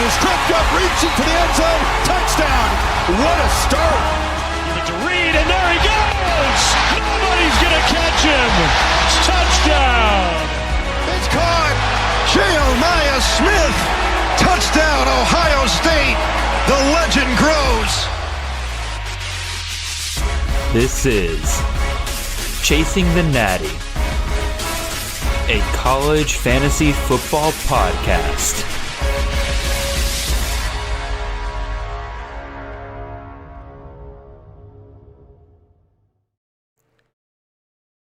is tripped up, reaching for the end zone. Touchdown. What a start. To Reed, and there he goes. Nobody's going to catch him. Touchdown. It's caught. Jeremiah Smith. Touchdown, Ohio State. The legend grows. This is Chasing the Natty, a college fantasy football podcast.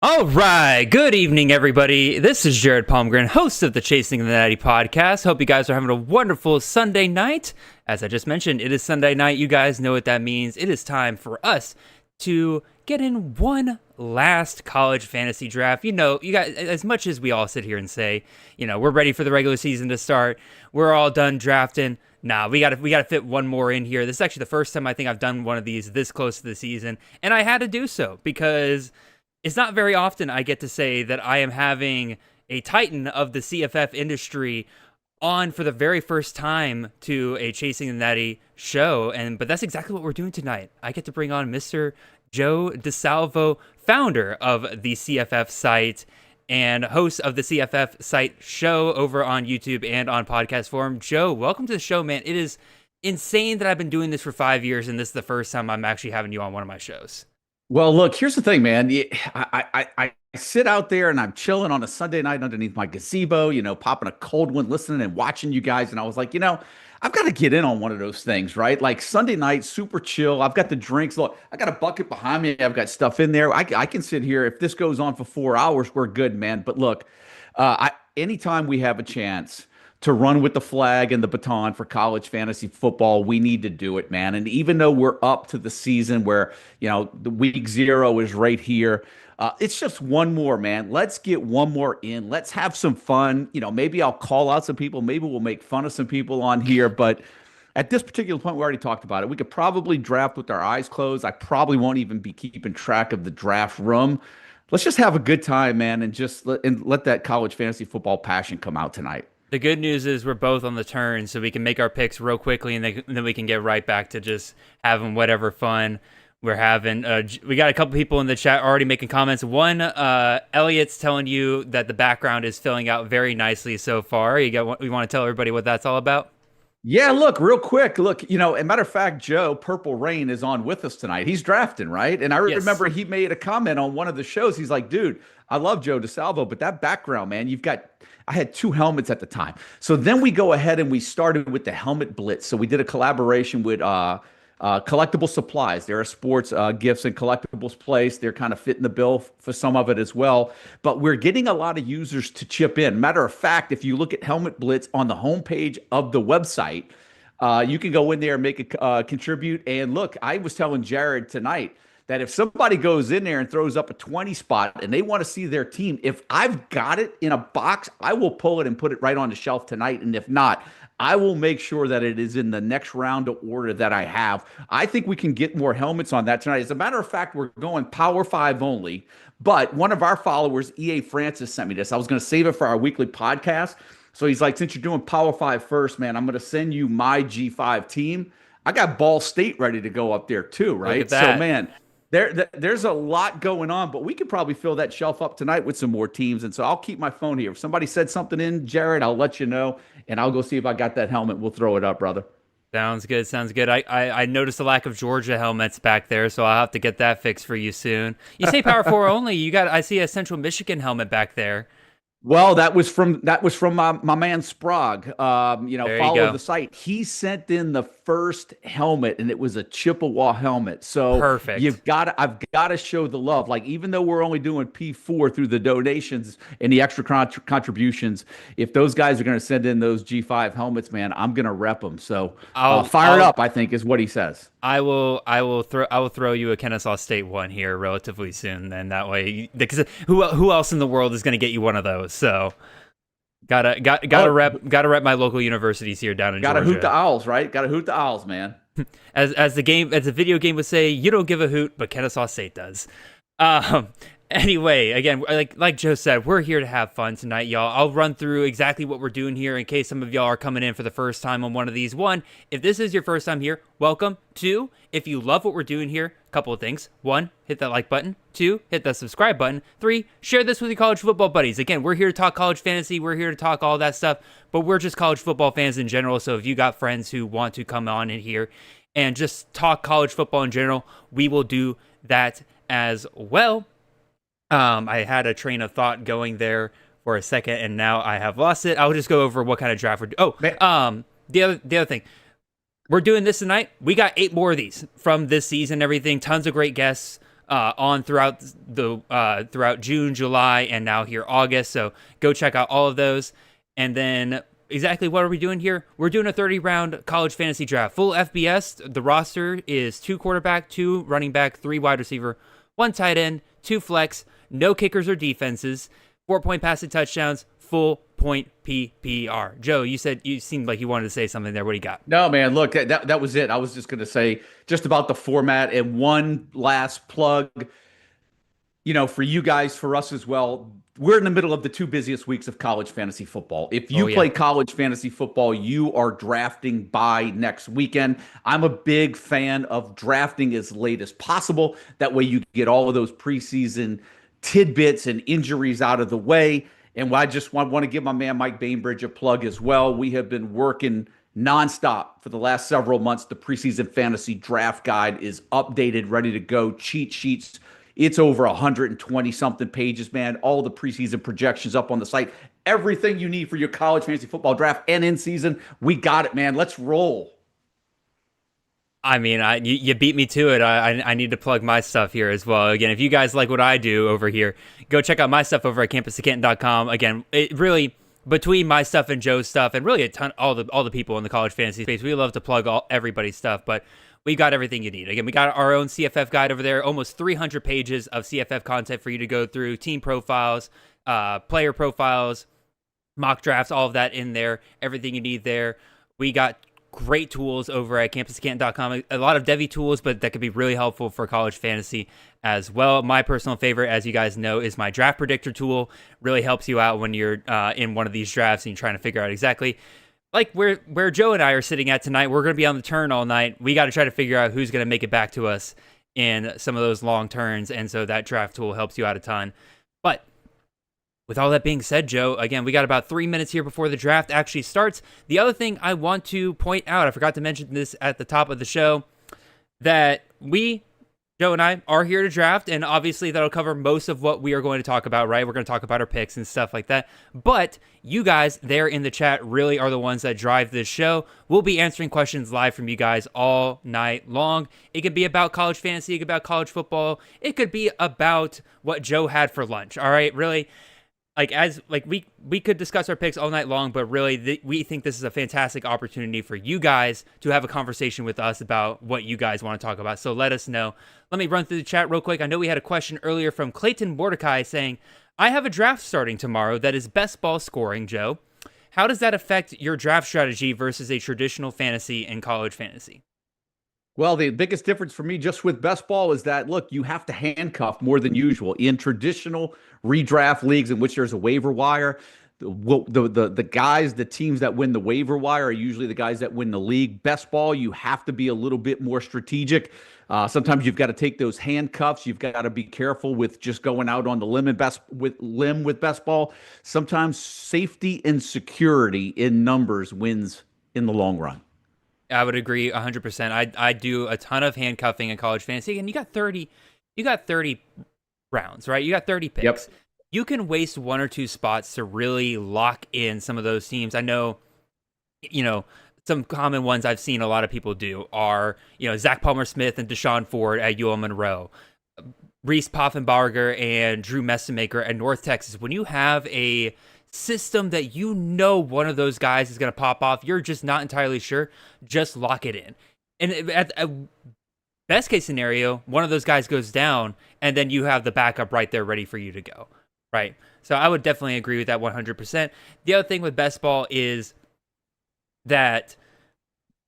All right, good evening, everybody. This is Jared Palmgren, host of the Chasing the Natty podcast. Hope you guys are having a wonderful Sunday night. As I just mentioned, it is Sunday night. You guys know what that means. It is time for us to get in one last college fantasy draft. You know, you guys, as much as we all sit here and say, you know, we're ready for the regular season to start, we're all done drafting. Nah, we gotta fit one more in here. This is actually the first time I think I've done one of these this close to the season, and I had to do so because it's not very often I get to say that I am having a titan of the CFF industry on for the very first time to a Chasing the Natty show, but that's exactly what we're doing tonight. I get to bring on Mr. Joe DiSalvo, founder of the CFFSite and host of the CFFSite show over on YouTube and on podcast form. Joe, welcome to the show, man. It is insane that I've been doing this for 5 years, and this is the first time I'm actually having you on one of my shows. Well, look, here's the thing, man. I sit out there and I'm chilling on a Sunday night underneath my gazebo, you know, popping a cold one, listening and watching you guys. And I was like, you know, I've got to get in on one of those things, right? Like Sunday night, super chill. I've got the drinks. Look, I got a bucket behind me. I've got stuff in there. I can sit here. If this goes on for 4 hours, we're good, man. But look, anytime we have a chance to run with the flag and the baton for college fantasy football, we need to do it, man. And even though we're up to the season where, you know, the week 0 is right here, it's just one more, man. Let's get one more in. Let's have some fun. You know, maybe I'll call out some people. Maybe we'll make fun of some people on here. But at this particular point, we already talked about it. We could probably draft with our eyes closed. I probably won't even be keeping track of the draft room. Let's just have a good time, man, and just let that college fantasy football passion come out tonight. The good news is we're both on the turn, so we can make our picks real quickly, and then we can get right back to just having whatever fun we're having. We got a couple people in the chat already making comments. One, Elliot's telling you that the background is filling out very nicely so far. We want to tell everybody what that's all about? Yeah, look, real quick. Look, you know, as a matter of fact, Joe, Purple Rain is on with us tonight. He's drafting, right? And I remember he made a comment on one of the shows. He's like, dude, I love Joe DiSalvo, but that background, man, I had 2 helmets at the time. So then we go ahead and we started with the helmet blitz. So we did a collaboration with Collectible Supplies. There are sports gifts and collectibles place. They're kind of fitting the bill for some of it as well. But we're getting a lot of users to chip in. Matter of fact, if you look at Helmet Blitz on the homepage of the website, you can go in there and make a contribute. And look, I was telling Jared tonight that if somebody goes in there and throws up a 20 spot and they want to see their team, if I've got it in a box, I will pull it and put it right on the shelf tonight. And if not, I will make sure that it is in the next round of order that I have. I think we can get more helmets on that tonight. As a matter of fact, we're going Power 5 only. But one of our followers, EA Francis, sent me this. I was going to save it for our weekly podcast. So he's like, since you're doing Power 5 first, man, I'm going to send you my G5 team. I got Ball State ready to go up there too, right? So, man, there's a lot going on, but we could probably fill that shelf up tonight with some more teams. And so I'll keep my phone here. If somebody said something in, Jared, I'll let you know, and I'll go see if I got that helmet. We'll throw it up, brother. Sounds good. Sounds good. I noticed a lack of Georgia helmets back there, so I'll have to get that fixed for you soon. You say Power 4 only. I see a Central Michigan helmet back there. Well, that was from my man Sprague. Follow the site. He sent in the first helmet, and it was a Chippewa helmet. So perfect. I've got to show the love. Like, even though we're only doing P4 through the donations and the extra contributions, if those guys are going to send in those G5 helmets, man, I'm going to rep them. So fire it up, I think, is what he says. I will throw you a Kennesaw State one here relatively soon. Then that way, because who else in the world is going to get you one of those? So gotta rep my local universities here down in Georgia. Gotta hoot the Owls, right? Gotta hoot the Owls, man. As the video game would say, you don't give a hoot, but Kennesaw State does. Anyway, again, like Joe said, we're here to have fun tonight, y'all. I'll run through exactly what we're doing here in case some of y'all are coming in for the first time on one of these. One, if this is your first time here, welcome. Two, if you love what we're doing here, a couple of things. One, hit that like button. Two, hit that subscribe button. Three, share this with your college football buddies. Again, we're here to talk college fantasy. We're here to talk all that stuff, but we're just college football fans in general. So if you got friends who want to come on in here and just talk college football in general, we will do that as well. I had a train of thought going there for a second, and now I have lost it. I'll just go over what kind of draft we're doing. The other thing. We're doing this tonight. We got 8 more of these from this season, everything. Tons of great guests on throughout June, July, and now here August. So go check out all of those. And then exactly what are we doing here? We're doing a 30-round college fantasy draft. Full FBS. The roster is 2 quarterback, 2 running back, 3 wide receiver, 1 tight end, 2 flex, no kickers or defenses, 4-point passing touchdowns, full point PPR. Joe, you seemed like you wanted to say something there. What do you got? No, man, look, that was it. I was just going to say just about the format, and one last plug, for you guys, for us as well. We're in the middle of the 2 busiest weeks of college fantasy football. If you play college fantasy football, you are drafting by next weekend. I'm a big fan of drafting as late as possible. That way you get all of those preseason tidbits and injuries out of the way. And I just want to give my man Mike Bainbridge a plug as well. We have been working nonstop for the last several months. The preseason fantasy draft guide is updated, ready to go. Cheat sheets. It's over 120 something pages, man. All the preseason projections up on the site. Everything you need for your college fantasy football draft and in season. We got it, man. Let's roll. I mean, you beat me to it. I need to plug my stuff here as well. Again, if you guys like what I do over here, go check out my stuff over at campusofcanton.com. Again, it really, between my stuff and Joe's stuff, and really a ton, all the people in the college fantasy space, we love to plug everybody's stuff, but we got everything you need. Again, we got our own CFF guide over there, almost 300 pages of CFF content for you to go through, team profiles, player profiles, mock drafts, all of that in there, everything you need there. We got great tools over at campuscanton.com. A lot of Devi tools, but that could be really helpful for college fantasy as well. My personal favorite, as you guys know, is my draft predictor tool. Really helps you out when you're in one of these drafts and you're trying to figure out exactly like where Joe and I are sitting at tonight. We're going to be on the turn all night. We got to try to figure out who's going to make it back to us in some of those long turns, and so that draft tool helps you out a ton. But with all that being said, Joe, again, we got about 3 minutes here before the draft actually starts. The other thing I want to point out, I forgot to mention this at the top of the show, that Joe and I, are here to draft, and obviously that'll cover most of what we are going to talk about, right? We're going to talk about our picks and stuff like that. But you guys there in the chat really are the ones that drive this show. We'll be answering questions live from you guys all night long. It could be about college fantasy, it could be about college football, it could be about what Joe had for lunch, all right? Really, we could discuss our picks all night long, but really we think this is a fantastic opportunity for you guys to have a conversation with us about what you guys want to talk about. So let us know. Let me run through the chat real quick. I know we had a question earlier from Clayton Mordecai saying, I have a draft starting tomorrow that is best ball scoring, Joe. How does that affect your draft strategy versus a traditional fantasy and college fantasy? Well, the biggest difference for me just with best ball is that, look, you have to handcuff more than usual. In traditional redraft leagues in which there's a waiver wire, the teams that win the waiver wire are usually the guys that win the league. Best ball, you have to be a little bit more strategic. Sometimes you've got to take those handcuffs. You've got to be careful with just going out on the limb with best ball. Sometimes safety and security in numbers wins in the long run. I would agree 100%. I do a ton of handcuffing in college fantasy, and you got 30 rounds, right? You got 30 picks. Yep. You can waste 1 or 2 spots to really lock in some of those teams. I know, some common ones I've seen a lot of people do are, Zach Palmer-Smith and Deshaun Ford at UL Monroe, Reese Poffenbarger and Drew Messemaker at North Texas. When you have a system that one of those guys is going to pop off, you're just not entirely sure, just lock it in. And at best case scenario, one of those guys goes down, and then you have the backup right there ready for you to go, right? So I would definitely agree with that 100%. The other thing with best ball is that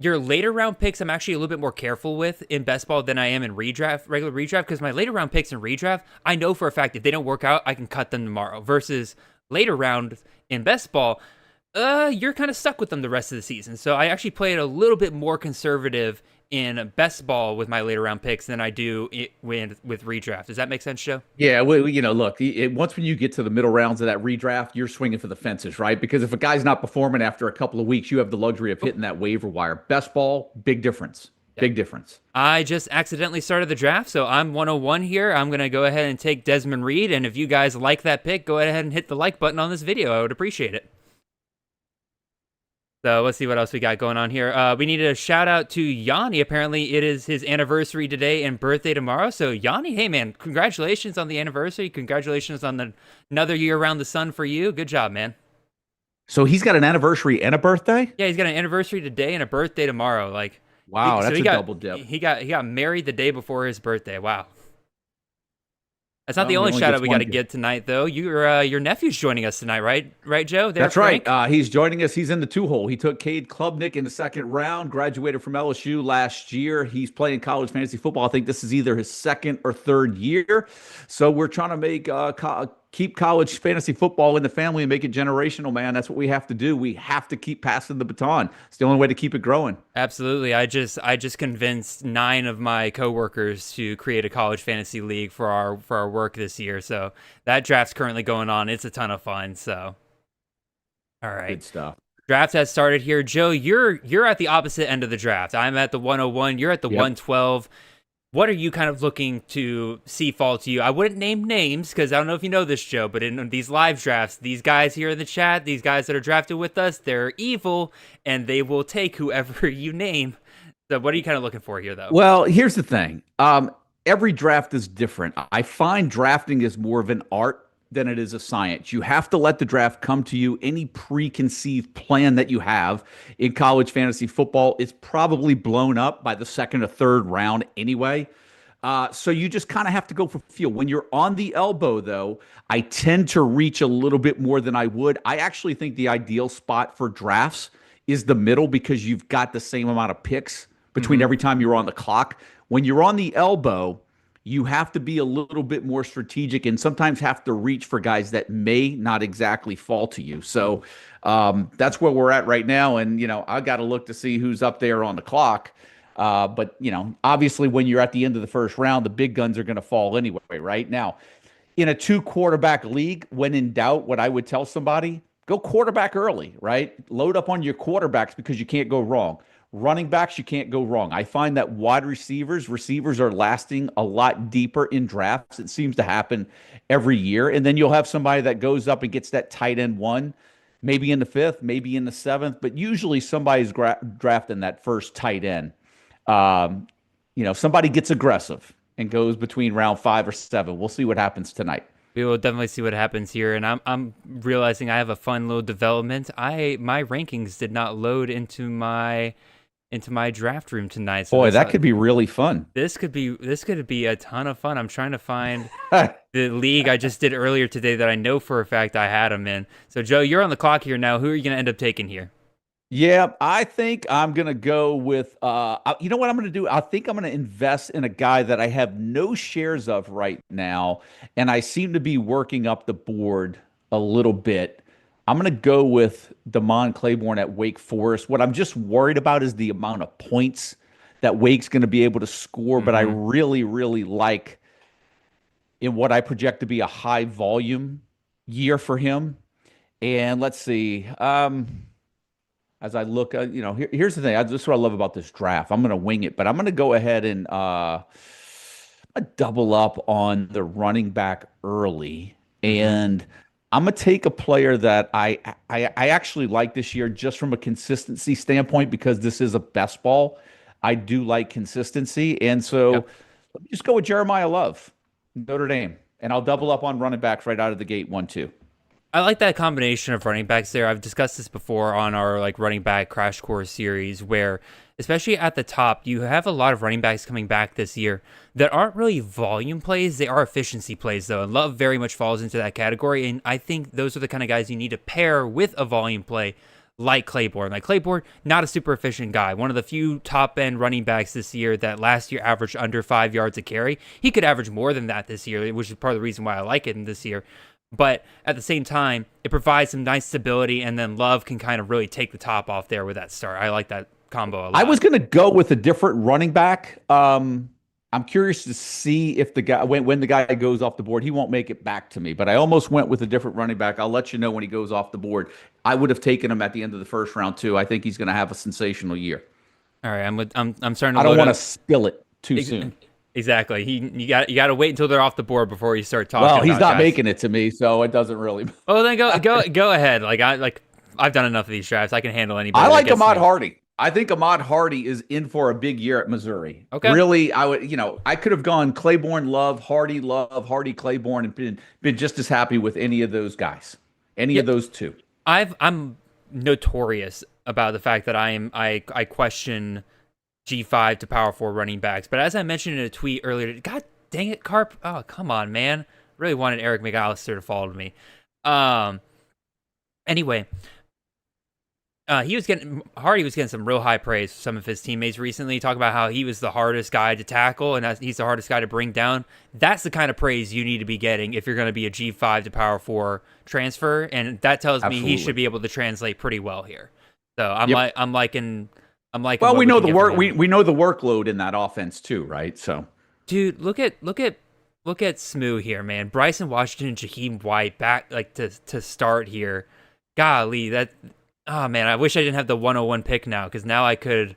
your later round picks, I'm actually a little bit more careful with in best ball than I am in regular redraft, because my later round picks in redraft, I know for a fact if they don't work out, I can cut them tomorrow. Versus later round in best ball, you're kind of stuck with them the rest of the season. So I actually play it a little bit more conservative in best ball with my later round picks than I do with redraft. Does that make sense, Joe? Yeah, well, look, once when you get to the middle rounds of that redraft, you're swinging for the fences, right? Because if a guy's not performing after a couple of weeks, you have the luxury of hitting that waiver wire. Best ball, big difference. Big difference. I just accidentally started the draft, so I'm 101 here. I'm going to go ahead and take Desmond Reed, and if you guys like that pick, go ahead and hit the like button on this video. I would appreciate it. So let's see what else we got going on here. We need a shout out to Yanni. Apparently, it is his anniversary today and birthday tomorrow. So Yanni, hey man, congratulations on the anniversary. Congratulations on another year around the sun for you. Good job, man. So he's got an anniversary and a birthday? Yeah, he's got an anniversary today and a birthday tomorrow. Like, wow, that's a double dip. He got married the day before his birthday. Wow. That's not the only shout out we got to get tonight, though. Your nephew's joining us tonight, right? Right, Joe? That's Frank? Right. He's joining us. He's in the 2-hole. He took Cade Klubnik in the second round, graduated from LSU last year. He's playing college fantasy football. I think this is either his second or third year. So we're trying to make keep college fantasy football in the family and make it generational, man. That's what we have to do. We have to keep passing the baton. It's the only way to keep it growing. Absolutely. I just convinced 9 of my coworkers to create a college fantasy league for our work this year. So that draft's currently going on. It's a ton of fun. So, all right. Good stuff. Draft has started here. Joe, you're at the opposite end of the draft. I'm at the 101. You're at the 112. What are you kind of looking to see fall to you? I wouldn't name names because I don't know if you know this, Joe, but in these live drafts, these guys here in the chat, these guys that are drafted with us, they're evil, and they will take whoever you name. So what are you kind of looking for here, though? Well, here's the thing. Every draft is different. I find drafting is more of an art than it is a science. You have to let the draft come to you. Any preconceived plan that you have in college fantasy football is probably blown up by the second or third round anyway. So you just kind of have to go for feel. When you're on the elbow, though, I tend to reach a little bit more than I would. I actually think the ideal spot for drafts is the middle because you've got the same amount of picks between every time you're on the clock. When you're on the elbow, you have to be a little bit more strategic and sometimes have to reach for guys that may not exactly fall to you. So that's where we're at right now. And, I got to look to see who's up there on the clock. But, obviously when you're at the end of the first round, the big guns are going to fall anyway, right? Now, in a 2-quarterback league, when in doubt, what I would tell somebody, go quarterback early, right? Load up on your quarterbacks because you can't go wrong. Running backs, you can't go wrong. I find that wide receivers are lasting a lot deeper in drafts. It seems to happen every year. And then you'll have somebody that goes up and gets that tight end 1, maybe in the 5th, maybe in the 7th, but usually somebody's drafting that first tight end. Somebody gets aggressive and goes between round 5 or 7. We'll see what happens tonight. We will definitely see what happens here, and I'm realizing I have a fun little development. My rankings did not load into my draft room tonight. So boy, that could be really fun. This could be a ton of fun. I'm trying to find the league I just did earlier today that I know for a fact I had them in. So Joe, you're on the clock here now. Who are you going to end up taking here? Yeah, I think I'm going to go with, you know what I'm going to do? I think I'm going to invest in a guy that I have no shares of right now, and I seem to be working up the board a little bit. I'm going to go with Damon Claiborne at Wake Forest. What I'm just worried about is the amount of points that Wake's going to be able to score, but I really, really like in what I project to be a high volume year for him. And let's see, as I look, here's the thing. This is what I love about this draft. I'm going to wing it, but I'm going to go ahead and double up on the running back early. And I'm going to take a player that I actually like this year just from a consistency standpoint because this is a best ball. I do like consistency. And so let me just go with Jeremiah Love, Notre Dame. And I'll double up on running backs right out of the gate, 1-2. I like that combination of running backs there. I've discussed this before on our running back crash course series where, especially at the top, you have a lot of running backs coming back this year that aren't really volume plays. They are efficiency plays, though. And Love very much falls into that category. And I think those are the kind of guys you need to pair with a volume play like Claiborne. Like Claiborne, not a super efficient guy. One of the few top-end running backs this year that last year averaged under 5 yards a carry. He could average more than that this year, which is part of the reason why I like him this year. But at the same time, it provides some nice stability, and then Love can kind of really take the top off there with that start. I like that combo a lot. I was going to go with a different running back. I'm curious to see if the guy, when the guy goes off the board, he won't make it back to me. But I almost went with a different running back. I'll let you know when he goes off the board. I would have taken him at the end of the first round too. I think he's going to have a sensational year. All right, I'm starting to. I don't want to spill it too soon. Exactly. You got to wait until they're off the board before you start talking. Well, he's about not making it to me, so it doesn't really. Oh, then go ahead. I've done enough of these drafts. I can handle anybody. I like Ahmad Hardy. I think Ahmad Hardy is in for a big year at Missouri. Okay. Really, I could have gone Claiborne, Love, Hardy, Claiborne, and been just as happy with any of those guys, of those two. I'm notorious about the fact that I question G5 to power 4 running backs, but as I mentioned in a tweet earlier, God dang it, Carp! Oh, come on, man! Really wanted Eric McAllister to follow me. Anyway. Hardy was getting some real high praise from some of his teammates recently. Talk about how he was the hardest guy to tackle and he's the hardest guy to bring down. That's the kind of praise you need to be getting if you're going to be a G5 to Power 4 transfer, and that tells me he should be able to translate pretty well here. So I'm liking. Well, we know the work. We know the workload in that offense too, right? So, dude, look at Smoo here, man. Bryson Washington, Jaheim White back to start here. Golly, that. Oh man, I wish I didn't have the 101 pick now, because now I could,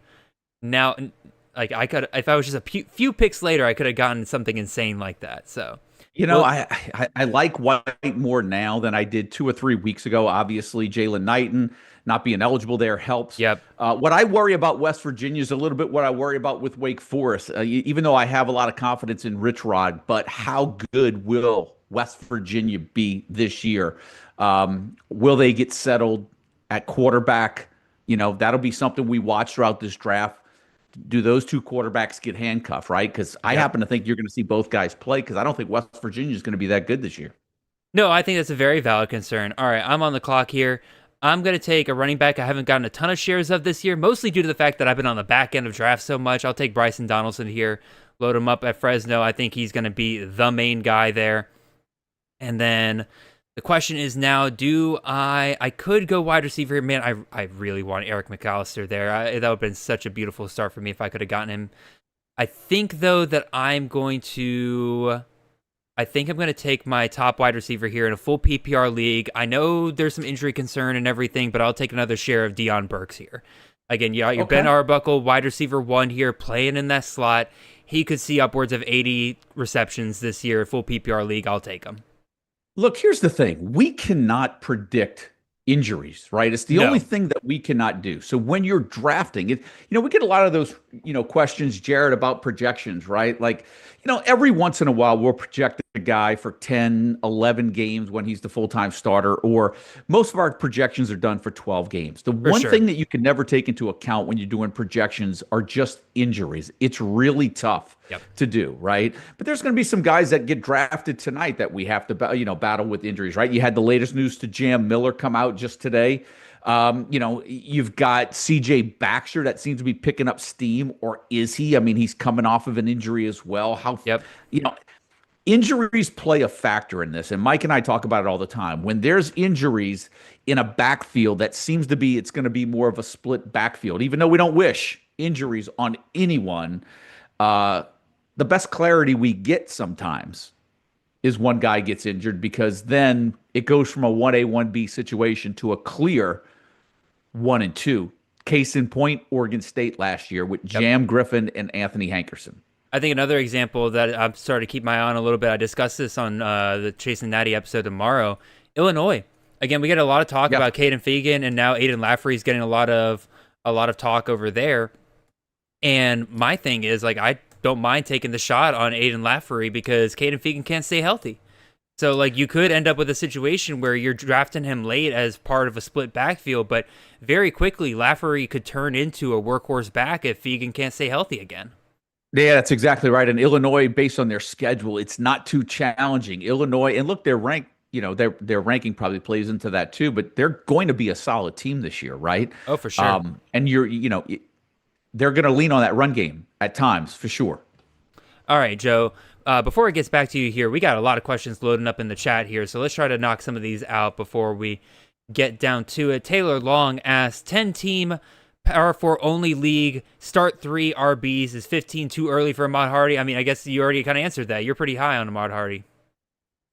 if I was just a few picks later, I could have gotten something insane like that. So, I like White more now than I did 2 or 3 weeks ago. Obviously, Jalen Knighton not being eligible there helps. Yep. What I worry about West Virginia is a little bit what I worry about with Wake Forest. Even though I have a lot of confidence in Rich Rod, but how good will West Virginia be this year? Will they get settled at quarterback? That'll be something we watch throughout this draft. Do those two quarterbacks get handcuffed, right? Because I happen to think you're going to see both guys play, because I don't think West Virginia is going to be that good this year. No, I think that's a very valid concern. All right, I'm on the clock here. I'm going to take a running back I haven't gotten a ton of shares of this year, mostly due to the fact that I've been on the back end of drafts so much. I'll take Bryson Donaldson here, load him up at Fresno. I think he's going to be the main guy there. And then the question is now, I could go wide receiver here. Man, I really want Eric McAllister there. That would have been such a beautiful start for me if I could have gotten him. I think, though, that I'm going to take my top wide receiver here in a full PPR league. I know there's some injury concern and everything, but I'll take another share of Deion Burks here. Again, your Ben Arbuckle, wide receiver 1 here, playing in that slot. He could see upwards of 80 receptions this year, full PPR league. I'll take him. Look, here's the thing. We cannot predict injuries, right? It's the only thing that we cannot do. So when you're drafting it, we get a lot of those, questions, Jared, about projections, right? Like, every once in a while we'll project a guy for 10, 11 games when he's the full-time starter, or most of our projections are done for 12 games. The one thing that you can never take into account when you're doing projections are just injuries. It's really tough to do, right? But there's going to be some guys that get drafted tonight that we have to, battle with injuries, right? You had the latest news to Jam Miller come out just today. You've got CJ Baxter that seems to be picking up steam, or is he? I mean, he's coming off of an injury as well. Injuries play a factor in this, and Mike and I talk about it all the time. When there's injuries in a backfield that seems to be, it's going to be more of a split backfield, even though we don't wish injuries on anyone. The best clarity we get sometimes is one guy gets injured, because then it goes from a 1A, 1B situation to a clear 1 and 2. Case in point, Oregon State last year with Jam Griffin and Anthony Hankerson. I think another example that I'm starting to keep my eye on a little bit, I discussed this on the Chase and Natty episode tomorrow, Illinois. Again, we get a lot of talk about Caden Fegan, and now Aiden Lafferty is getting a lot of talk over there. And my thing is, I don't mind taking the shot on Aiden Lafferty, because Caden Fegan can't stay healthy. So, you could end up with a situation where you're drafting him late as part of a split backfield, but very quickly, Lafferty could turn into a workhorse back if Fegan can't stay healthy again. Yeah, that's exactly right. And Illinois, based on their schedule, it's not too challenging. Illinois, and look, they're ranked, their ranking probably plays into that too, but they're going to be a solid team this year, right? Oh, for sure. And they're going to lean on that run game at times for sure. All right, Joe. Before it gets back to you here, we got a lot of questions loading up in the chat here, so let's try to knock some of these out before we get down to it. Taylor Long asked, 10-team Power 4 only league, start 3 RBs. Is 15 too early for Ahmad Hardy? I mean, I guess you already kind of answered that. You're pretty high on Ahmad Hardy.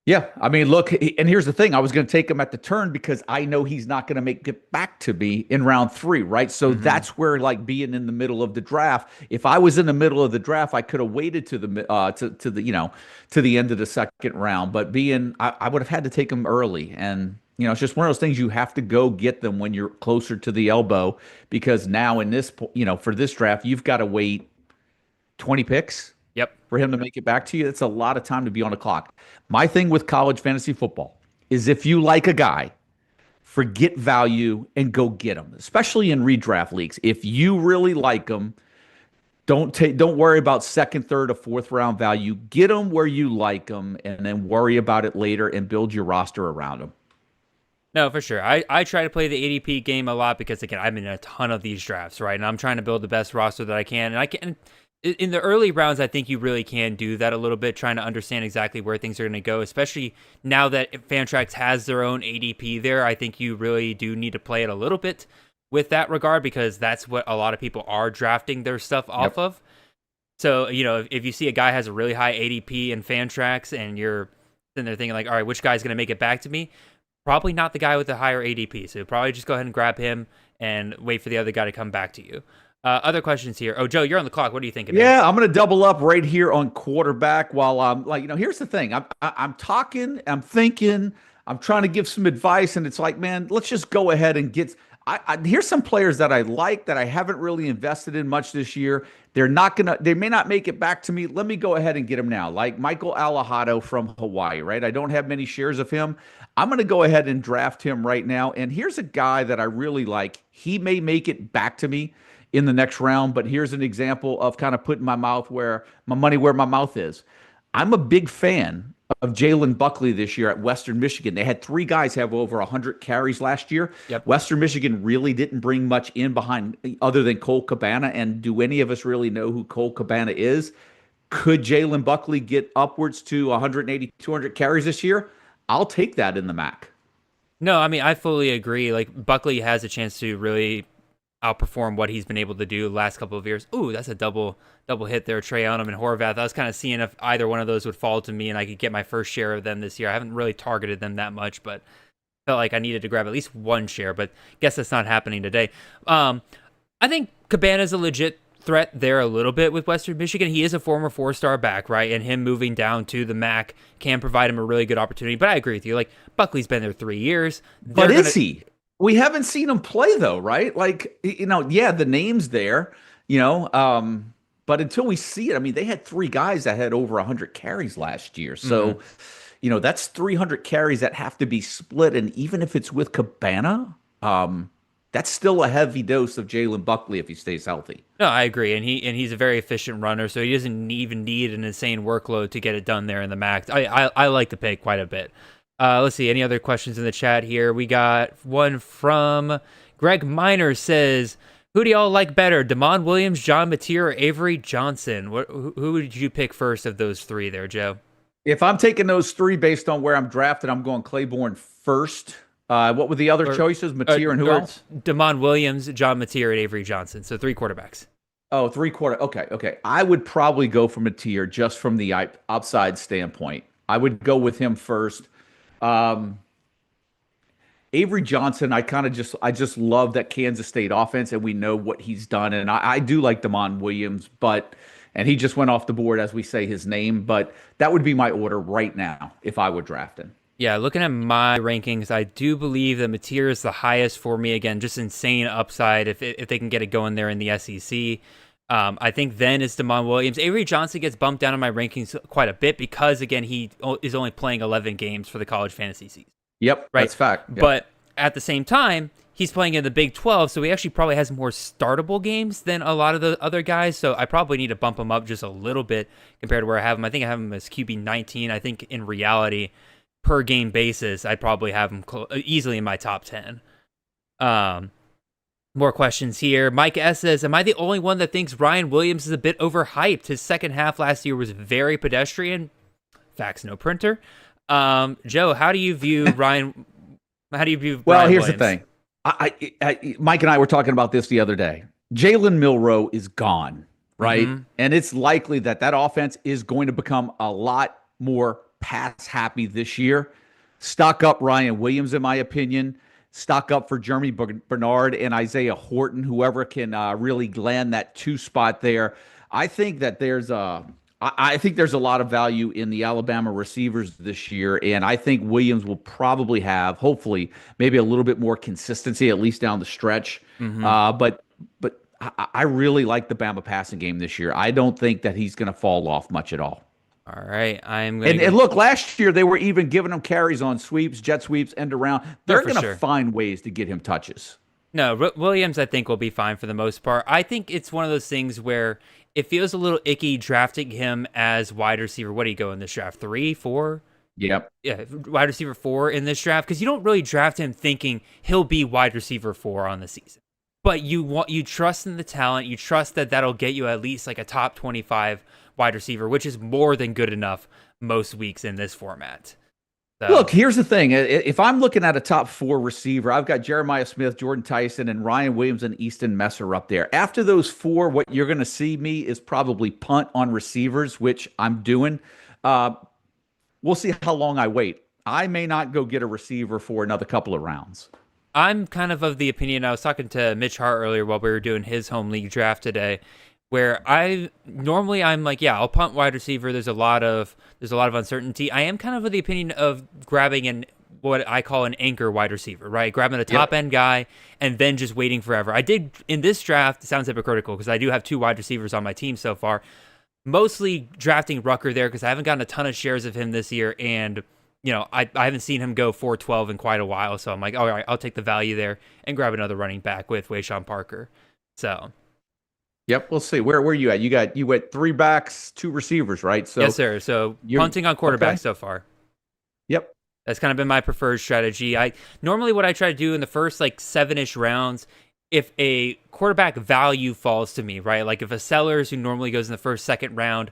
Yeah, I mean, look, and here's the thing. I was going to take him at the turn because I know he's not going to make it back to me in round 3, right? So that's where, like, being in the middle of the draft. If I was in the middle of the draft, I could have waited to the to the end of the second round. But I would have had to take him early, and it's just one of those things. You have to go get them when you're closer to the elbow, because now in this, for this draft, you've got to wait 20 picks. Yep. For him to make it back to you, it's a lot of time to be on the clock. My thing with college fantasy football is if you like a guy, forget value and go get him, especially in redraft leagues. If you really like him, don't worry about second, third, or fourth round value. Get him where you like him, and then worry about it later and build your roster around him. No, for sure. I try to play the ADP game a lot because, again, I'm in a ton of these drafts, right? And I'm trying to build the best roster that I can. And I can. In the early rounds, I think you really can do that a little bit, trying to understand exactly where things are going to go, especially now that Fantrax has their own ADP there. I think you really do need to play it a little bit with that regard, because that's what a lot of people are drafting their stuff off of. So, if you see a guy has a really high ADP in Fantrax and you're sitting there thinking, like, all right, which guy's going to make it back to me? Probably not the guy with the higher ADP. So probably just go ahead and grab him and wait for the other guy to come back to you. Other questions here. Oh, Joe, you're on the clock. What are you thinking? Yeah, I'm going to double up right here on quarterback while I'm here's the thing. I'm talking, I'm thinking, I'm trying to give some advice, and it's like, man, let's just go ahead and get. Here's some players that I like that I haven't really invested in much this year. They may not make it back to me. Let me go ahead and get them now. Like Michael Alahado from Hawaii, right? I don't have many shares of him. I'm going to go ahead and draft him right now. And here's a guy that I really like. He may make it back to me in the next round, but here's an example of kind of putting my money where my mouth is. I'm a big fan of Jalen Buckley this year at Western Michigan. They had 3 guys have over 100 carries last year. Yep. Western Michigan really didn't bring much in behind other than Cole Cabana. And do any of us really know who Cole Cabana is? Could Jalen Buckley get upwards to 180, 200 carries this year? I'll take that in the MAC. No, I mean, I fully agree. Like, Buckley has a chance to really outperform what he's been able to do the last couple of years. Ooh, that's a double hit there, Trey Onum and Horvath. I was kind of seeing if either one of those would fall to me and I could get my first share of them this year. I haven't really targeted them that much, but felt like I needed to grab at least one share, but guess that's not happening today. I think Cabana's a legit threat there a little bit with Western Michigan. He is a former 4-star back, right? And him moving down to the MAC can provide him a really good opportunity. But I agree with you. Like, Buckley's been there 3 years. But is he? We haven't seen him play though, right? Like, yeah, the name's there, but until we see it, I mean, they had 3 guys that had over 100 carries last year. So, that's 300 carries that have to be split. And even if it's with Cabana, that's still a heavy dose of Jalen Buckley if he stays healthy. No, I agree. And he's a very efficient runner, so he doesn't even need an insane workload to get it done there in the MAC. I like the pick quite a bit. Let's see, any other questions in the chat here? We got one from Greg Miner says, who do y'all like better, Damon Williams, John Mateer, or Avery Johnson? Who would you pick first of those 3 there, Joe? If I'm taking those 3 based on where I'm drafted, I'm going Claiborne first. What were the other choices? Mateer and who else? Damon Williams, John Mateer, and Avery Johnson. So 3 quarterbacks. Oh, 3 quarter. Okay. I would probably go for Mateer just from the upside standpoint. I would go with him first. Avery Johnson, I just love that Kansas State offense, and we know what he's done. And I do like Damon Williams, and he just went off the board as we say his name, but that would be my order right now if I were drafting. Yeah, looking at my rankings, I do believe that Mateer is the highest for me. Again, just insane upside if they can get it going there in the SEC. I think then it's Damon Williams. Avery Johnson gets bumped down in my rankings quite a bit because, again, he is only playing 11 games for the college fantasy season. Yep, right? That's fact. Yep. But at the same time, he's playing in the Big 12, so he actually probably has more startable games than a lot of the other guys. So I probably need to bump him up just a little bit compared to where I have him. I think I have him as QB 19. I think in reality, per game basis, I'd probably have him easily in my top 10. More questions here. Mike S says, am I the only one that thinks Ryan Williams is a bit overhyped? His second half last year was very pedestrian. Facts, no printer. Joe, how do you view Ryan? How do you view Well, Ryan here's Williams? the thing. Mike and I were talking about this the other day. Jalen Milroe is gone, right? Mm-hmm. And it's likely that offense is going to become a lot more pass happy this year. Stock up Ryan Williams, in my opinion. Stock up for Jeremy Bernard and Isaiah Horton, whoever can really land that 2 spot there. I think that there's a lot of value in the Alabama receivers this year, and I think Williams will probably have, hopefully, maybe a little bit more consistency, at least down the stretch. Mm-hmm. But I really like the Bama passing game this year. I don't think that he's going to fall off much at all. All right, I'm going and look, last year they were even giving him carries on sweeps, jet sweeps, end around. They're going to find ways to get him touches. No, Williams, I think, will be fine for the most part. I think it's one of those things where it feels a little icky drafting him as wide receiver. What do you go in this draft? 3, 4? Yep. Yeah, wide receiver 4 in this draft, because you don't really draft him thinking he'll be wide receiver 4 on the season. But you trust in the talent. You trust that that'll get you at least like a top 25 wide receiver, which is more than good enough most weeks in this format. So. Look, here's the thing. If I'm looking at a top 4 receiver, I've got Jeremiah Smith, Jordan Tyson, and Ryan Williams and Easton Messer up there. After those 4, what you're going to see me is probably punt on receivers, which I'm doing. We'll see how long I wait. I may not go get a receiver for another couple of rounds. I'm kind of the opinion, I was talking to Mitch Hart earlier while we were doing his home league draft today, where I'm like, yeah, I'll punt wide receiver. There's a lot of uncertainty. I am kind of the opinion of grabbing what I call an anchor wide receiver, right? Grabbing a top end guy and then just waiting forever. I did in this draft. It sounds hypocritical because I do have 2 wide receivers on my team so far. Mostly drafting Rucker there because I haven't gotten a ton of shares of him this year, and I haven't seen him go 4-12 in quite a while. So I'm like, all right, I'll take the value there and grab another running back with Wayshawn Parker. So. Yep, we'll see. Where are you at? You went 3 backs, 2 receivers, right? So yes, sir. So punting on quarterback so far. Yep. That's kind of been my preferred strategy. Normally what I try to do in the first 7-ish rounds, if a quarterback value falls to me, right? Like if a Sellers who normally goes in the first, second round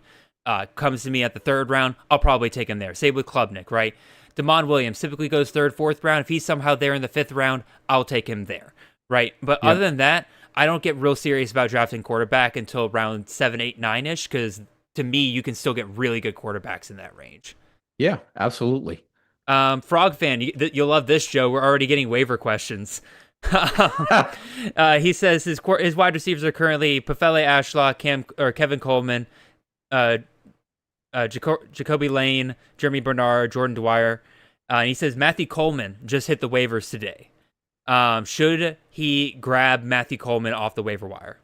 comes to me at the 3rd round, I'll probably take him there. Same with Klubnik, right? Damon Williams typically goes 3rd, 4th round. If he's somehow there in the 5th round, I'll take him there, right? But other than that, I don't get real serious about drafting quarterback until round 7, 8, 9-ish, because to me, you can still get really good quarterbacks in that range. Yeah, absolutely. Frog fan, you'll love this, Joe. We're already getting waiver questions. He says his wide receivers are currently Pefele Ashlaw, Kevin Coleman, Jacoby Lane, Jeremy Bernard, Jordan Dwyer. And he says Matthew Coleman just hit the waivers today. Should he grab Matthew Coleman off the waiver wire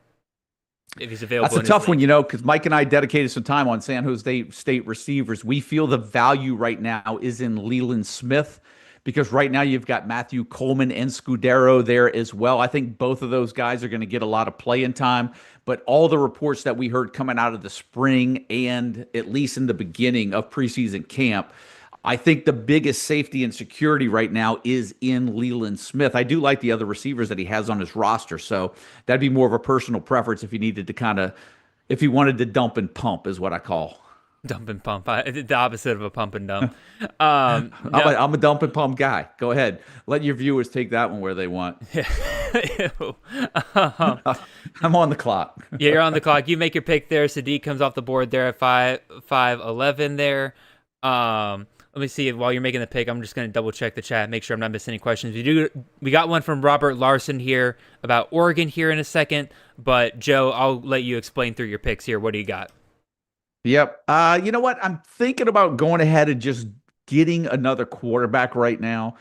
if he's available? That's a tough one, because Mike and I dedicated some time on San Jose State receivers. We feel the value right now is in Leland Smith, because right now you've got Matthew Coleman and Scudero there as well. I think both of those guys are going to get a lot of playing time, but all the reports that we heard coming out of the spring and at least in the beginning of preseason camp, I think the biggest safety and security right now is in Leland Smith. I do like the other receivers that he has on his roster, so that'd be more of a personal preference if he needed to if he wanted to dump and pump is what I call. Dump and pump. The opposite of a pump and dump. I'm a dump and pump guy. Go ahead. Let your viewers take that one where they want. I'm on the clock. Yeah, you're on the clock. You make your pick there. Sadiq comes off the board there at 5'11" there. Let me see. While you're making the pick, I'm just going to double check the chat, make sure I'm not missing any questions. We got one from Robert Larson here about Oregon here in a second, but Joe, I'll let you explain through your picks here. What do you got? Yep. You know what? I'm thinking about going ahead and just getting another quarterback right now.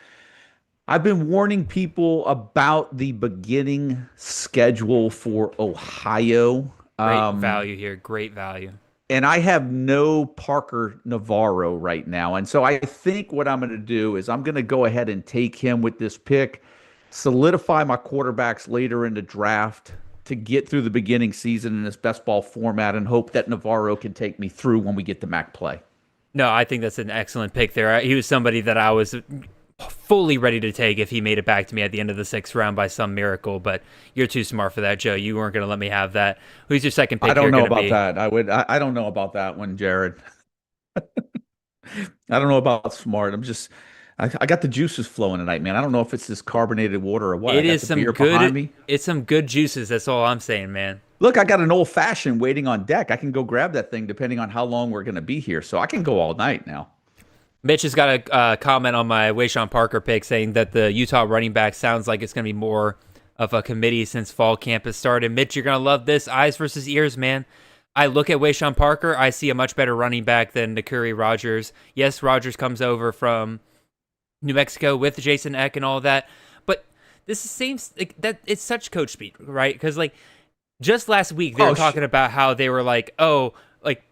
I've been warning people about the beginning schedule for Ohio. Great value here. Great value. And I have no Parker Navarro right now. And so I think what I'm going to do is I'm going to go ahead and take him with this pick, solidify my quarterbacks later in the draft to get through the beginning season in this best ball format, and hope that Navarro can take me through when we get to MAC play. No, I think that's an excellent pick there. He was somebody that I was fully ready to take if he made it back to me at the end of the 6th round by some miracle, but you're too smart for that, Joe. You weren't going to let me have that. Who's your second pick? I don't know about that. I don't know about that one, Jared. I don't know about smart. I got the juices flowing tonight, man. I don't know if it's this carbonated water or what. It is some good. It's some good juices. That's all I'm saying, man. Look, I got an old fashioned waiting on deck. I can go grab that thing depending on how long we're going to be here, so I can go all night now. Mitch has got a comment on my Wayshawn Parker pick saying that the Utah running back sounds like it's going to be more of a committee since fall camp has started. Mitch, you're going to love this. Eyes versus ears, man. I look at Wayshawn Parker. I see a much better running back than Nakuri Rogers. Yes, Rogers comes over from New Mexico with Jason Eck and all that, but this is it's such coach speak, right? Because just last week they were talking about how they were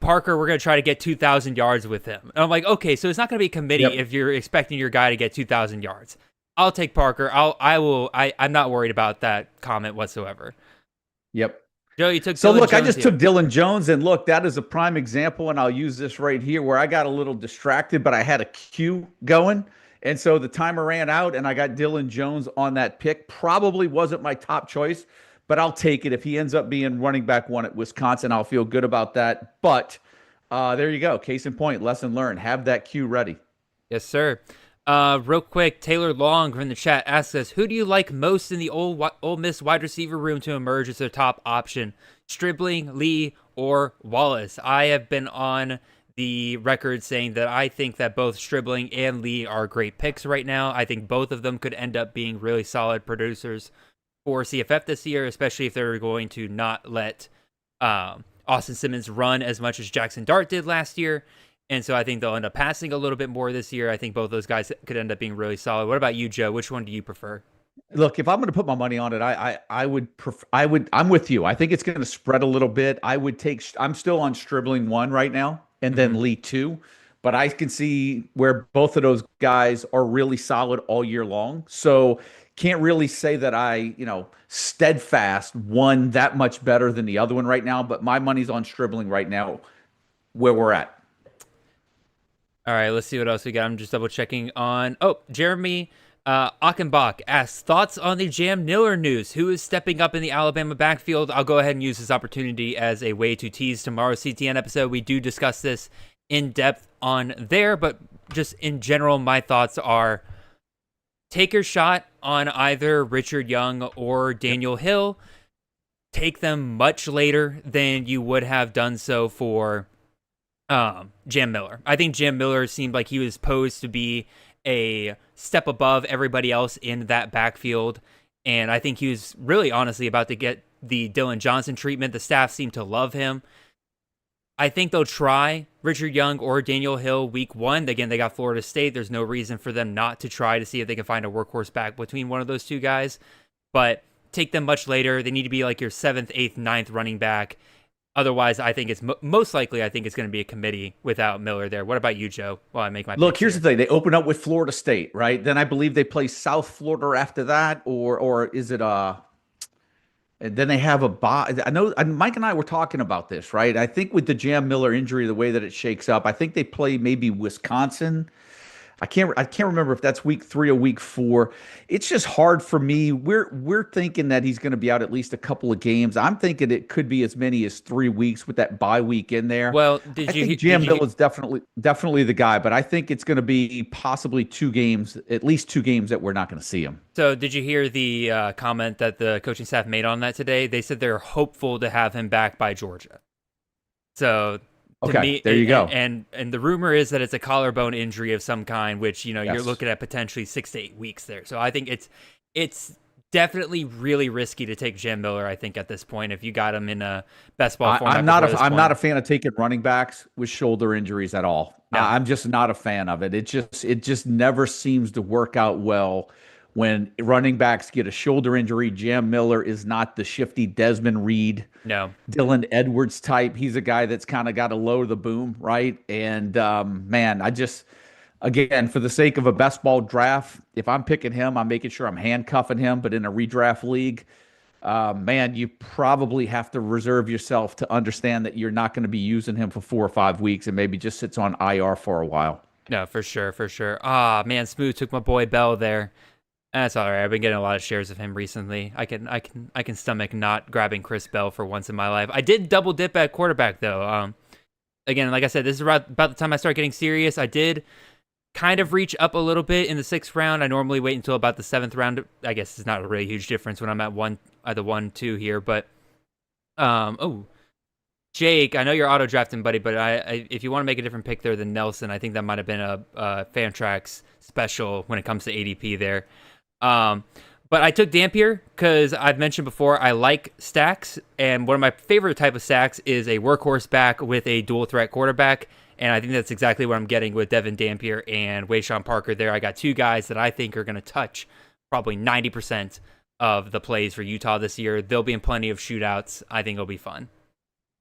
Parker, we're going to try to get 2,000 yards with him. And I'm like, okay, so it's not going to be a committee if you're expecting your guy to get 2,000 yards. I'll take Parker. I'm not worried about that comment whatsoever. Yep. Joe, you took so Dylan look, Jones I just here. took Dylan Jones, and look, that is a prime example, and I'll use this right here where I got a little distracted, but I had a cue going, and so the timer ran out, and I got Dylan Jones on that pick. Probably wasn't my top choice, but I'll take it. If he ends up being running back 1 at Wisconsin, I'll feel good about that. But there you go. Case in point, lesson learned. Have that cue ready. Yes, sir. Real quick, Taylor Long from the chat asks us, who do you like most in the Ole Miss wide receiver room to emerge as their top option? Stribling, Lee, or Wallace? I have been on the record saying that I think that both Stribling and Lee are great picks right now. I think both of them could end up being really solid producers for CFF this year, especially if they're going to not let Austin Simmons run as much as Jackson Dart did last year. And so I think they'll end up passing a little bit more this year. I think both those guys could end up being really solid. What about you, Joe? Which one do you prefer? Look, if I'm going to put my money on it, I'm with you. I think it's going to spread a little bit. I'm still on Stribling 1 right now, and then Lee 2. But I can see where both of those guys are really solid all year long. So can't really say that I, steadfast one that much better than the other one right now. But my money's on Stribling right now, where we're at. All right, let's see what else we got. I'm just double checking on. Oh, Jeremy Achenbach asks, thoughts on the Jam Miller news? Who is stepping up in the Alabama backfield? I'll go ahead and use this opportunity as a way to tease tomorrow's CTN episode. We do discuss this in depth on there, but just in general, my thoughts are take your shot on either Richard Young or Daniel Hill. Take them much later than you would have done so for Jam Miller. I think Jam Miller seemed like he was posed to be a step above everybody else in that backfield, and I think he was really honestly about to get the Dylan Johnson treatment. The staff seemed to love him. I think they'll try Richard Young or Daniel Hill week 1. Again, they got Florida State. There's no reason for them not to try to see if they can find a workhorse back between one of those two guys, but take them much later. They need to be like your 7th, 8th, 9th running back. Otherwise, I think it's most likely. I think it's going to be a committee without Miller there. What about you, Joe? Well, I make my look. Here's the thing: they open up with Florida State, right? Then I believe they play South Florida after that, or is it and then they have a bye. I know Mike and I were talking about this, right? I think with the Jam Miller injury, the way that it shakes up, I think they play maybe Wisconsin. I can't remember if that's week 3 or week 4. It's just hard for me. We're thinking that he's going to be out at least a couple of games. I'm thinking it could be as many as 3 weeks with that bye week in there. Well, I think Jam Miller's definitely the guy, but I think it's going to be possibly 2 games, at least 2 games that we're not going to see him. So did you hear the comment that the coaching staff made on that today? They said they're hopeful to have him back by Georgia. So okay, there you go. And the rumor is that it's a collarbone injury of some kind, which Yes. you're looking at potentially 6 to 8 weeks there. So I think it's definitely really risky to take Jam Miller. I think at this point, if you got him in a best ball format, I'm not a fan of taking running backs with shoulder injuries at all. No. I'm just not a fan of it. It just never seems to work out well when running backs get a shoulder injury. Jam Miller is not the shifty Desmond Reed, Dylan Edwards type. He's a guy that's kind of got to lower the boom, right? And man, again, for the sake of a best ball draft, if I'm picking him, I'm making sure I'm handcuffing him. But in a redraft league, man, you probably have to reserve yourself to understand that you're not going to be using him for 4 or 5 weeks and maybe just sits on IR for a while. No, for sure, for sure. Ah, man, Smooth took my boy Bell there. That's all right. I've been getting a lot of shares of him recently. I can stomach not grabbing Chris Bell for once in my life. I did double dip at quarterback though. Again, like I said, this is about the time I start getting serious. I did kind of reach up a little bit in the 6th round. I normally wait until about the 7th round. I guess it's not a really huge difference when I'm at the 1-2 here. But Jake, I know you're auto drafting, buddy, but if you want to make a different pick there than Nelson, I think that might have been a Fantrax special when it comes to ADP there. But I took Dampier because I've mentioned before I like stacks, and one of my favorite type of stacks is a workhorse back with a dual threat quarterback, and I think that's exactly what I'm getting with Devin Dampier and Wayshawn Parker there. I got 2 guys that I think are going to touch probably 90% of the plays for Utah this year. They'll be in plenty of shootouts. I think it'll be fun.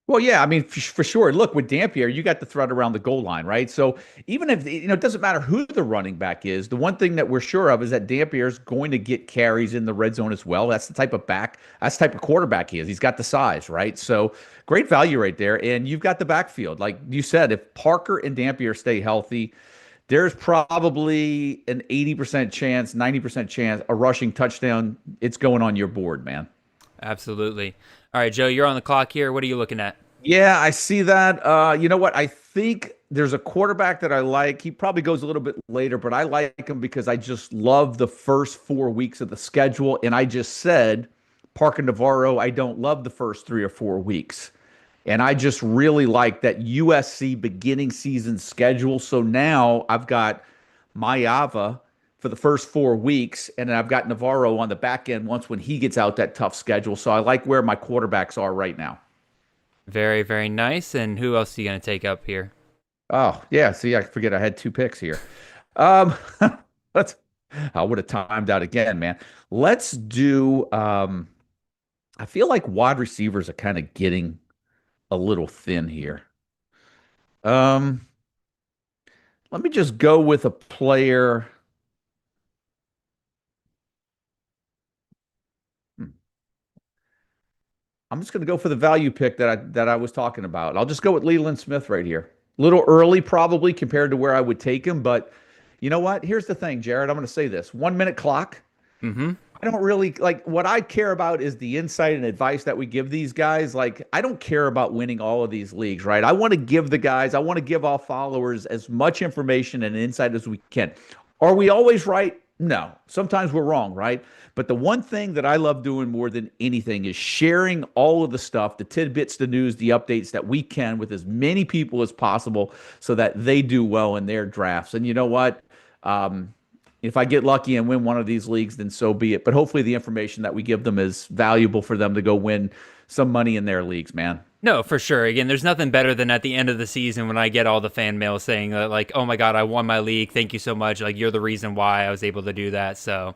Well, yeah, I mean, for sure. Look, with Dampier, you got the threat around the goal line, right? So even if, it doesn't matter who the running back is, the one thing that we're sure of is that Dampier is going to get carries in the red zone as well. That's the type of quarterback he is. He's got the size, right? So great value right there. And you've got the backfield. Like you said, if Parker and Dampier stay healthy, there's probably an 80% chance, 90% chance, a rushing touchdown. It's going on your board, man. Absolutely. All right, Joe, you're on the clock here. What are you looking at? Yeah, I see that. You know what? I think there's a quarterback that I like. He probably goes a little bit later, but I like him because I just love the first 4 weeks of the schedule. And I just said, Parker Navarro, I don't love the first 3 or 4 weeks. And I just really like that USC beginning season schedule. So now I've got Mayava for the first 4 weeks, and then I've got Navarro on the back end once when he gets out that tough schedule. So I like where my quarterbacks are right now. Very, very nice. And who else are you going to take up here? Oh, yeah. See, I forget I had 2 picks here. I would have timed out again, man. Let's do I feel like wide receivers are kind of getting a little thin here. Let me just go with a player. I'm just going to go for the value pick that I was talking about. I'll just go with Leland Smith right here. A little early probably compared to where I would take him, but you know what? Here's the thing, Jared. I'm going to say this. 1 minute clock. Mm-hmm. I don't really like what I care about is the insight and advice that we give these guys. Like, I don't care about winning all of these leagues, right? I want to give all followers as much information and insight as we can. Are we always right? No. Sometimes we're wrong, right? But the one thing that I love doing more than anything is sharing all of the stuff, the tidbits, the news, the updates that we can with as many people as possible so that they do well in their drafts. And you know what? If I get lucky and win one of these leagues, then so be it. But hopefully the information that we give them is valuable for them to go win some money in their leagues, man. No, for sure. Again, there's nothing better than at the end of the season when I get all the fan mail saying like, "Oh my God, I won my league. Thank you so much. Like, you're the reason why I was able to do that." So,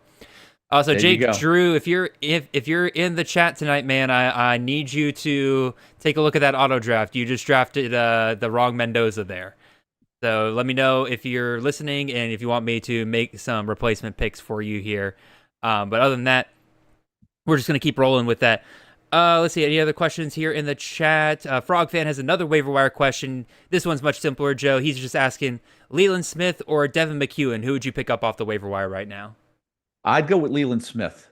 also, Jake, Drew, if you're in the chat tonight, man, I need you to take a look at that auto draft. You just drafted the wrong Mendoza there. So let me know if you're listening and if you want me to make some replacement picks for you here. But other than that, we're just going to keep rolling with that. Let's see. Any other questions here in the chat? Frog Fan has another waiver wire question. This one's much simpler, Joe. He's just asking, Leland Smith or Devin McEwen, who would you pick up off the waiver wire right now? I'd go with Leland Smith.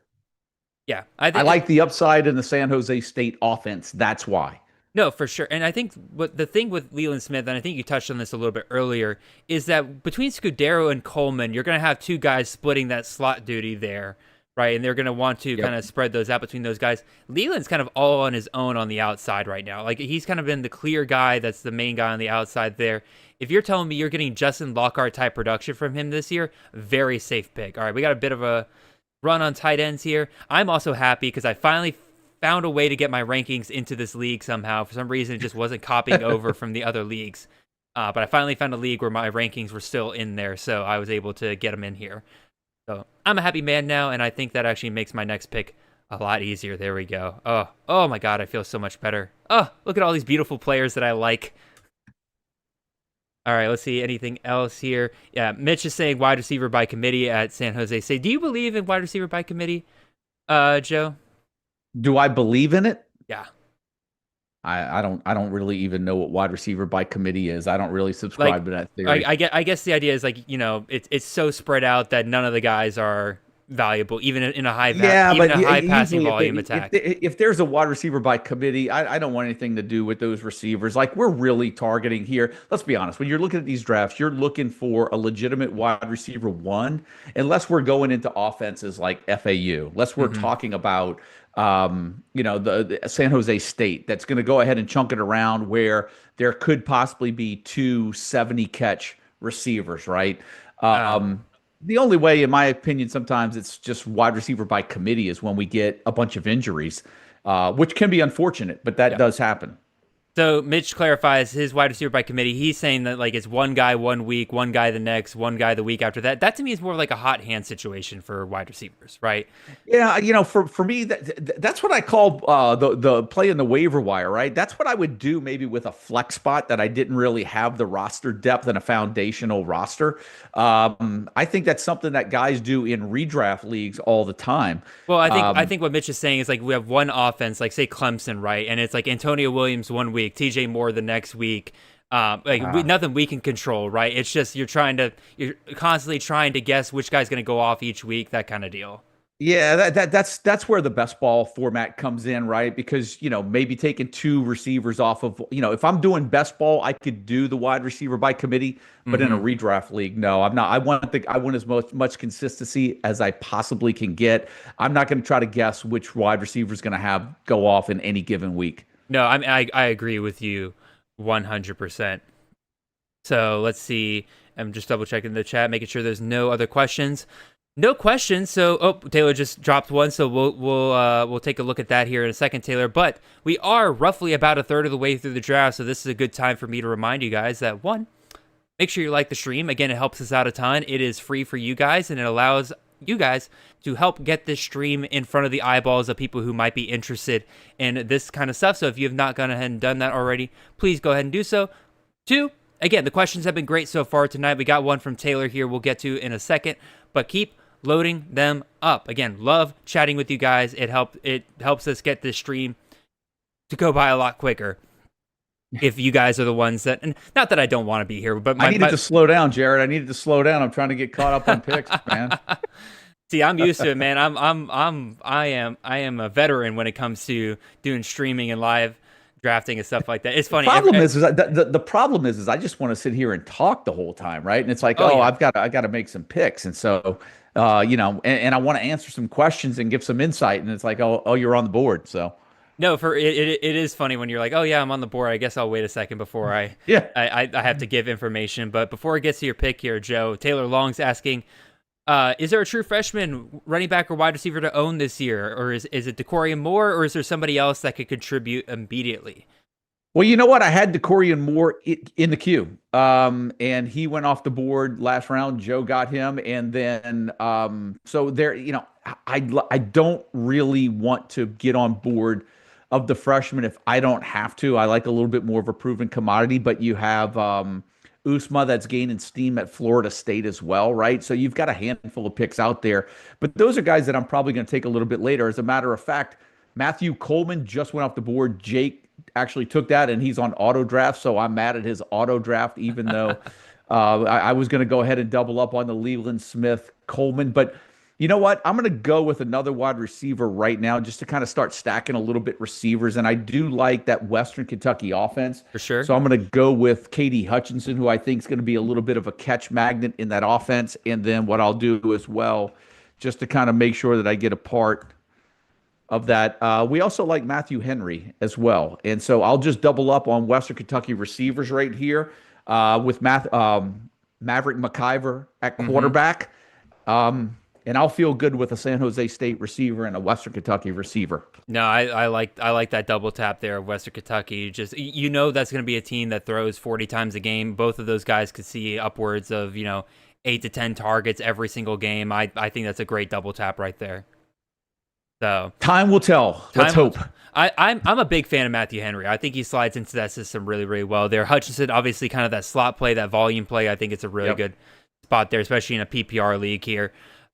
Yeah. I like the upside in the San Jose State offense. That's why. No, for sure. And I think the thing with Leland Smith, and I think you touched on this a little bit earlier, is that between Scudero and Coleman, you're going to have 2 guys splitting that slot duty there, right? And they're going to want to kind of spread those out between those guys. Leland's kind of all on his own on the outside right now. Like, he's kind of been the clear guy that's the main guy on the outside there. If you're telling me you're getting Justin Lockhart type production from him this year, very safe pick. All right, we got a bit of a run on tight ends here. I'm also happy because I finally found a way to get my rankings into this league somehow. For some reason, it just wasn't copying over from the other leagues. But I finally found a league where my rankings were still in there, so I was able to get them in here. So I'm a happy man now, and I think that actually makes my next pick a lot easier. There we go. Oh my God, I feel so much better. Oh, look at all these beautiful players that I like. All right, let's see. Anything else here? Yeah, Mitch is saying wide receiver by committee at San Jose State. Do you believe in wide receiver by committee, Joe? Do I believe in it? Yeah. I don't really even know what wide receiver by committee is. I don't really subscribe to that theory. I guess the idea is like, it's so spread out that none of the guys are valuable, even in a high passing volume attack. If there's a wide receiver by committee, I don't want anything to do with those receivers. Like, we're really targeting here. Let's be honest. When you're looking at these drafts, you're looking for a legitimate wide receiver one, unless we're going into offenses like FAU. Unless we're talking about the San Jose State that's going to go ahead and chunk it around where there could possibly be 270 catch receivers, right? The only way, in my opinion, sometimes it's just wide receiver by committee is when we get a bunch of injuries, which can be unfortunate, but that does happen. So Mitch clarifies his wide receiver by committee. He's saying that like it's one guy 1 week, one guy the next, one guy the week after that. That to me is more like a hot hand situation for wide receivers, right? Yeah, for me, that's what I call the play in the waiver wire, right? That's what I would do maybe with a flex spot that I didn't really have the roster depth and a foundational roster. I think that's something that guys do in redraft leagues all the time. Well, I think what Mitch is saying is like we have one offense, like say Clemson, right? And it's like Antonio Williams 1 week, TJ Moore the next week. Nothing we can control, right? It's just you're constantly trying to guess which guy's going to go off each week, that kind of deal. Yeah, that's where the best ball format comes in, right? Because, maybe taking 2 receivers off of, if I'm doing best ball, I could do the wide receiver by committee, but in a redraft league, no, I'm not. I want as much consistency as I possibly can get. I'm not going to try to guess which wide receiver is going to go off in any given week. No, I agree with you 100%. So let's see. I'm just double checking the chat, making sure there's no other questions. No questions. So, Taylor just dropped one. So we'll take a look at that here in a second, Taylor. But we are roughly about a third of the way through the draft. So this is a good time for me to remind you guys that one, make sure you like the stream. Again, it helps us out a ton. It is free for you guys, and it allows you guys to help get this stream in front of the eyeballs of people who might be interested in this kind of stuff. So if you have not gone ahead and done that already, please go ahead and do so. 2, again, the questions have been great so far tonight. We got one from Taylor here we'll get to in a second, but keep loading them up. Again, love chatting with you guys. It helps us get this stream to go by a lot quicker. If you guys are the ones that, and not that I don't want to be here, but I needed to slow down, Jared. I needed to slow down. I'm trying to get caught up on picks, man. See, I'm used to it, man. I am a veteran when it comes to doing streaming and live drafting and stuff like that. It's funny. The problem is I just want to sit here and talk the whole time, right? And it's like, I got to make some picks, and so and I want to answer some questions and give some insight, and it's like, you're on the board, so. No, it is funny when you're like, oh yeah, I'm on the board. I guess I'll wait a second before I have to give information. But before I get to your pick here, Joe, Taylor Long's asking, is there a true freshman running back or wide receiver to own this year? Or is it DeCorian Moore, or is there somebody else that could contribute immediately? Well, you know what? I had DeCorian Moore in the queue, and he went off the board last round. Joe got him, and then so there. I don't really want to get on board of the freshman if I don't have to. I like a little bit more of a proven commodity, but you have Usma that's gaining steam at Florida State as well, right? So you've got a handful of picks out there, but those are guys that I'm probably going to take a little bit later. As a matter of fact, Matthew Coleman just went off the board. Jake actually took that, and he's on auto draft, so I'm mad at his auto draft, even though I was going to go ahead and double up on the Leland Smith Coleman, but you know what? I'm going to go with another wide receiver right now just to kind of start stacking a little bit receivers. And I do like that Western Kentucky offense. For sure. So I'm going to go with Katie Hutchinson, who I think is going to be a little bit of a catch magnet in that offense. And then what I'll do as well, just to kind of make sure that I get a part of that. We also like Matthew Henry as well. And so I'll just double up on Western Kentucky receivers right here with Maverick McIver at quarterback. And I'll feel good with a San Jose State receiver and a Western Kentucky receiver. No, I like that double tap there of Western Kentucky. Just that's going to be a team that throws 40 times a game. Both of those guys could see upwards of 8 to 10 targets every single game. I think that's a great double tap right there. So time will tell. Let's hope. I'm a big fan of Matthew Henry. I think he slides into that system really, really well there. Hutchinson, obviously, kind of that slot play, that volume play. I think it's a really good spot there, especially in a PPR league here.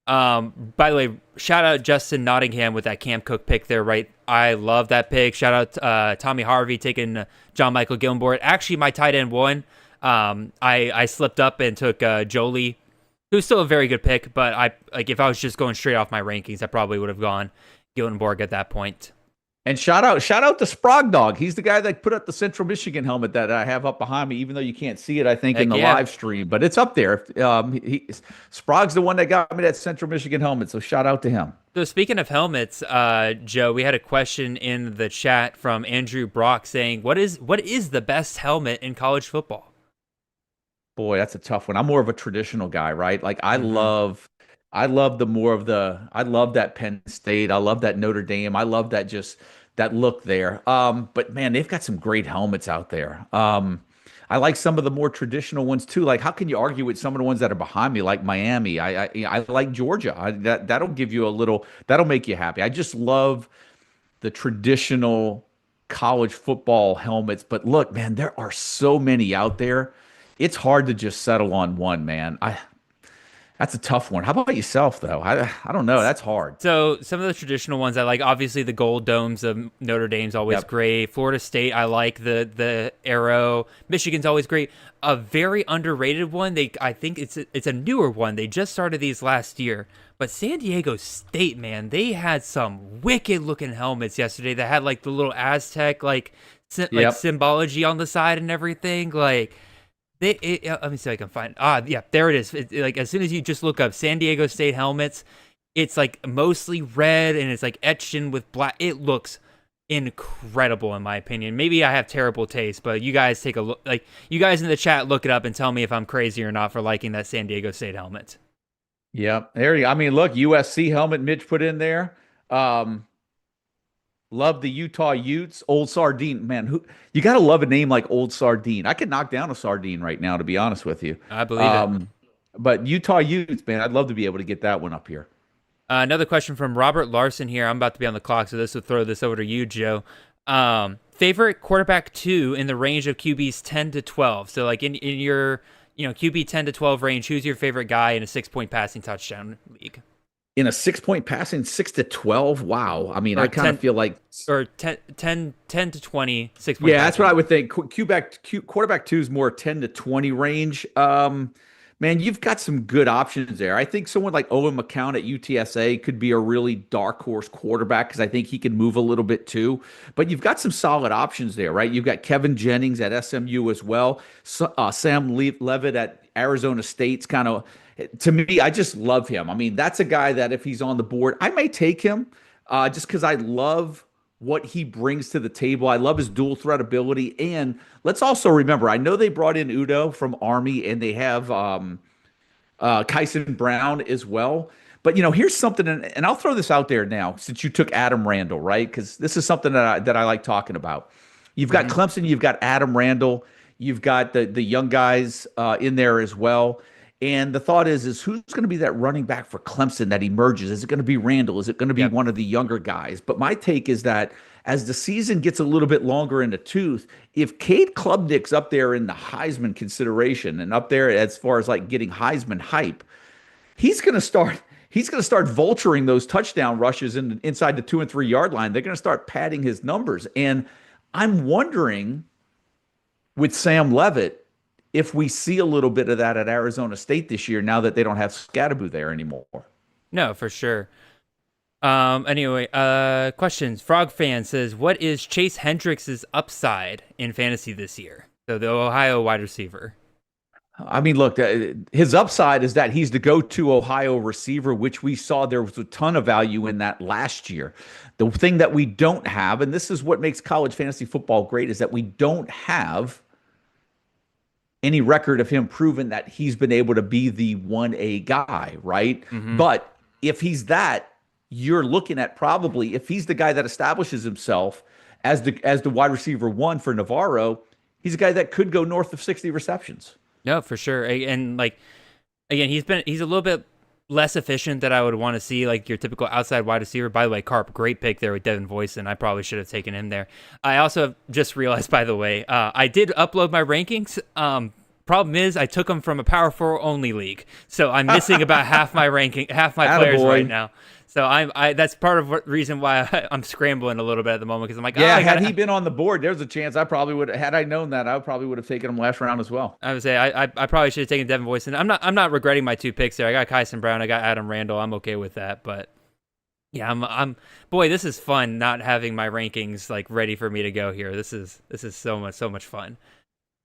By the way, shout out Justin Nottingham with that Cam Cook pick there, right? I love that pick. Shout out Tommy Harvey taking John Michael Gilmore. Actually, my tight end won. I slipped up and took Jolie, who's still a very good pick, but if I was just going straight off my rankings, I probably would have gone Gillenborg at that point. And shout out to Sprague Dog. He's the guy that put up the Central Michigan helmet that I have up behind me, even though you can't see it, I think, in the live stream. But it's up there. Sprague's the one that got me that Central Michigan helmet, so shout out to him. So speaking of helmets, Joe, we had a question in the chat from Andrew Brock saying, what is the best helmet in college football? Boy, that's a tough one. I'm more of a traditional guy, right? Like I love that Penn State. I love that Notre Dame. I love that look there. But man, they've got some great helmets out there. I like some of the more traditional ones too. Like, how can you argue with some of the ones that are behind me, like Miami? I like Georgia. That'll give you that'll make you happy. I just love the traditional college football helmets. But look, man, there are so many out there. It's hard to just settle on one, man. That's a tough one. How about yourself, though? I don't know. That's hard. So some of the traditional ones I like, obviously the gold domes of Notre Dame's always great. Florida State, I like the arrow. Michigan's always great. A very underrated one, I think it's a newer one. They just started these last year. But San Diego State, man, they had some wicked looking helmets yesterday that had like the little Aztec symbology on the side and everything. Like, let me see if I can find. There it is. Like as soon as you just look up San Diego State helmets, it's like mostly red and it's like etched in with black. It looks incredible in my opinion. Maybe I have terrible taste, but you guys take a look. Like you guys in the chat, look it up and tell me if I'm crazy or not for liking that San Diego State helmet. Yep, there you go. I mean, look, USC helmet Mitch put in there. Love the Utah Utes, Old Sardine. Man, you got to love a name like Old Sardine. I could knock down a sardine right now, to be honest with you. I believe it. But Utah Utes, man, I'd love to be able to get that one up here. Another question from Robert Larson here. I'm about to be on the clock, so this will throw this over to you, Joe. Favorite quarterback 2 in the range of QBs 10 to 12. So like in your QB 10 to 12 range, who's your favorite guy in a 6-point passing touchdown league? In a 6-point passing, 6 to 12. Wow. I mean, I kind of feel like 10 to 20, 6 points. Yeah, that's what I would think. Quarterback 2 is more 10 to 20 range. Man, you've got some good options there. I think someone like Owen McCown at UTSA could be a really dark horse quarterback because I think he can move a little bit too. But you've got some solid options there, right? You've got Kevin Jennings at SMU as well. Sam Leavitt at Arizona State's kind of, to me, I just love him. I mean, that's a guy that if he's on the board, I may take him just because I love what he brings to the table. I love his dual threat ability. And let's also remember, I know they brought in Udo from Army and they have Kyson Brown as well. But, here's something, and I'll throw this out there now since you took Adam Randall, right? Because this is something that I like talking about. You've got Clemson, you've got Adam Randall, you've got the young guys in there as well. And the thought is who's going to be that running back for Clemson that emerges? Is it going to be Randall? Is it going to be one of the younger guys? But my take is that as the season gets a little bit longer in the tooth, if Cade Klubnik's up there in the Heisman consideration and up there as far as like getting Heisman hype, he's going to start vulturing those touchdown rushes inside the 2 and 3 yard line. They're going to start padding his numbers. And I'm wondering with Sam Leavitt, if we see a little bit of that at Arizona State this year, now that they don't have Scadaboo there anymore. No, for sure. Anyway, questions. Frog Fan says, what is Chase Hendricks' upside in fantasy this year? So the Ohio wide receiver. I mean, look, his upside is that he's the go-to Ohio receiver, which we saw there was a ton of value in that last year. The thing that we don't have, and this is what makes college fantasy football great, is that we don't have any record of him proving that he's been able to be the 1A guy, right? Mm-hmm. But if he's that, you're looking at probably, if he's the guy that establishes himself as the wide receiver 1 for Navarro, he's a guy that could go north of 60 receptions. No, for sure. And like, again, he's a little bit less efficient than I would want to see, like your typical outside wide receiver. By the way, Carp, great pick there with Devin Voisin. I probably should have taken him there. I also just realized, by the way, I did upload my rankings Problem is, I took him from a Power 4 only league, so I'm missing about half my players right now. So that's part of the reason why I'm scrambling a little bit at the moment, because I'm like, had he been on the board, there's a chance I probably would. Had I known that, I probably would have taken him last round as well. I would say I probably should have taken Devin Boyson. I'm not regretting my 2 picks there. I got Kyson Brown, I got Adam Randall. I'm okay with that, but yeah, I'm boy, this is fun not having my rankings like ready for me to go here. This is so much fun.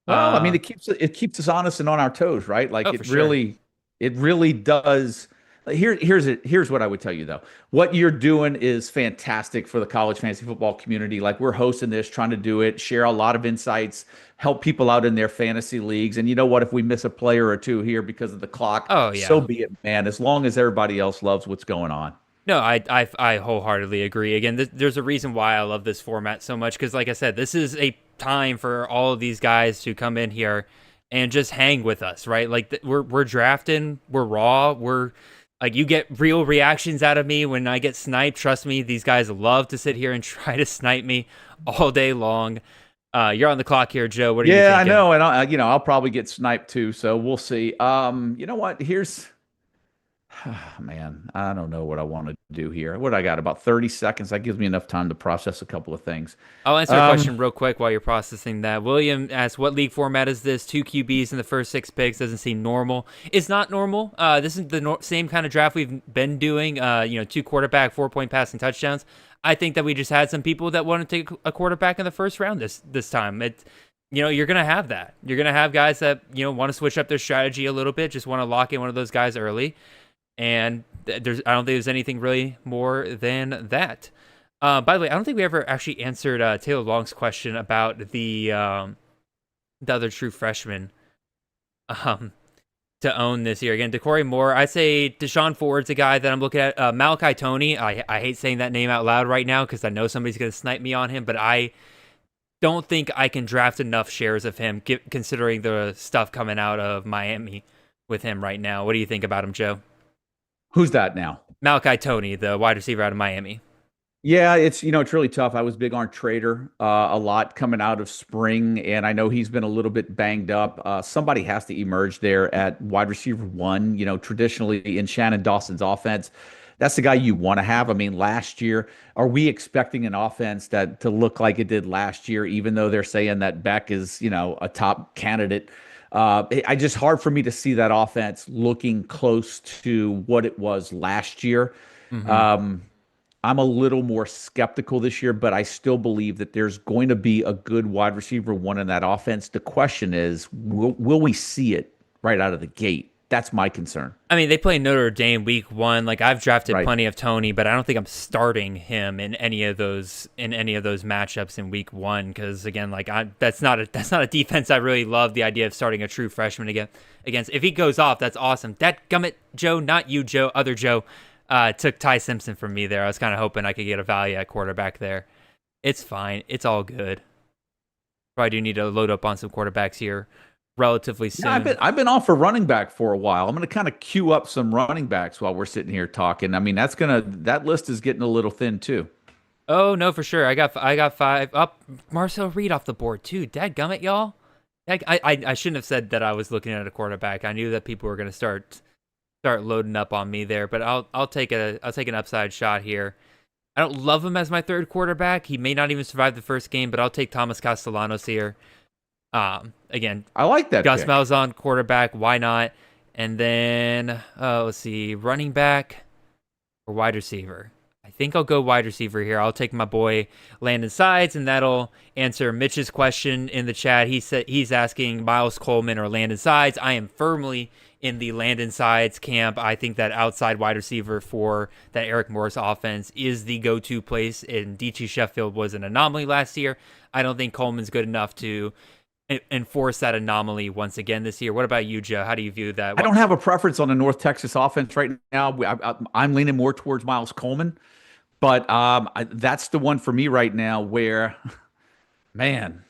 Well, I mean, it keeps us honest and on our toes, right? Like it really does. Here's what I would tell you though. What you're doing is fantastic for the college fantasy football community. Like, we're hosting this, trying to do it, share a lot of insights, help people out in their fantasy leagues. And you know what? If we miss a player or two here because of the clock, so be it, man. As long as everybody else loves what's going on. No, I wholeheartedly agree. Again, there's a reason why I love this format so much, because like I said, this is a time for all of these guys to come in here and just hang with us, right? Like, we're drafting, we're raw, we're like, you get real reactions out of me when I get sniped. Trust me, these guys love to sit here and try to snipe me all day long. You're on the clock here, Joe. What are you thinking? Yeah, I know, and I'll probably get sniped too, so we'll see. You know what? Man, I don't know what I want to do here. What I got? About 30 seconds. That gives me enough time to process a couple of things. I'll answer a question real quick while you're processing that. William asks, what league format is this? 2 QBs in the first 6 picks doesn't seem normal. It's not normal. This is the same kind of draft we've been doing. 2 quarterback, 4-point passing touchdowns. I think that we just had some people that want to take a quarterback in the first round this time. You're going to have that. You're going to have guys that, want to switch up their strategy a little bit, just want to lock in one of those guys early. And I don't think there's anything really more than that. By the way, I don't think we ever actually answered Taylor Long's question about the other true freshman to own this year. Again, Decory Moore. I say Deshaun Ford's a guy that I'm looking at. Malachi Toney. I hate saying that name out loud right now because I know somebody's going to snipe me on him, but I don't think I can draft enough shares of him, considering the stuff coming out of Miami with him right now. What do you think about him, Joe? Who's that now? Malachi Toney, the wide receiver out of Miami. Yeah, it's really tough. I was big on Trader a lot coming out of spring, and I know he's been a little bit banged up. Somebody has to emerge there at wide receiver 1. Traditionally in Shannon Dawson's offense, that's the guy you want to have. I mean, last year, are we expecting an offense to look like it did last year, even though they're saying that Beck is, a top candidate? I just hard for me to see that offense looking close to what it was last year. Mm-hmm. I'm a little more skeptical this year, but I still believe that there's going to be a good wide receiver 1 in that offense. The question is, will we see it right out of the gate? That's my concern. I mean, they play Notre Dame week 1. Like, I've drafted plenty of Toney, but I don't think I'm starting him in any of those matchups in week 1. Because again, like, that's not a defense I really love the idea of starting a true freshman against. If he goes off, that's awesome. That gummit, Joe, not you, Joe, other Joe, took Ty Simpson from me there. I was kind of hoping I could get a value at quarterback there. It's fine. It's all good. Probably do need to load up on some quarterbacks here relatively soon. Yeah, I've been off for running back for a while. I'm going to kind of queue up some running backs while we're sitting here talking. I mean, that list is getting a little thin too. Oh no, for sure. I got 5 up. Marcel Reed off the board too. Dadgummit, y'all. I shouldn't have said that I was looking at a quarterback. I knew that people were going to start loading up on me there, but I'll take an upside shot here. I don't love him as my 3rd quarterback. He may not even survive the first game, but I'll take Thomas Castellanos here. Again, I like that. Gus Malzahn, quarterback. Why not? And then let's see, running back or wide receiver. I think I'll go wide receiver here. I'll take my boy Landon Sides, and that'll answer Mitch's question in the chat. He's asking Miles Coleman or Landon Sides. I am firmly in the Landon Sides camp. I think that outside wide receiver for that Eric Morris offense is the go-to place, and D.T. Sheffield was an anomaly last year. I don't think Coleman's good enough to enforce that anomaly once again this year. What about you, Joe? How do you view that? I don't have a preference on the North Texas offense right now. I'm leaning more towards Miles Coleman, but that's the one for me right now where, man,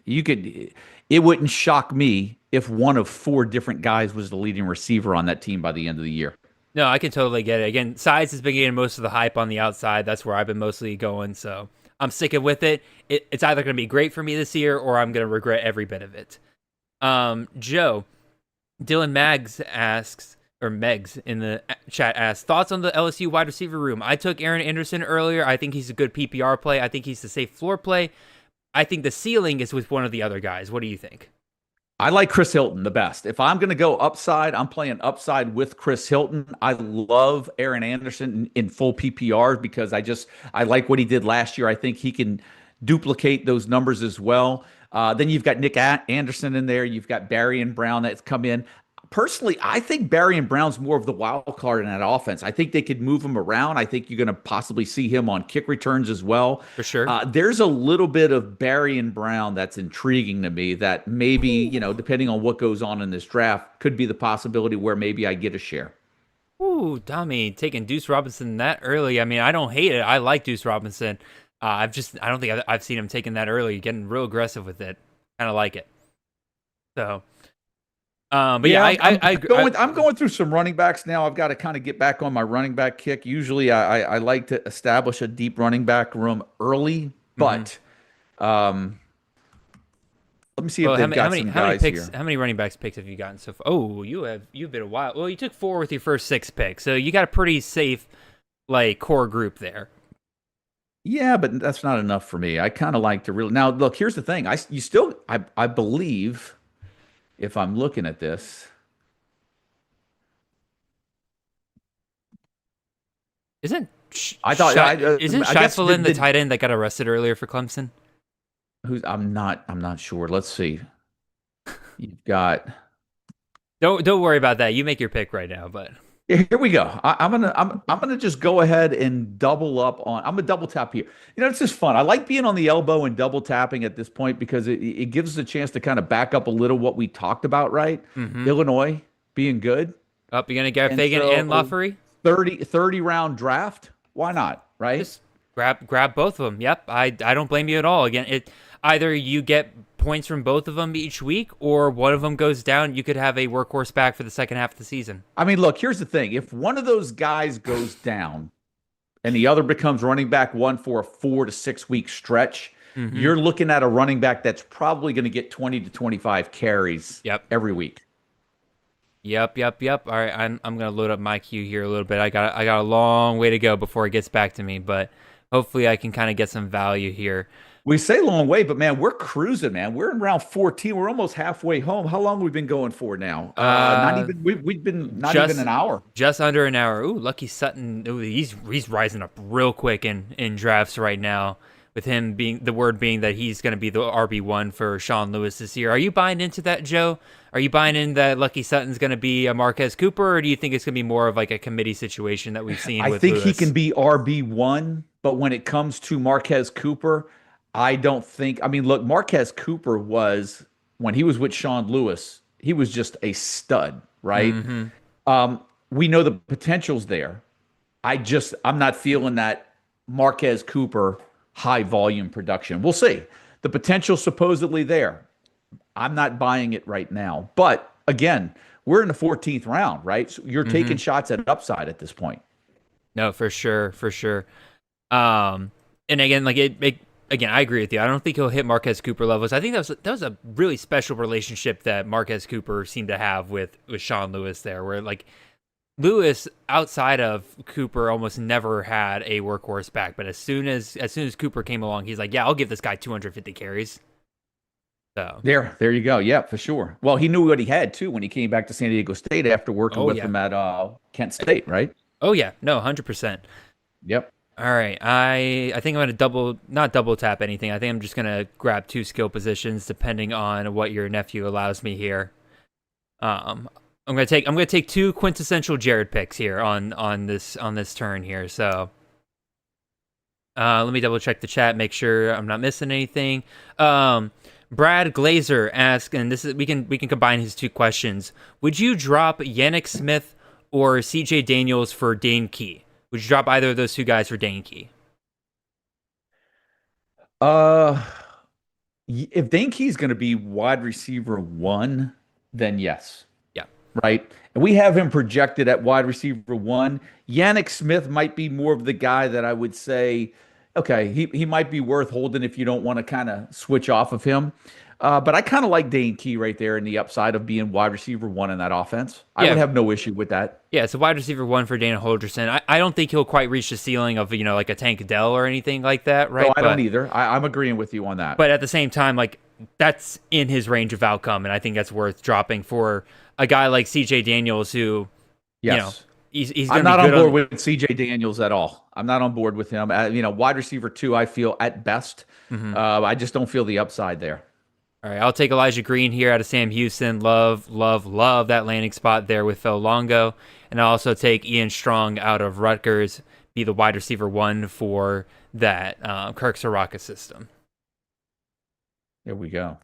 it wouldn't shock me if one of 4 different guys was the leading receiver on that team by the end of the year. No, I can totally get it. Again, Sides has been getting most of the hype on the outside. That's where I've been mostly going, so I'm sticking with it. It's either going to be great for me this year or I'm going to regret every bit of it. Joe, Dylan Maggs asks, or Megs in the chat asks, thoughts on the LSU wide receiver room? I took Aaron Anderson earlier. I think he's a good PPR play. I think he's a safe floor play. I think the ceiling is with one of the other guys. What do you think? I like Chris Hilton the best. If I'm going to go upside, I'm playing upside with Chris Hilton. I love Aaron Anderson in full PPR because I like what he did last year. I think he can duplicate those numbers as well. Then you've got Nick Anderson in there. You've got Barry and Brown that's come in. Personally, I think Barry and Brown's more of the wild card in that offense. I think they could move him around. I think you're going to possibly see him on kick returns as well. For sure. There's a little bit of Barry and Brown that's intriguing to me that maybe, depending on what goes on in this draft, could be the possibility where maybe I get a share. Ooh, Tommy, taking Deuce Robinson that early. I mean, I don't hate it. I like Deuce Robinson. I don't think I've seen him taking that early, getting real aggressive with it. Kind of like it. So... but yeah, I'm going through some running backs now. I've got to kind of get back on my running back kick. Usually I like to establish a deep running back room early, but let me see if they've got some guys here. How many running backs picks have you gotten so far? Oh, you've been a while. Well, you took 4 with your first 6 picks, so you got a pretty safe core group there. Yeah, but that's not enough for me. I kind of like to really. Now, look, here's the thing. I believe. If I'm looking at this, isn't Scheifelen the tight end that got arrested earlier for Clemson? I'm not sure. Let's see. You've got. Don't worry about that. You make your pick right now, but here we go. I'm gonna just go ahead and double up on. I'm gonna double tap here. It's just fun. I like being on the elbow and double tapping at this point because it gives us a chance to kind of back up a little what we talked about, right? Mm-hmm. Illinois being good. You're gonna get Fagan and Lafferty. 30 round draft. Why not? Right? Just grab both of them. Yep. I don't blame you at all. Again, either you get points from both of them each week, or one of them goes down. You could have a workhorse back for the second half of the season. I mean, look, here's the thing. If one of those guys goes down and the other becomes running back one for a 4 to 6 week stretch, you're looking at a running back that's probably going to get 20 to 25 carries every week. Yep. All right, I'm going to load up my queue here a little bit. I got a long way to go before it gets back to me, but hopefully I can kind of get some value here. We say long way, but man, we're cruising, man. We're in round 14. We're almost halfway home. How long have we been going for now? We've been not even an hour. Just under an hour. Ooh, Lucky Sutton. Ooh, he's rising up real quick in drafts right now. With him being that he's going to be the RB1 for Sean Lewis this year. Are you buying into that, Joe? Are you buying in that Lucky Sutton's going to be a Marquez Cooper, or do you think it's going to be more of like a committee situation that we've seen? I think Lewis? He can be RB1, but when it comes to Marquez Cooper, I don't think. I mean, look, Marquez Cooper when he was with Sean Lewis, he was just a stud, right? Mm-hmm. We know the potential's there. I'm not feeling that Marquez Cooper high volume production. We'll see. The potential's supposedly there. I'm not buying it right now. But again, we're in the 14th round, right? So you're taking shots at upside at this point. No, for sure. And again, again, I agree with you. I don't think he'll hit Marquez Cooper levels. I think that was a really special relationship that Marquez Cooper seemed to have with Sean Lewis there, where Lewis, outside of Cooper, almost never had a workhorse back. But as soon as Cooper came along, he's like, yeah, I'll give this guy 250 carries. So there you go. Yeah, for sure. Well, he knew what he had too when he came back to San Diego State after working with him at Kent State, right? Oh yeah, no, 100%. Yep. All right, I think I'm gonna not double tap anything. I think I'm just gonna grab 2 skill positions depending on what your nephew allows me here. I'm gonna take 2 quintessential Jared picks here on this turn here. So let me double check the chat, make sure I'm not missing anything. Brad Glazer asked, and we can combine his 2 questions. Would you drop Yannick Smith or CJ Daniels for Dane Key? Would you drop either of those 2 guys for Dane Key? If Dane Key's going to be wide receiver 1, then yes. Yeah. Right? And we have him projected at wide receiver 1. Yannick Smith might be more of the guy that I would say, okay, he might be worth holding if you don't want to kind of switch off of him. But I kind of like Dane Key right there in the upside of being wide receiver 1 in that offense. I Yeah. would have no issue with that. Yeah, it's a wide receiver 1 for Dana Holgerson. I don't think he'll quite reach the ceiling of, like a Tank Dell or anything like that, right? No, I don't either. I'm agreeing with you on that. But at the same time, like, that's in his range of outcome, and I think that's worth dropping for a guy like CJ Daniels who, yes. He's I'm going not to be on good board with CJ Daniels at all. I'm not on board with him. Wide receiver 2, I feel at best. I just don't feel the upside there. All right, I'll take Elijah Green here out of Sam Houston. Love that landing spot there with Phil Longo. And I'll also take Ian Strong out of Rutgers, be the wide receiver 1 for that Kirk Soraka system. There we go.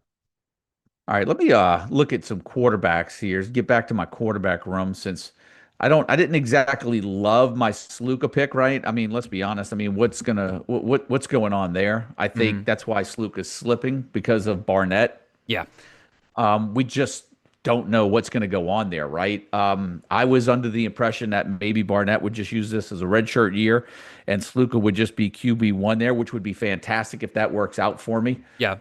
All right, let me look at some quarterbacks here. Get back to my quarterback room since I didn't exactly love my Sluka pick, right? I mean, let's be honest. I mean, what's going on there? I think that's why Sluka's slipping because of Barnett. Yeah. We just don't know what's going to go on there, right? I was under the impression that maybe Barnett would just use this as a redshirt year and Sluka would just be QB1 there, which would be fantastic if that works out for me. Yeah.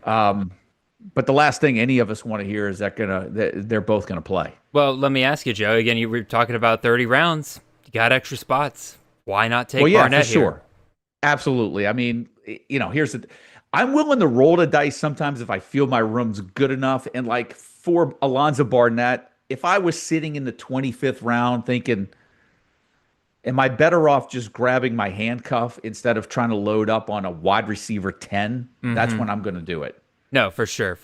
But the last thing any of us want to hear is that they're both going to play. Well, let me ask you, Joe. Again, you were talking about 30 rounds. You got extra spots. Why not take Barnett for here? Sure. Absolutely. I mean, I'm willing to roll the dice sometimes if I feel my room's good enough. And like for Alonzo Barnett, if I was sitting in the 25th round thinking, am I better off just grabbing my handcuff instead of trying to load up on a wide receiver 10? That's when I'm going to do it. No, for sure.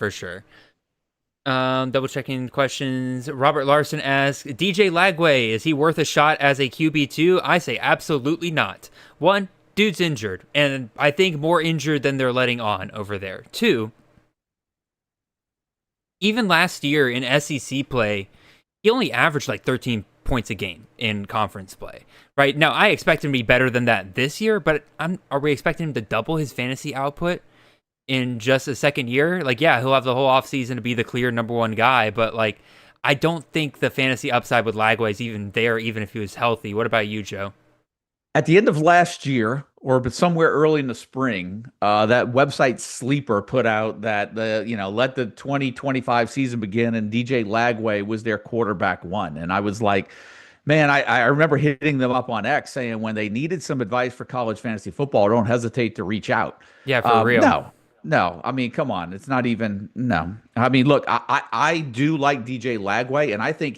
Double checking questions. Robert Larson asks, DJ Lagway, is he worth a shot as a QB2? I say absolutely not. 1, dude's injured, and I think more injured than they're letting on over there. 2, even last year in SEC play, he only averaged like 13 points a game in conference play. Right now, I expect him to be better than that this year, but are we expecting him to double his fantasy output in just a second year? Like, yeah, he'll have the whole offseason to be the clear number 1 guy, but like, I don't think the fantasy upside with Lagway is even there, even if he was healthy. What about you, Joe? At the end of last year, but somewhere early in the spring, that website Sleeper put out that let the 2025 season begin, and DJ Lagway was their quarterback 1. And I was like, man, I remember hitting them up on X saying when they needed some advice for college fantasy football, don't hesitate to reach out. Yeah, for real. No, I mean, come on. It's not even, no. I mean, look, I do like DJ Lagway, and I think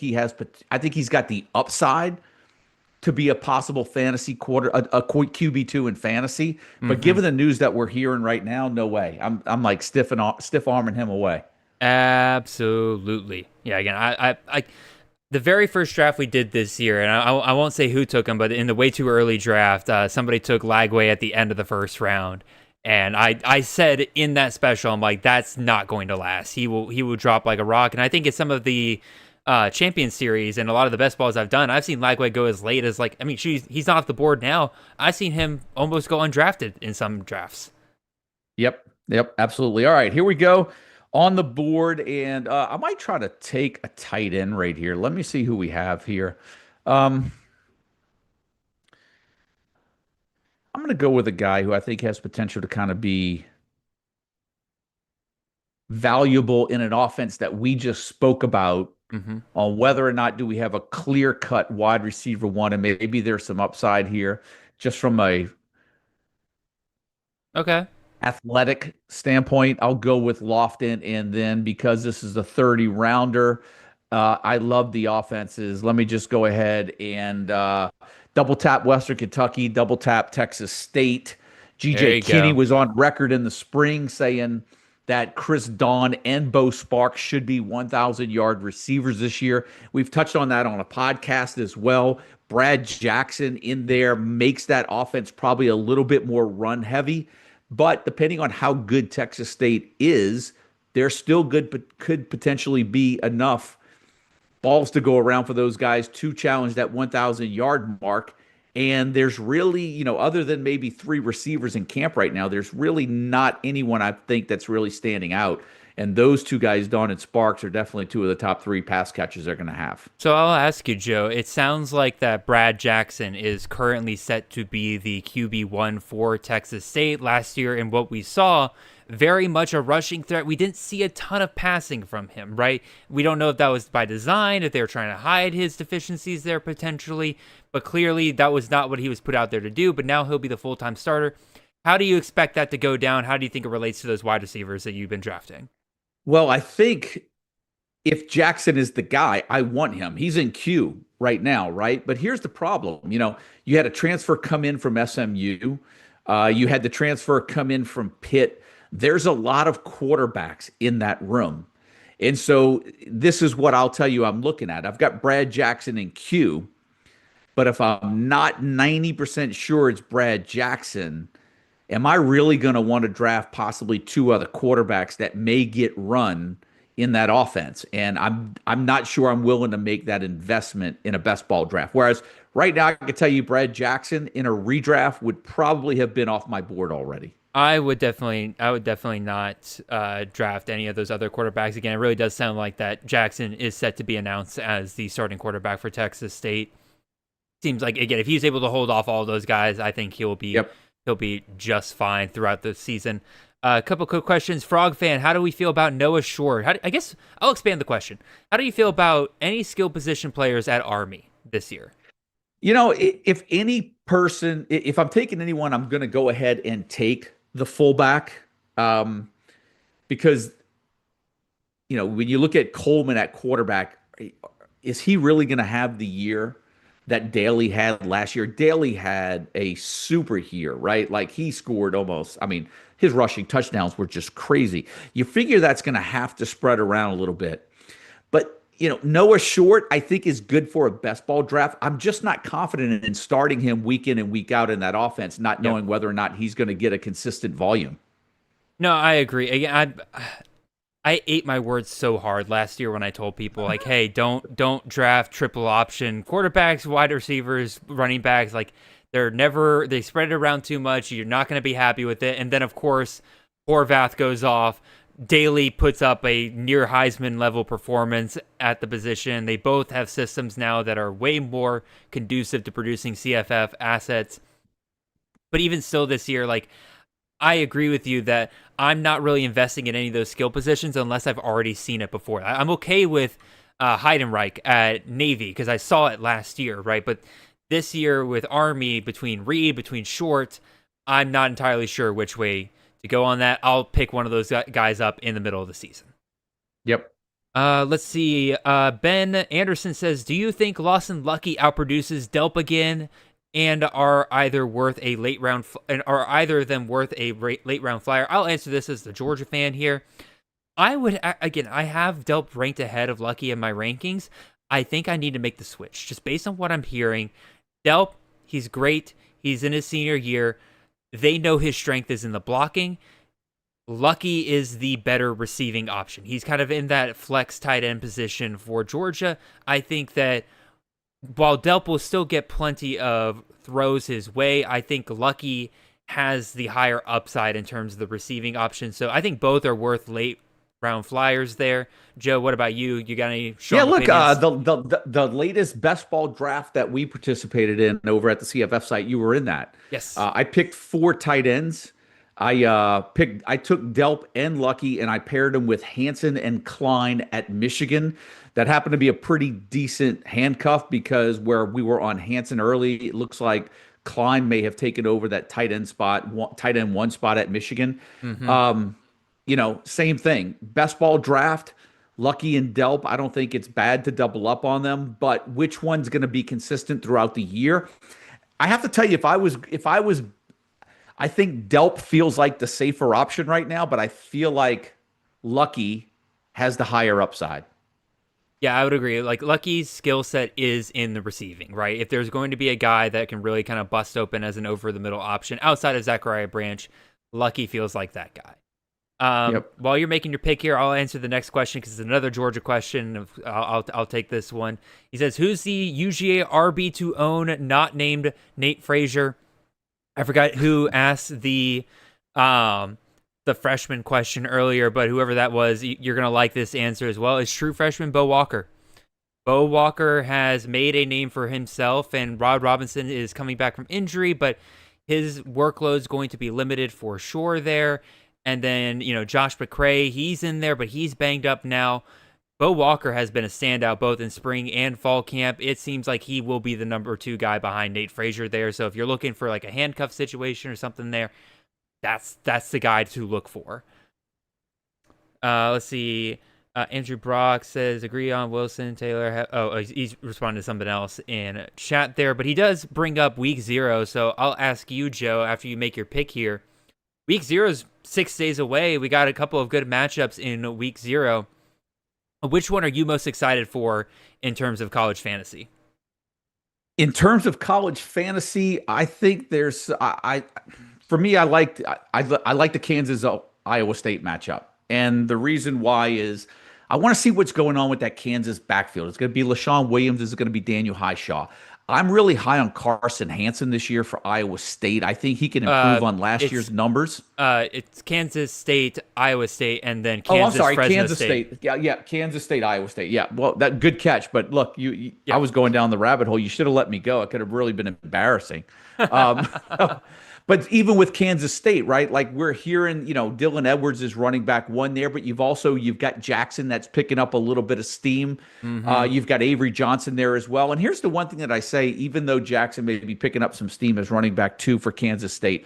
he's got the upside to be a possible fantasy a QB2 in fantasy. But given the news that we're hearing right now, no way. I'm like stiff arming him away. Absolutely. Yeah, again, I the very first draft we did this year, and I won't say who took him, but in the way too early draft, somebody took Lagway at the end of the first round. And I said in that special, I'm like, that's not going to last. He will drop like a rock. And I think it's some of the Champion Series and a lot of the best balls I've done, I've seen Lagway go as late as he's not off the board now. I've seen him almost go undrafted in some drafts. Yep, absolutely. All right, here we go on the board. And I might try to take a tight end right here. Let me see who we have here. I'm going to go with a guy who I think has potential to kind of be valuable in an offense that we just spoke about on whether or not do we have a clear-cut wide receiver 1, and maybe there's some upside here just from a athletic standpoint. I'll go with Lofton, and then because this is a 30-rounder, I love the offenses. Let me just go ahead and double tap Western Kentucky, double tap Texas State. GJ Kinney was on record in the spring saying that Chris Dawn and Bo Sparks should be 1,000-yard receivers this year. We've touched on that on a podcast as well. Brad Jackson in there makes that offense probably a little bit more run heavy, but depending on how good Texas State is, they're still good, but could potentially be enough balls to go around for those guys to challenge that 1,000-yard mark. And there's really, other than maybe 3 receivers in camp right now, there's really not anyone I think that's really standing out. And those 2 guys, Dawn and Sparks, are definitely 2 of the top 3 pass catchers they're going to have. So I'll ask you, Joe, it sounds like that Brad Jackson is currently set to be the QB1 for Texas State. Last year, in what we saw, very much a rushing threat. We didn't see a ton of passing from him, right? We don't know if that was by design, if they were trying to hide his deficiencies there potentially, but clearly that was not what he was put out there to do, but now he'll be the full-time starter. How do you expect that to go down? How do you think it relates to those wide receivers that you've been drafting? Well, I think if Jackson is the guy, I want him. He's in queue right now, right? But here's the problem. You had a transfer come in from SMU. You had the transfer come in from Pitt. There's a lot of quarterbacks in that room. And so this is what I'll tell you I'm looking at. I've got Brad Jackson in queue, but if I'm not 90% sure it's Brad Jackson, am I really going to want to draft possibly 2 other quarterbacks that may get run in that offense? And I'm not sure I'm willing to make that investment in a best ball draft. Whereas right now I can tell you Brad Jackson in a redraft would probably have been off my board already. I would definitely not draft any of those other quarterbacks. Again, it really does sound like that Jackson is set to be announced as the starting quarterback for Texas State. Seems like, again, if he's able to hold off all of those guys, I think he'll be just fine throughout the season. A couple quick questions. Frog fan, how do we feel about Noah Short? I guess I'll expand the question. How do you feel about any skill position players at Army this year? If I'm taking anyone, I'm going to go ahead and take the fullback, because, when you look at Coleman at quarterback, is he really going to have the year that Daly had last year? Daly had a super year, right? Like he scored his rushing touchdowns were just crazy. You figure that's going to have to spread around a little bit. But, Noah Short, I think, is good for a best ball draft. I'm just not confident in starting him week in and week out in that offense, not knowing whether or not he's going to get a consistent volume. No, I agree. Again, I ate my words so hard last year when I told people, like, hey, don't draft triple option quarterbacks, wide receivers, running backs. Like, they spread it around too much. You're not going to be happy with it. And then, of course, Horvath goes off. Daly puts up a near Heisman level performance at the position. They both have systems now that are way more conducive to producing CFF assets. But even still this year, like, I agree with you that I'm not really investing in any of those skill positions unless I've already seen it before. I'm okay with Heidenreich at Navy because I saw it last year, right? But this year with Army, between Reed, between Short, I'm not entirely sure which way to go on that. I'll pick one of those guys up in the middle of the season. Yep. Let's see. Ben Anderson says, do you think Lawson Lucky outproduces Delp again, and are either worth a late round, and are either of them worth a late round flyer? I'll answer this as the Georgia fan here. I have Delp ranked ahead of Lucky in my rankings. I think I need to make the switch just based on what I'm hearing. Delp, he's great. He's in his senior year. They know his strength is in the blocking. Lucky is the better receiving option. He's kind of in that flex tight end position for Georgia. I think that while Delp will still get plenty of throws his way, I think Lucky has the higher upside in terms of the receiving option. So I think both are worth late round flyers there. Joe, what about you? You got any strong opinions? The latest best ball draft that we participated in over at the CFF site, you were in that. Yes. I picked 4 tight ends. I took Delp and Lucky, and I paired them with Hansen and Klein at Michigan. That happened to be a pretty decent handcuff because where we were on Hansen early, it looks like Klein may have taken over that tight end one spot at Michigan. Mm-hmm. Same thing. Best ball draft, Lucky and Delp. I don't think it's bad to double up on them, but which one's going to be consistent throughout the year? I have to tell you, I think Delp feels like the safer option right now, but I feel like Lucky has the higher upside. Yeah, I would agree. Like, Lucky's skill set is in the receiving, right? If there's going to be a guy that can really kind of bust open as an over-the-middle option outside of Zachariah Branch, Lucky feels like that guy. While you're making your pick here, I'll answer the next question because it's another Georgia question. I'll take this one. He says, who's the UGA RB to own not named Nate Frazier? I forgot who asked the freshman question earlier, but whoever that was, you're going to like this answer as well. It's true freshman Bo Walker. Bo Walker has made a name for himself, and Rod Robinson is coming back from injury, but his workload is going to be limited for sure there. And then, Josh McCray, he's in there, but he's banged up now. Bo Walker has been a standout both in spring and fall camp. It seems like he will be the number 2 guy behind Nate Frazier there. So if you're looking for like a handcuff situation or something there, that's the guy to look for. Let's see. Andrew Brock says, agree on Wilson, Taylor. He's responding to something else in chat there, but he does bring up week 0. So I'll ask you, Joe, after you make your pick here. Week 0 is 6 days away. We got a couple of good matchups in week 0. Which one are you most excited for in terms of college fantasy? In terms of college fantasy, I think there's for me, I like the Kansas Iowa State matchup. And the reason why is I want to see what's going on with that Kansas backfield. It's going to be LaShawn Williams. It's going to be Daniel Highshaw. I'm really high on Carson Hansen this year for Iowa State. I think he can improve on last year's numbers. It's Kansas State, Iowa State, and then Kansas, Fresno Kansas State. Yeah, Kansas State, Iowa State. Yeah, well, that good catch. But look, I was going down the rabbit hole. You should have let me go. It could have really been embarrassing. But even with Kansas State, right? Like we're hearing, Dylan Edwards is running back 1 there, but you've got Jackson that's picking up a little bit of steam. Mm-hmm. You've got Avery Johnson there as well. And here's the one thing that I say, even though Jackson may be picking up some steam as running back 2 for Kansas State,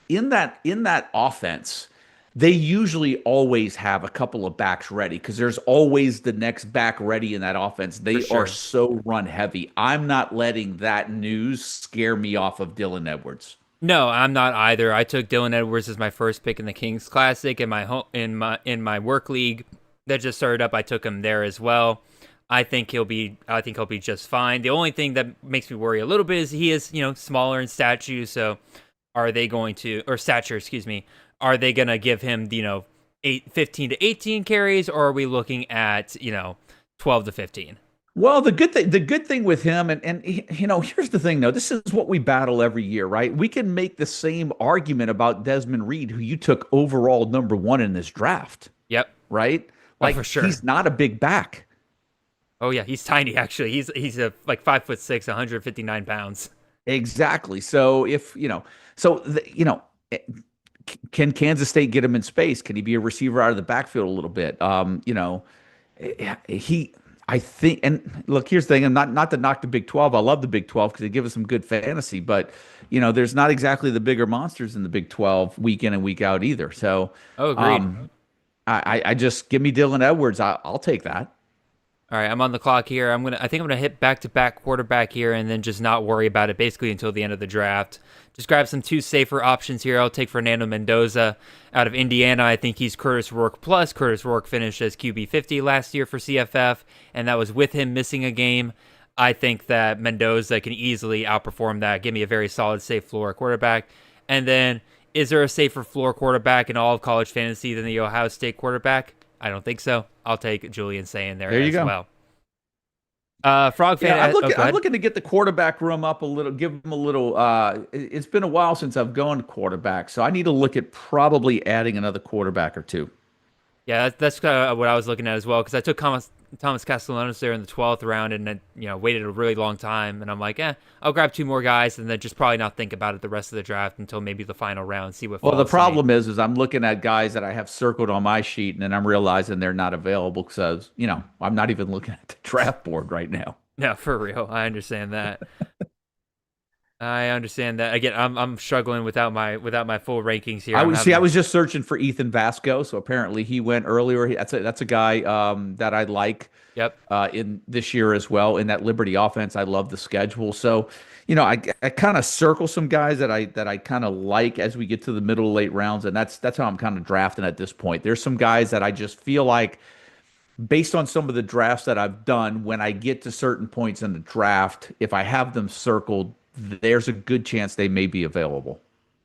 in that offense, they usually always have a couple of backs ready because there's always the next back ready in that offense. They are so run heavy. I'm not letting that news scare me off of Dylan Edwards. No, I'm not either. I took Dylan Edwards as my first pick in the Kings Classic in my work league that just started up. I took him there as well. I think he'll be just fine. The only thing that makes me worry a little bit is he is, smaller in stature. So are they going to give him, 15 to 18 carries, or are we looking at, 12 to 15? Well, the good thing with him, and here's the thing, though. This is what we battle every year, right? We can make the same argument about Desmond Reed, who you took overall number 1 in this draft. Yep. Right? Like, for sure. He's not a big back. Oh, yeah. He's tiny, actually. He's a 5'6", 159 pounds. Exactly. So can Kansas State get him in space? Can he be a receiver out of the backfield a little bit? I think, and look, here's the thing, and not to knock the Big 12. I love the Big 12 because they give us some good fantasy, but there's not exactly the bigger monsters in the Big 12 week in and week out either. So, agreed. I just give me Dylan Edwards. I'll take that. All right, I'm on the clock here. I think I'm gonna hit back-to-back quarterback here, and then just not worry about it basically until the end of the draft. Just grab some 2 safer options here. I'll take Fernando Mendoza out of Indiana. I think he's Curtis Rourke plus. Curtis Rourke finished as QB 50 last year for CFF, and that was with him missing a game. I think that Mendoza can easily outperform that. Give me a very solid, safe floor quarterback. And then, is there a safer floor quarterback in all of college fantasy than the Ohio State quarterback? I don't think so. I'll take Julian Sayin there as well. Frog fan. Yeah, I'm looking to get the quarterback room up a little, give them a little. It's been a while since I've gone quarterback, so I need to look at probably adding another quarterback or 2. Yeah, that's kind of what I was looking at as well, because I took Thomas Castellanos there in the 12th round and then waited a really long time, and I'm like, I'll grab 2 more guys and then just probably not think about it the rest of the draft until maybe the final round, see what falls. Well, the problem is I'm looking at guys that I have circled on my sheet, and then I'm realizing they're not available because I'm not even looking at the draft board right now. No, for real. I understand that. Again, I'm struggling without my full rankings here. I was just searching for Ethan Vasco, so apparently he went earlier. That's a guy that I like. Yep. In this year as well in that Liberty offense. I love the schedule. So, I kind of circle some guys that I kind of like as we get to the middle late rounds, and that's how I'm kind of drafting at this point. There's some guys that I just feel like, based on some of the drafts that I've done, when I get to certain points in the draft, if I have them circled, there's a good chance they may be available.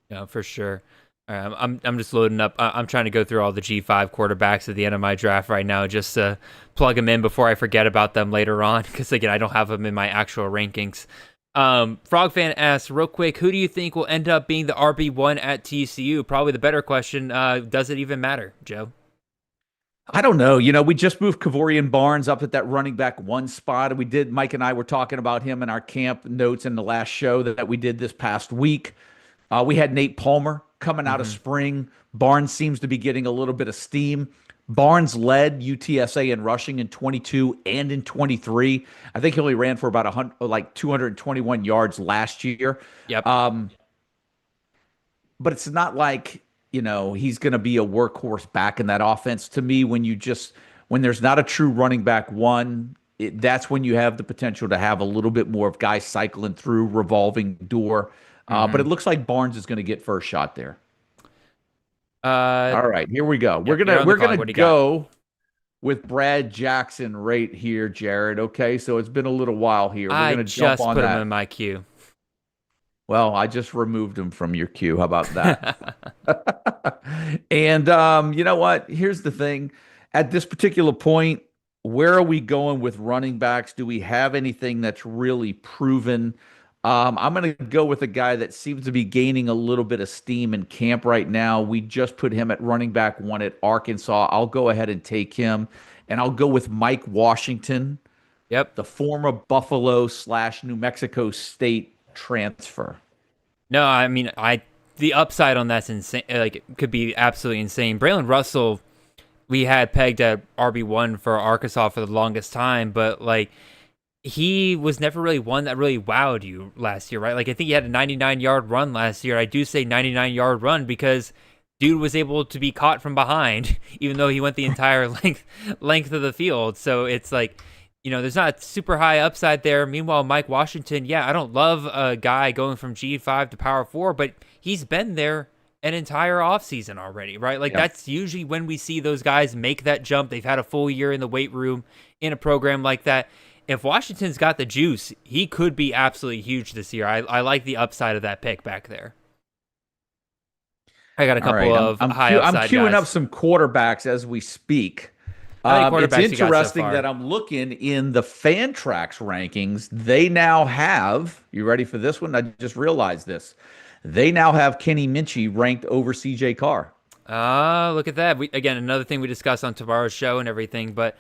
Yeah, for sure. I'm just loading up. I'm trying to go through all the G5 quarterbacks at the end of my draft right now just to plug them in before I forget about them later on, because again, I don't have them in my actual rankings. Frog fan asks real quick, who do you think will end up being the RB1 at TCU? Probably the better question. Does it even matter, Joe? I don't know. We just moved Kavorian Barnes up at that running back 1 spot. Mike and I were talking about him in our camp notes in the last show that we did this past week. We had Nate Palmer coming out of spring. Barnes seems to be getting a little bit of steam. Barnes led UTSA in rushing in 22 and in 23. I think he only ran for about 221 yards last year. Yep. But it's not like, he's going to be a workhorse back in that offense. To me, when there's not a true running back one, that's when you have the potential to have a little bit more of guys cycling through, revolving door. But it looks like Barnes is going to get first shot there. All right, here we go. We're gonna go with Brad Jackson right here, Jared. Okay, so it's been a little while here. We're gonna jump on that. I just put him in my queue. Well, I just removed him from your queue. How about that? And you know what? Here's the thing. At this particular point, where are we going with running backs? Do we have anything that's really proven? I'm going to go with a guy that seems to be gaining a little bit of steam in camp right now. We just put him at running back 1 at Arkansas. I'll go ahead and take him, and I'll go with Mike Washington. Yep. The former Buffalo/New Mexico State transfer. No, I mean, the upside on that's insane. Like, it could be absolutely insane. Braylon Russell, we had pegged at RB1 for Arkansas for the longest time, but like, he was never really one that really wowed you last year, right? Like, I think he had a 99-yard run last year. I do say 99-yard run because dude was able to be caught from behind, even though he went the entire length of the field. So it's like, there's not super high upside there. Meanwhile, Mike Washington, I don't love a guy going from G5 to Power 4, but he's been there an entire offseason already, right? Like, that's usually when we see those guys make that jump. They've had a full year in the weight room in a program like that. If Washington's got the juice, he could be absolutely huge this year. I like the upside of that pick back there. I got a couple of high upside I'm queuing guys. up some quarterbacks as we speak. It's interesting that I'm looking in the Fantrax rankings. They now have, you ready for this one? I just realized this. They now have Kenny Minchie ranked over CJ Carr. Look at that. Again, another thing we discussed on tomorrow's show and everything, but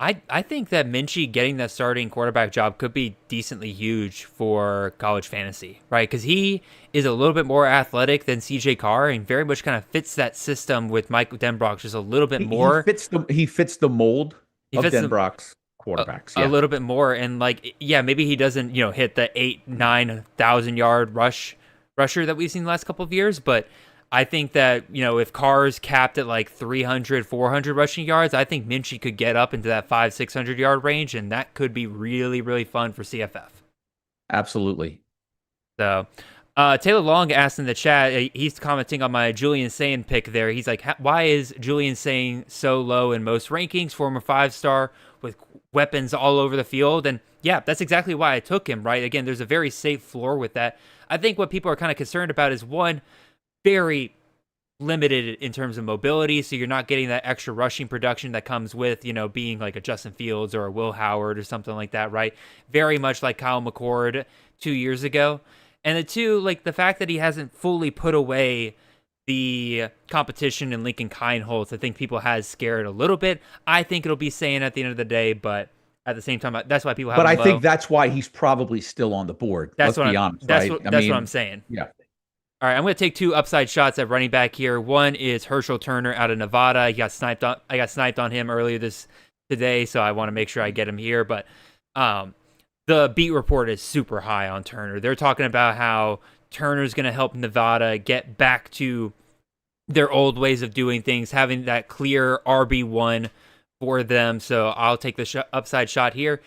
I think that Minchie getting that starting quarterback job could be decently huge for college fantasy, right? Because he is a little bit more athletic than CJ Carr and very much kind of fits that system with Mike Denbrock just a little bit more. He fits the mold of Denbrock's quarterbacks. A little bit more. And like, maybe he doesn't, hit the 8,000-9,000 yard rusher that we've seen the last couple of years, but I think that, if Carr's capped at like 300, 400 rushing yards, I think Minchie could get up into that 500-600 yard range, and that could be really, really fun for CFF. Absolutely. So, Taylor Long asked in the chat, he's commenting on my Julian Sayin pick there. He's like, why is Julian Sayin so low in most rankings? Former 5-star with weapons all over the field. And yeah, that's exactly why I took him, right? Again, there's a very safe floor with that. I think what people are kind of concerned about is, one, very limited in terms of mobility, so you're not getting that extra rushing production that comes with, being like a Justin Fields or a Will Howard or something like that, right? Very much like Kyle McCord 2 years ago. And the two, like the fact that he hasn't fully put away the competition in Lincoln Kienholz, I think people has scared a little bit. I think it'll be saying at the end of the day, but at the same time, that's why people have. But I think that's why he's probably still on the board. Let's be honest. That's what I'm saying. Yeah. All right, I'm going to take two upside shots at running back here. One is Herschel Turner out of Nevada. I got sniped on him earlier today, so I want to make sure I get him here. But the beat report is super high on Turner. They're talking about how Turner's going to help Nevada get back to their old ways of doing things, having that clear RB1 for them. So I'll take the upside shot here.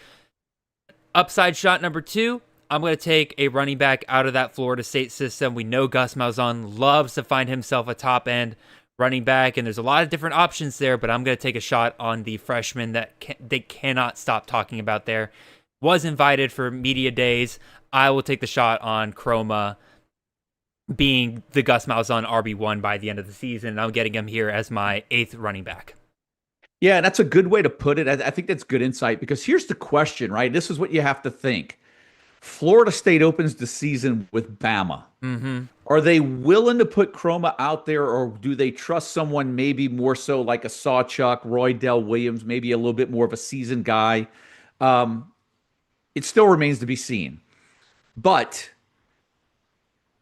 Upside shot number 2. I'm going to take a running back out of that Florida State system. We know Gus Malzahn loves to find himself a top-end running back, and there's a lot of different options there, but I'm going to take a shot on the freshman that they cannot stop talking about there. Was invited for media days. I will take the shot on Chroma being the Gus Malzahn RB1 by the end of the season, and I'm getting him here as my 8th running back. Yeah, that's a good way to put it. I think that's good insight, because here's the question, right? This is what you have to think. Florida State opens the season with Bama. Mm-hmm. Are they willing to put Chroma out there, or do they trust someone maybe more so like a Sawchuck, Roy Dell Williams, maybe a little bit more of a seasoned guy? It still remains to be seen. But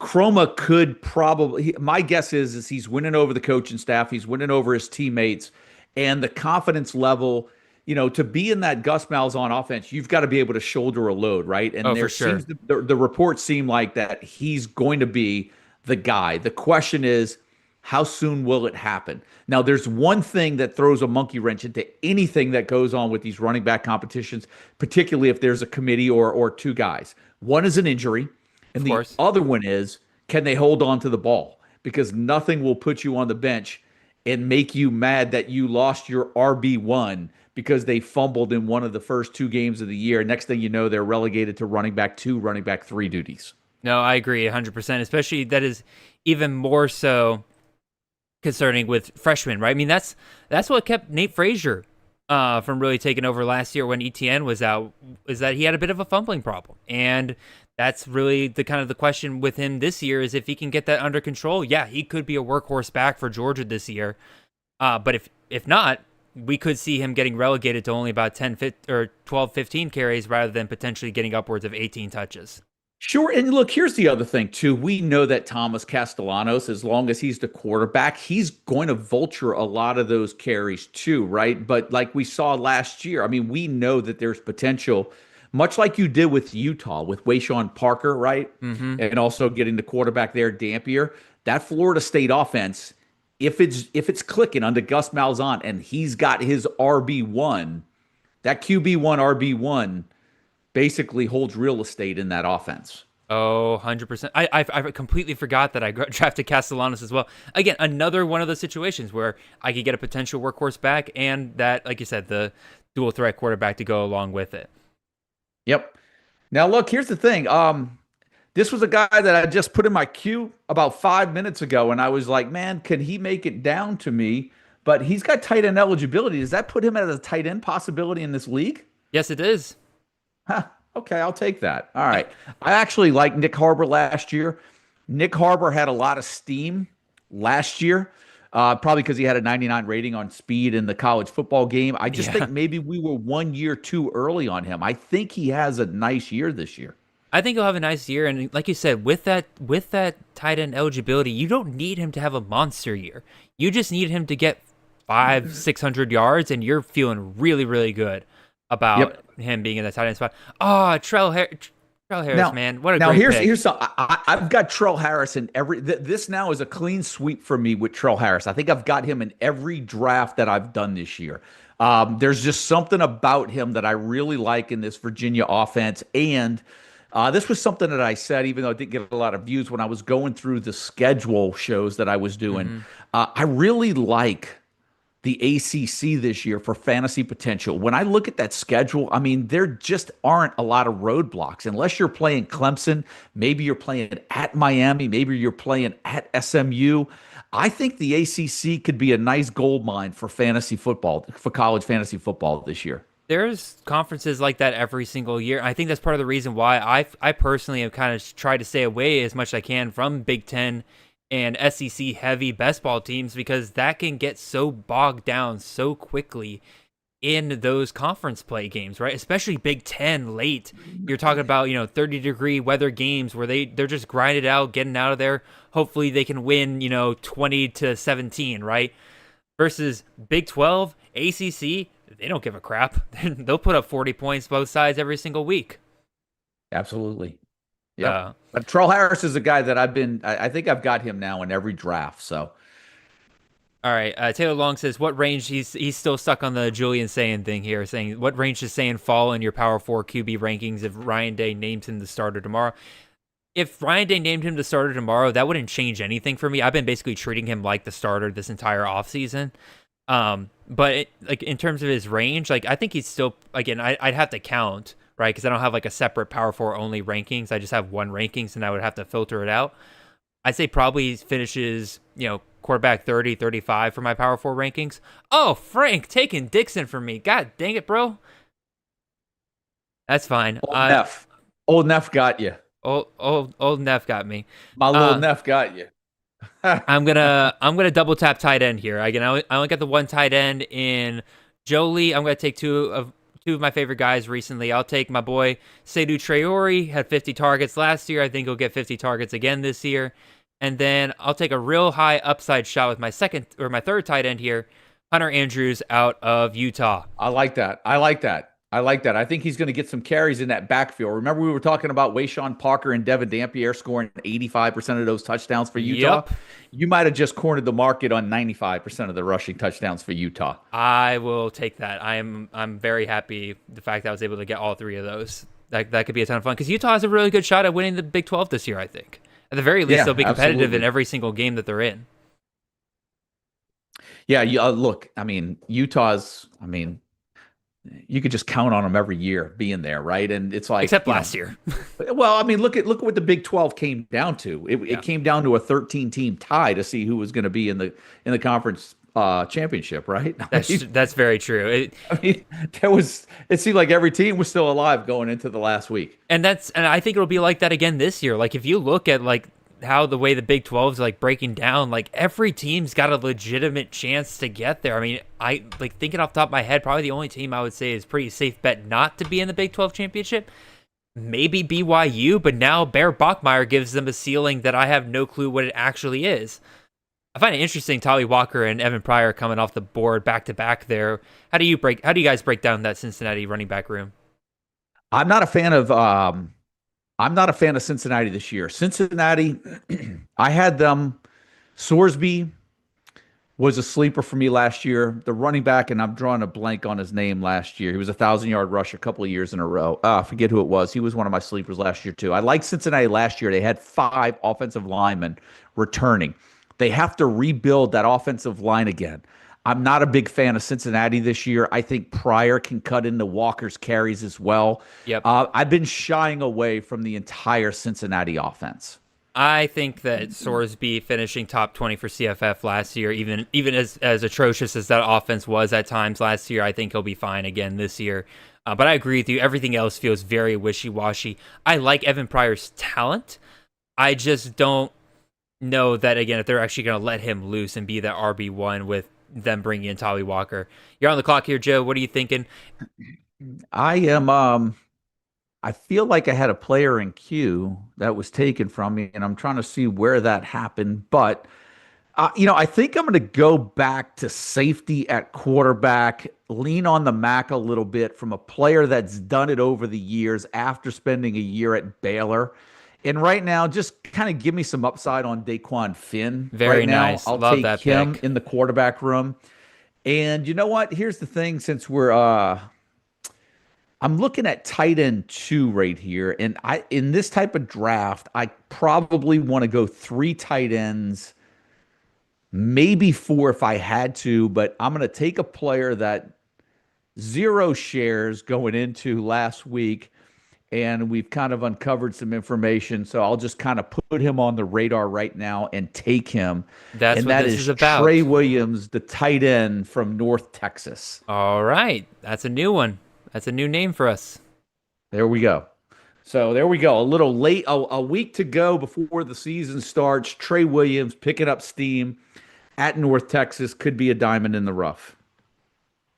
Chroma could probably, my guess is he's winning over the coaching staff, he's winning over his teammates, and the confidence level, to be in that Gus Malzahn offense, you've got to be able to shoulder a load, right? And for sure. the reports seem like that he's going to be the guy. The question is, how soon will it happen? Now, there's one thing that throws a monkey wrench into anything that goes on with these running back competitions, particularly if there's a committee or two guys. One is an injury. And the other one is, can they hold on to the ball? Because nothing will put you on the bench and make you mad that you lost your RB1 because they fumbled in one of the first 2 games of the year. Next thing you know, they're relegated to running back 2, running back 3 duties. No, I agree 100%. Especially that is even more so concerning with freshmen, right? I mean, that's what kept Nate Frazier from really taking over last year when ETN was out, is that he had a bit of a fumbling problem. And that's really the kind of the question with him this year, is if he can get that under control. Yeah, he could be a workhorse back for Georgia this year. But if not, we could see him getting relegated to only about 12, 15 carries rather than potentially getting upwards of 18 touches. Sure. And look, here's the other thing, too. We know that Thomas Castellanos, as long as he's the quarterback, he's going to vulture a lot of those carries, too, right? But like we saw last year, I mean, we know that there's potential, much like you did with Utah, with Wayshawn Parker, right? Mm-hmm. And also getting the quarterback there, Dampier. That Florida State offense, if it's clicking under Gus Malzahn and he's got his RB1, that QB1, RB1 basically holds real estate in that offense. Oh, 100%. I completely forgot that I drafted Castellanos as well. Again, another one of those situations where I could get a potential workhorse back and that, like you said, the dual threat quarterback to go along with it. Yep. Now, look, here's the thing. This was a guy that I just put in my queue about 5 minutes ago, and I was like, man, can he make it down to me? But he's got tight end eligibility. Does that put him as a tight end possibility in this league? Yes, it is. Huh. Okay, I'll take that. All right. I actually liked Nick Harbor last year. Nick Harbor had a lot of steam last year, probably because he had a 99 rating on speed in the college football game. I just think maybe we were 1 year too early on him. I think he has a nice year this year. I think he'll have a nice year, and like you said, with that tight end eligibility, you don't need him to have a monster year. You just need him to get 500-600 yards, and you're feeling really, really good about him being in the tight end spot. Oh, Trell Harris, now, man, what a great pick. Here's something. I've got Trell Harris in every. This now is a clean sweep for me with Trell Harris. I think I've got him in every draft that I've done this year. There's just something about him that I really like in this Virginia offense, and this was something that I said, even though I didn't get a lot of views when I was going through the schedule shows that I was doing. Mm-hmm. I really like the ACC this year for fantasy potential. When I look at that schedule, I mean, there just aren't a lot of roadblocks unless you're playing Clemson. Maybe you're playing at Miami. Maybe you're playing at SMU. I think the ACC could be a nice gold mine for fantasy football, for college fantasy football this year. There's conferences like that every single year. I think that's part of the reason why I personally have kind of tried to stay away as much as I can from Big Ten and SEC heavy best ball teams, because that can get so bogged down so quickly in those conference play games, right? Especially Big Ten late. You're talking about, 30-degree weather games where they're just grinded out, getting out of there. Hopefully they can win, 20-17, right? Versus Big 12, ACC, they don't give a crap. They'll put up 40 points both sides every single week. Absolutely. Yeah. But Trell Harris is a guy that I think I've got him now in every draft. So. All right. Taylor Long says, what range, he's still stuck on the Julian Sayin thing here, saying, what range does Sayin fall in your Power 4 QB rankings if Ryan Day names him the starter tomorrow? If Ryan Day named him the starter tomorrow, that wouldn't change anything for me. I've been basically treating him like the starter this entire offseason. But in terms of his range, I think he's still, again, I'd have to count, right? Because I don't have a separate Power 4 only rankings. I just have one rankings, and I would have to filter it out. I'd say probably finishes, quarterback 30, 35 for my Power 4 rankings. Oh, Frank taking Dixon from me. God dang it, bro. That's fine. Old Neff got you. Old Neff got me. My little Neff got you. I'm gonna double tap tight end here. I only got the one tight end in Jolie. I'm gonna take two two of my favorite guys recently. I'll take my boy Seydou Traore, had 50 targets last year. I think he'll get 50 targets again this year. And then I'll take a real high upside shot with my third tight end here, Hunter Andrews out of Utah. I like that. I think he's going to get some carries in that backfield. Remember, we were talking about Wayshawn Parker and Devin Dampier scoring 85% of those touchdowns for Utah? Yep. You might have just cornered the market on 95% of the rushing touchdowns for Utah. I will take that. I'm very happy the fact that I was able to get all three of those. That could be a ton of fun because Utah has a really good shot at winning the Big 12 this year, I think. At the very least, they'll be competitive absolutely. in every single game that they're in. Yeah, look, Utah's, you could just count on them every year being there, right? And it's like except last year. Well, look at what the Big 12 came down to. It came down to a 13-team tie to see who was going to be in the conference championship, right? That's very true. It seemed like every team was still alive going into the last week. And I think it'll be like that again this year. Like if you look at like how the way the Big 12 is like breaking down, like every team's got a legitimate chance to get there. I mean, I like thinking off the top of my head, probably the only team I would say is pretty safe bet not to be in the Big 12 championship. Maybe BYU, but now Bear Bachmeier gives them a ceiling that I have no clue what it actually is. I find it interesting, Tolly Walker and Evan Pryor coming off the board back to back there. How do you guys break down that Cincinnati running back room? I'm not a fan of Cincinnati this year. Cincinnati, I had them. Sorsby was a sleeper for me last year. The running back, and I'm drawing a blank on his name last year. He was a 1,000-yard rush a couple of years in a row. I forget who it was. He was one of my sleepers last year, too. I liked Cincinnati last year. They had 5 offensive linemen returning. They have to rebuild that offensive line again. I'm not a big fan of Cincinnati this year. I think Pryor can cut into Walker's carries as well. Yep. I've been shying away from the entire Cincinnati offense. I think that Sorsby finishing top 20 for CFF last year, even as atrocious as that offense was at times last year, I think he'll be fine again this year. But I agree with you. Everything else feels very wishy-washy. I like Evan Pryor's talent. I just don't know that, again, if they're actually going to let him loose and be that RB1 with them bringing in Tolly Walker. You're on the clock here, Joe. What are you thinking? I am. I feel like I had a player in queue that was taken from me, and I'm trying to see where that happened. But I think I'm going to go back to safety at quarterback, lean on the MAC a little bit from a player that's done it over the years after spending a year at Baylor. And right now, just kind of give me some upside on Daquan Finn. Very right now. nice. I'll Love take that him pick. in the quarterback room. And you know what? Here's the thing. Since we're I'm looking at tight end 2 right here. And in this type of draft, I probably want to go 3 tight ends, maybe 4 if I had to. But I'm going to take a player that 0 shares going into last week. And we've kind of uncovered some information, so I'll just kind of put him on the radar right now and take him. That's what this is about. Trey Williams, the tight end from North Texas. All right. That's a new one. That's a new name for us. There we go. So there we go. A little late, a week to go before the season starts. Trey Williams picking up steam at North Texas could be a diamond in the rough.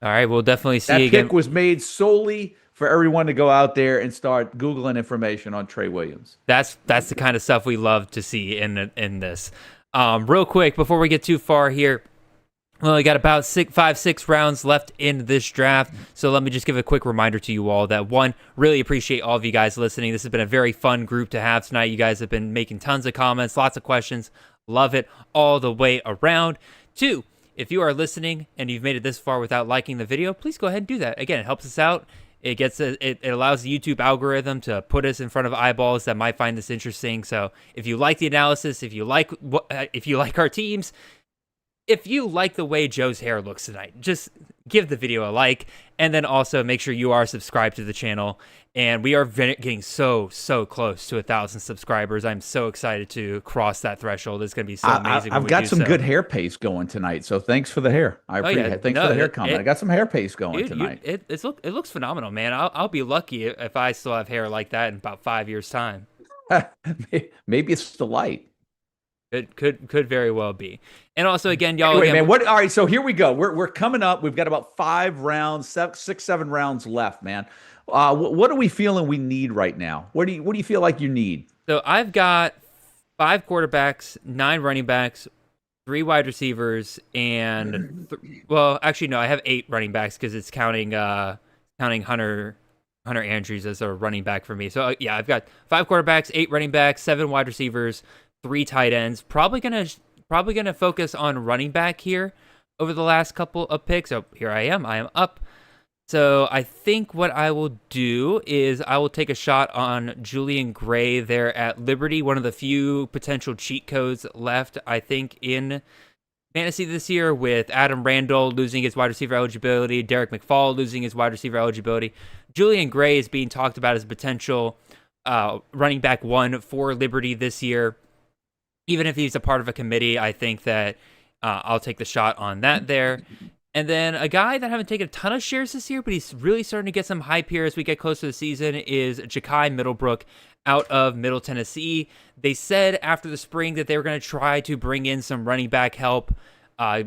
All right, we'll definitely see that again. That pick was made solely for everyone to go out there and start Googling information on Trey Williams. That's the kind of stuff we love to see in this. Real quick, before we get too far here, we only got about 5-6 rounds left in this draft. So let me just give a quick reminder to you all that, one, really appreciate all of you guys listening. This has been a very fun group to have tonight. You guys have been making tons of comments, lots of questions. Love it all the way around. 2, if you are listening and you've made it this far without liking the video, please go ahead and do that. Again, it helps us out. It allows the YouTube algorithm to put us in front of eyeballs that might find this interesting. So if you like the analysis, if you like our teams, if you like the way Joe's hair looks tonight, just give the video a like, and then also make sure you are subscribed to the channel. And we are getting so close to 1,000 subscribers. I'm so excited to cross that threshold. It's going to be so amazing. I've got some good hair paste going tonight, so thanks for the hair. I appreciate it. Thanks for the hair comment. I got some hair paste going tonight. It looks phenomenal, man. I'll be lucky if I still have hair like that in about 5 years' time. Maybe it's the light. It could very well be. And also, again, y'all. Anyway, again, man, all right, so here we go. We're coming up. We've got about 5 rounds, 6, 7 rounds left, man. What are we feeling we need right now? What do you feel like you need? So I've got 5 quarterbacks, 9 running backs, 3 wide receivers, and well, actually no, I have 8 running backs because it's counting Hunter Andrews as a running back for me. So yeah, I've got 5 quarterbacks, 8 running backs, 7 wide receivers, 3 tight ends. Probably gonna focus on running back here over the last couple of picks. So here I am up. So I think what I will do is I will take a shot on Julian Gray there at Liberty, one of the few potential cheat codes left, I think, in fantasy this year, with Adam Randall losing his wide receiver eligibility, Derek McFall losing his wide receiver eligibility. Julian Gray is being talked about as a potential running back 1 for Liberty this year. Even if he's a part of a committee, I think that I'll take the shot on that there. And then a guy that I haven't taken a ton of shares this year, but he's really starting to get some hype here as we get close to the season, is Ja'Kai Middlebrook out of Middle Tennessee. They said after the spring that they were going to try to bring in some running back help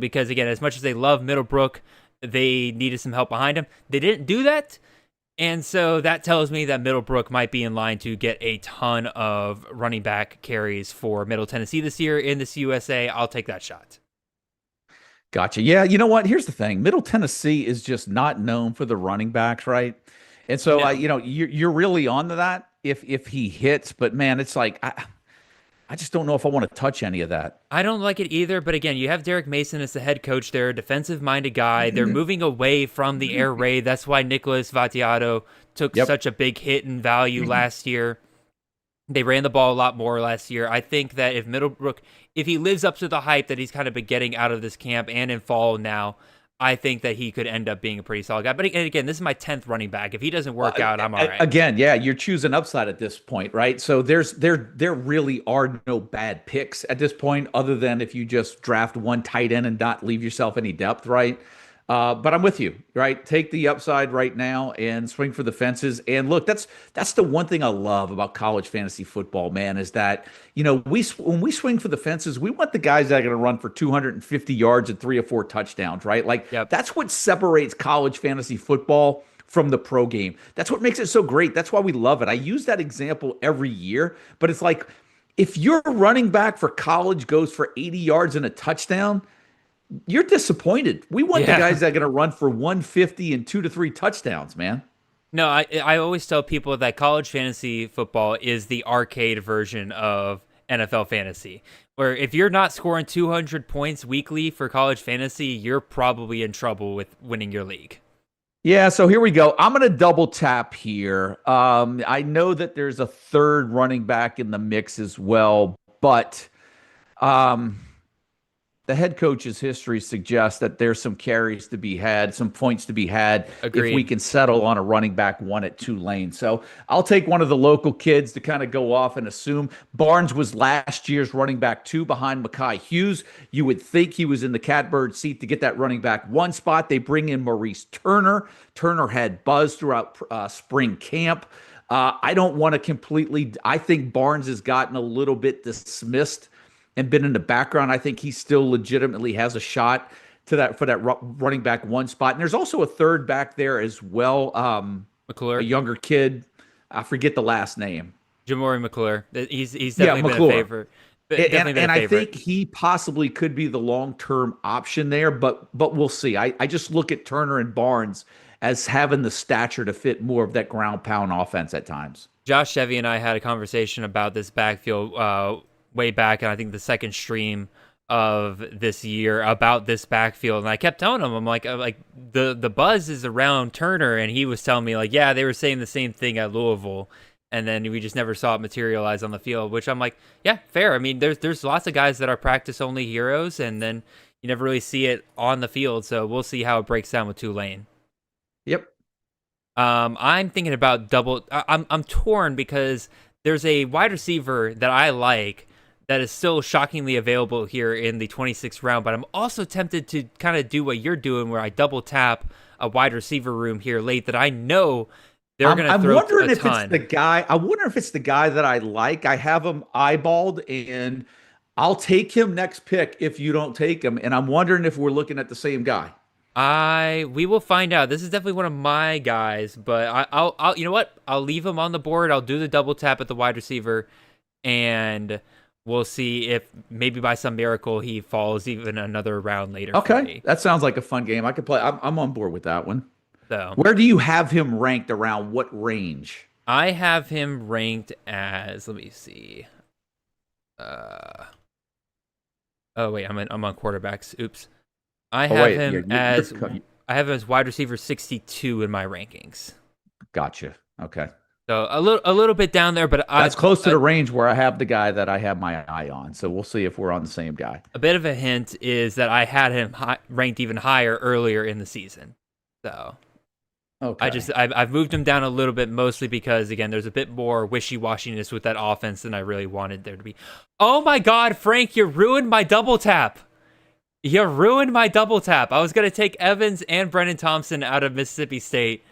because, again, as much as they love Middlebrook, they needed some help behind him. They didn't do that, and so that tells me that Middlebrook might be in line to get a ton of running back carries for Middle Tennessee this year in this USA. I'll take that shot. Gotcha. Yeah, you know what? Here's the thing. Middle Tennessee is just not known for the running backs, right? And so, No. You're really onto that if he hits. But, man, it's like I just don't know if I want to touch any of that. I don't like it either, but again, you have Derek Mason as the head coach there, defensive-minded guy. They're moving away from the air raid. That's why Nicholas Vattiato took such a big hit in value last year. They ran the ball a lot more last year. I think that if Middlebrook, if he lives up to the hype that he's kind of been getting out of this camp and in fall now, I think that he could end up being a pretty solid guy. But again, this is my 10th running back. If he doesn't work out, I'm all right. Again, yeah, you're choosing upside at this point, right? So there really are no bad picks at this point, other than if you just draft one tight end and not leave yourself any depth, right? But I'm with you, right? Take the upside right now and swing for the fences. And look, that's the one thing I love about college fantasy football, man, is that, when we swing for the fences, we want the guys that are going to run for 250 yards and 3 or 4 touchdowns, right? Like, That's what separates college fantasy football from the pro game. That's what makes it so great. That's why we love it. I use that example every year, but it's like, if your running back for college goes for 80 yards and a touchdown, you're disappointed. We want the guys that are going to run for 150 and 2 to 3 touchdowns, man. No, I always tell people that college fantasy football is the arcade version of NFL fantasy, where if you're not scoring 200 points weekly for college fantasy, you're probably in trouble with winning your league. Yeah, so here we go. I'm going to double tap here. I know that there's a third running back in the mix as well, but the head coach's history suggests that there's some carries to be had, some points to be had. Agreed. If we can settle on a running back 1 at Tulane. So I'll take one of the local kids to kind of go off and assume. Barnes was last year's running back 2 behind Mekhi Hughes. You would think he was in the catbird seat to get that running back 1 spot. They bring in Maurice Turner. Turner had buzz throughout spring camp. I don't want to completely – I think Barnes has gotten a little bit dismissed and been in the background. I think he still legitimately has a shot for that running back 1 spot. And there's also a third back there as well. McClure, a younger kid. I forget the last name. Jamori McClure. He's definitely been a favorite. And I think he possibly could be the long-term option there, but we'll see. I just look at Turner and Barnes as having the stature to fit more of that ground pound offense at times. Josh Chevy and I had a conversation about this backfield way back, and I think the second stream of this year about this backfield, and I kept telling him, I'm like the buzz is around Turner, and he was telling me like, yeah, they were saying the same thing at Louisville, and then we just never saw it materialize on the field, which I'm like, yeah, fair. I mean, there's lots of guys that are practice only heroes, and then you never really see it on the field, so we'll see how it breaks down with Tulane. Yep. I'm thinking about I'm torn because there's a wide receiver that I like that is still shockingly available here in the 26th round, but I'm also tempted to kind of do what you're doing, where I double tap a wide receiver room here late that I know they're going to throw a ton. I'm wondering if it's the guy. I wonder if it's the guy that I like. I have him eyeballed, and I'll take him next pick if you don't take him, and I'm wondering if we're looking at the same guy. We will find out. This is definitely one of my guys, but I'll you know what? I'll leave him on the board. I'll do the double tap at the wide receiver, and we'll see if maybe by some miracle he falls even another round later. Okay, that sounds like a fun game. I could play. I'm on board with that one. So, where do you have him ranked around what range? I have him ranked as, let me see. Oh wait, I'm on quarterbacks. Oops. I have him as wide receiver 62 in my rankings. Gotcha. Okay. So a little bit down there, but that's close to the range where I have the guy that I have my eye on. So we'll see if we're on the same guy. A bit of a hint is that I had him ranked even higher earlier in the season. So okay. I've moved him down a little bit, mostly because, again, there's a bit more wishy-washiness with that offense than I really wanted there to be. Oh my God, Frank, you ruined my double tap. You ruined my double tap. I was going to take Evans and Brennan Thompson out of Mississippi State,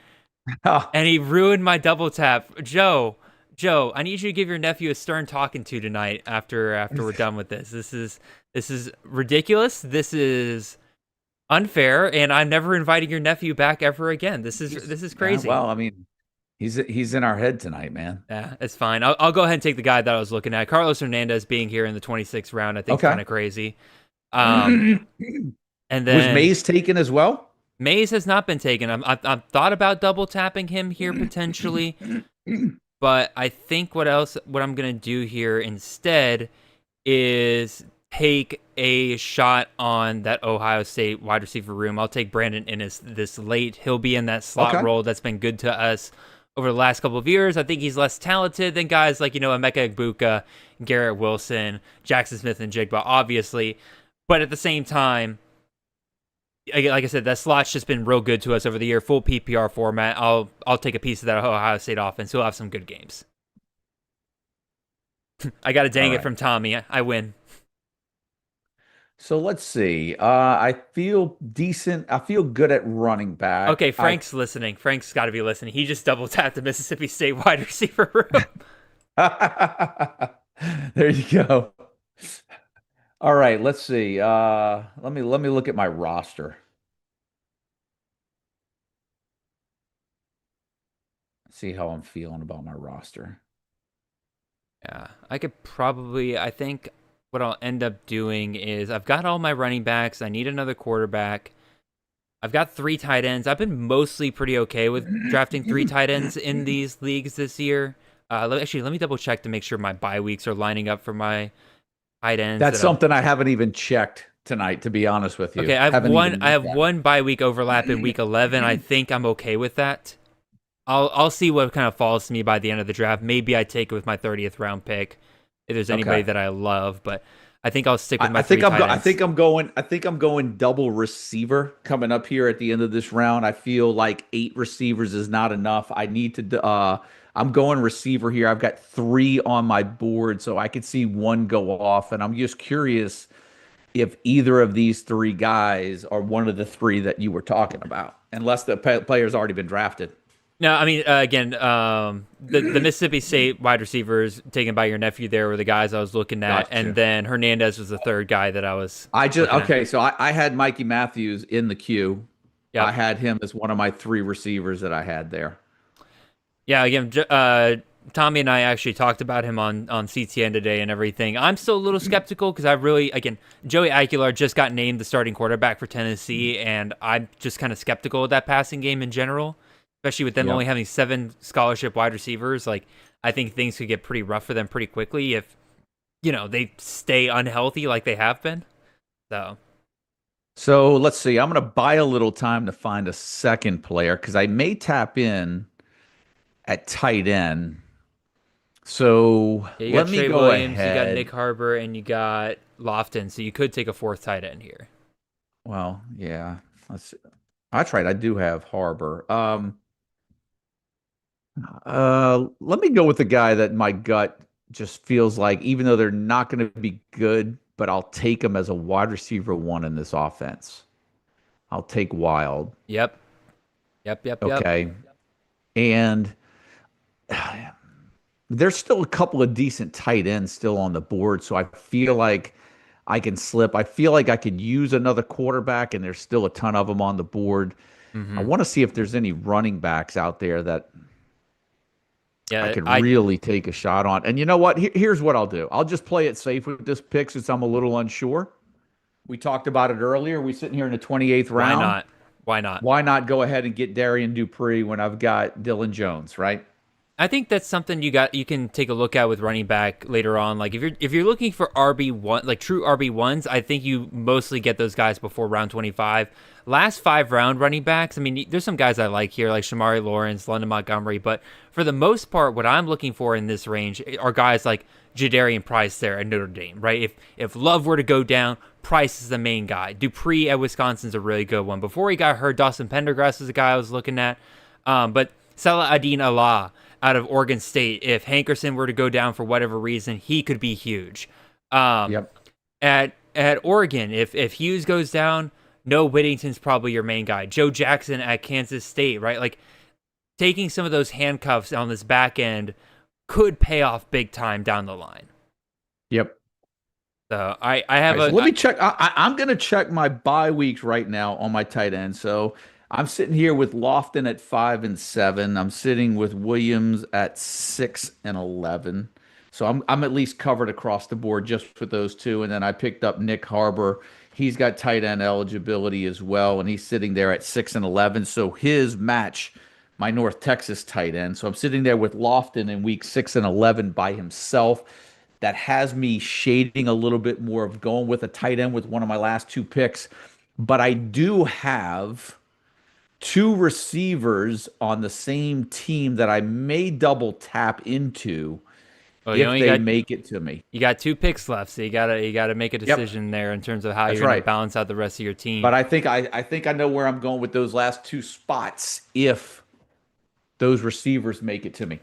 and he ruined my double tap. Joe, I need you to give your nephew a stern talking to tonight after we're done with this. This is ridiculous. This is unfair, and I'm never inviting your nephew back ever again. This is crazy. Well, I mean, he's in our head tonight, man. Yeah, it's fine. I'll go ahead and take the guy that I was looking at. Carlos Hernandez being here in the 26th round, I think, is kind of crazy. And then was Mays taken as well? Mays has not been taken. I've thought about double tapping him here potentially, but I think what I'm gonna do here instead is take a shot on that Ohio State wide receiver room. I'll take Brandon Inniss this late. He'll be in that slot role that's been good to us over the last couple of years. I think he's less talented than guys like, Emeka Egbuka, Garrett Wilson, Jackson Smith, and Jigba, obviously. But at the same time, like I said, that slot's just been real good to us over the year. Full PPR format. I'll take a piece of that Ohio State offense. He'll have some good games. I got a dang it from Tommy. I win. So let's see. I feel decent. I feel good at running back. Okay, Frank's listening. Frank's got to be listening. He just double tapped the Mississippi State wide receiver room. There you go. All right, let's see. Let me look at my roster. See how I'm feeling about my roster. Yeah, I think what I'll end up doing is I've got all my running backs. I need another quarterback. I've got 3 tight ends. I've been mostly pretty okay with drafting 3 tight ends in these leagues this year. Let me double check to make sure my bye weeks are lining up for my tight ends. That's something I haven't even checked tonight, to be honest with you. Okay, I have one bye week overlap in week 11. I think I'm okay with that. I'll see what kind of falls to me by the end of the draft. Maybe I take it with my 30th round pick if there's anybody that I love, but I think I'll stick with my three tight ends. I think I'm going double receiver coming up here at the end of this round. I feel like 8 receivers is not enough. I need to I'm going receiver here. I've got 3 on my board, so I could see 1 go off, and I'm just curious if either of these 3 guys are one of the 3 that you were talking about, unless the player's already been drafted. No, I mean, again, the Mississippi State wide receivers taken by your nephew there were the guys I was looking at, and then Hernandez was the 3rd guy that I was So I had Mikey Matthews in the queue. Yep. I had him as one of my 3 receivers that I had there. Yeah, again, Tommy and I actually talked about him on CTN today and everything. I'm still a little skeptical because Joey Aguilar just got named the starting quarterback for Tennessee, and I'm just kind of skeptical of that passing game in general, especially with them only having 7 scholarship wide receivers. Like, I think things could get pretty rough for them pretty quickly if, they stay unhealthy like they have been. So let's see. I'm going to buy a little time to find a second player because I may tap in at tight end. So let me go ahead. You got Nick Harbor and you got Lofton, so you could take a 4th tight end here. Well, yeah. Let's see. That's right. I do have Harbor. Let me go with the guy that my gut just feels like, even though they're not going to be good, but I'll take him as a wide receiver 1 in this offense. I'll take Wild. Yep. Okay. And there's still a couple of decent tight ends still on the board, so I feel like I can slip. I feel like I could use another quarterback, and there's still a ton of them on the board. I want to see if there's any running backs out there that I could really take a shot on. And you know what? Here's what I'll do. I'll just play it safe with this pick since I'm a little unsure. We talked about it earlier. We're sitting here in the 28th round. Why not? Why not? Why not go ahead and get Darian Dupree when I've got Dylan Jones, right? I think that's something you can take a look at with running back later on. Like if you're looking for RB1, like true RB1s, I think you mostly get those guys before round 25. Last 5 round running backs, I mean, there's some guys I like here, like Shamari Lawrence, London Montgomery, but for the most part, what I'm looking for in this range are guys like Jadarian Price there at Notre Dame, right? If Love were to go down, Price is the main guy. Dupree at Wisconsin's a really good one. Before he got hurt, Dawson Pendergrass is a guy I was looking at, but Salah Adin Allah out of Oregon State, if Hankerson were to go down for whatever reason, he could be huge. At Oregon, if Hughes goes down, no, Whittington's probably your main guy. Joe Jackson at Kansas State, right? Like taking some of those handcuffs on this back end could pay off big time down the line. Yep. So I have so let me check. I'm going to check my bye weeks right now on my tight end. So I'm sitting here with Lofton at 5 and 7. I'm sitting with Williams at 6 and 11. So I'm at least covered across the board just with those two. And then I picked up Nick Harbor. He's got tight end eligibility as well, and he's sitting there at 6 and 11. So his match my North Texas tight end. So I'm sitting there with Lofton in week 6 and 11 by himself. That has me shading a little bit more of going with a tight end with one of my last 2 picks. But I do have 2 receivers on the same team that I may double tap into if they make it to me. You got 2 picks left, so you gotta make a decision there in terms of how you're going to balance out the rest of your team. But I think I know where I'm going with those last 2 spots if those receivers make it to me.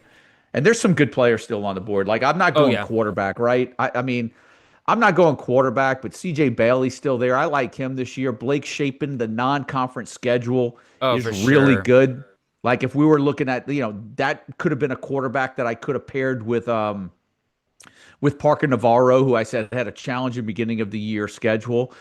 And there's some good players still on the board. Like I'm not going quarterback, right? I mean, I'm not going quarterback, but CJ Bailey's still there. I like him this year. Blake Shapen, the non-conference schedule is really good. Like if we were looking at, that could have been a quarterback that I could have paired with Parker Navarro, who I said had a challenging beginning of the year schedule.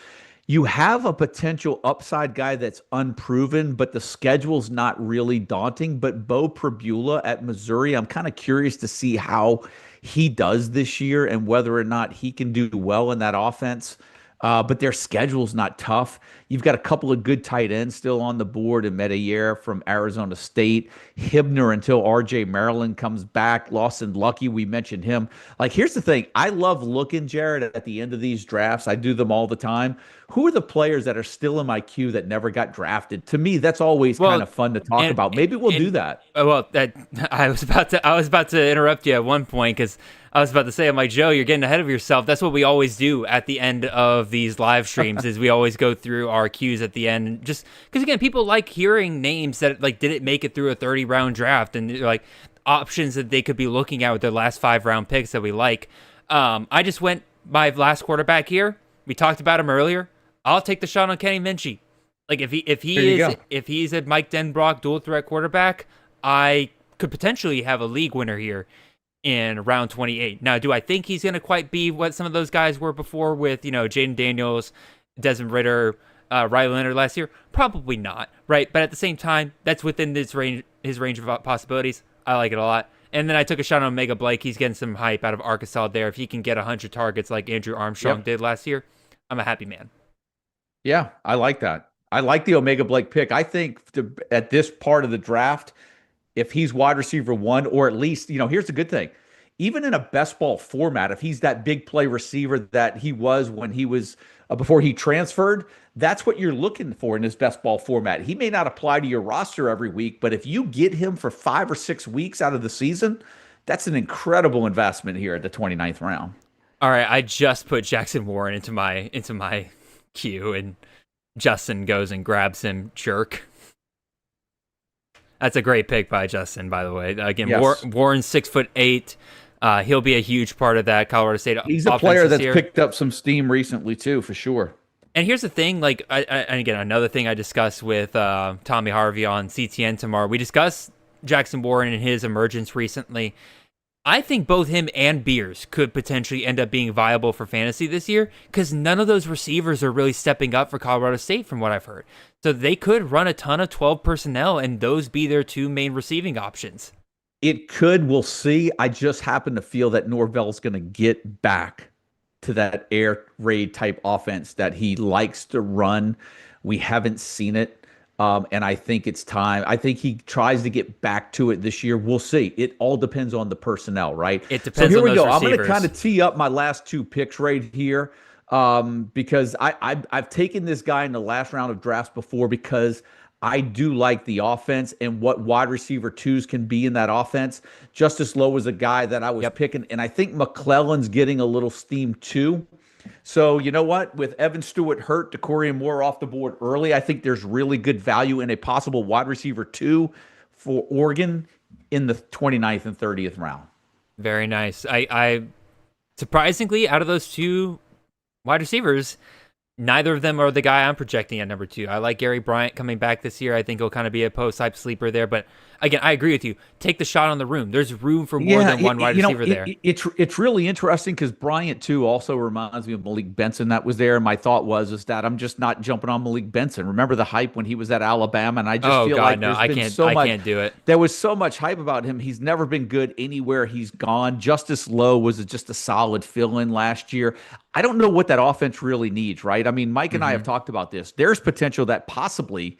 You have a potential upside guy that's unproven, but the schedule's not really daunting. But Bo Pribula at Missouri, I'm kind of curious to see how he does this year and whether or not he can do well in that offense. But their schedule's not tough. You've got a couple of good tight ends still on the board in Medayer from Arizona State, Hibner until RJ Maryland comes back, Lawson Lucky, we mentioned him. Like, here's the thing. I love looking, Jared, at the end of these drafts. I do them all the time. Who are the players that are still in my queue that never got drafted? To me, that's always kind of fun to talk about. Maybe we'll do that. Well, I was about to interrupt you at one point because I was about to say, I'm like, Joe, you're getting ahead of yourself. That's what we always do at the end of these live streams is we always go through our queues at the end. Just because, again, people like hearing names that like didn't make it through a 30-round draft and like options that they could be looking at with their last 5-round picks that we like. I just went my last quarterback here. We talked about him earlier. I'll take the shot on Kenny Minchie. Like if he's a Mike Denbrock dual threat quarterback, I could potentially have a league winner here in round 28. Now, do I think he's going to quite be what some of those guys were before with, Jaden Daniels, Desmond Ridder, Riley Leonard last year? Probably not, right? But at the same time, that's within his range of possibilities. I like it a lot. And then I took a shot on Omega Blake. He's getting some hype out of Arkansas there. If he can get 100 targets like Andrew Armstrong did last year, I'm a happy man. Yeah, I like that. I like the Omega Blake pick. I think at this part of the draft, if he's wide receiver 1, or at least, here's the good thing. Even in a best ball format, if he's that big play receiver that he was when he was before he transferred, that's what you're looking for in his best ball format. He may not apply to your roster every week, but if you get him for 5 or 6 weeks out of the season, that's an incredible investment here at the 29th round. All right, I just put Jackson Warren into my queue, and Justin goes and grabs him. Jerk. That's a great pick by Justin, by the way. Again, yes. Warren's 6'8". He'll be a huge part of that Colorado State offense. He's a player that's picked up some steam recently too, for sure. And here's the thing, like, and again, another thing I discussed with Tommy Harvey on CTN tomorrow. We discussed Jackson Warren and his emergence recently. I think both him and Beers could potentially end up being viable for fantasy this year because none of those receivers are really stepping up for Colorado State from what I've heard. So they could run a ton of 12 personnel and those be their two main receiving options. It could. We'll see. I just happen to feel that Norvell's going to get back to that air raid type offense that he likes to run. We haven't seen it. And I think it's time. I think he tries to get back to it this year. We'll see. It all depends on the personnel, right? It depends on those go. receivers. I'm going to kind of tee up my last two picks right here because I've taken this guy in the last round of drafts before because I do like the offense and what wide receiver twos can be in that offense. Justice Lowe was a guy that I was picking, and I think McClellan's getting a little steam too. So you know what? With Evan Stewart hurt, DeCorian Moore off the board early, I think there's really good value in a possible wide receiver 2 for Oregon in the 29th and 30th round. Very nice. I surprisingly, out of those two wide receivers, neither of them are the guy I'm projecting at number 2. I like Gary Bryant coming back this year. I think he'll kind of be a post-hype sleeper there. But again, I agree with you. Take the shot on the room. There's room for more than one wide receiver there. It's really interesting because Bryant, too, also reminds me of Malik Benson that was there. And my thought was that I'm just not jumping on Malik Benson. Remember the hype when he was at Alabama? And I just feel like I can't do it. There was so much hype about him. He's never been good anywhere he's gone. Justice Lowe was just a solid fill-in last year. I don't know what that offense really needs, right? I mean, Mike and I have talked about this. There's potential that possibly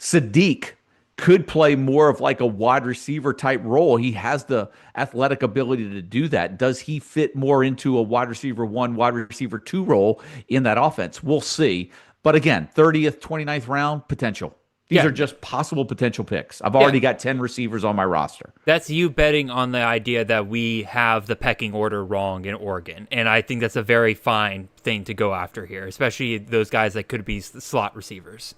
Sadiq could play more of like a wide receiver type role. He has the athletic ability to do that. Does he fit more into a wide receiver 1, wide receiver 2 role in that offense? We'll see. But again, 30th, 29th round, potential. These are just possible potential picks. I've already got 10 receivers on my roster. That's you betting on the idea that we have the pecking order wrong in Oregon. And I think that's a very fine thing to go after here, especially those guys that could be slot receivers.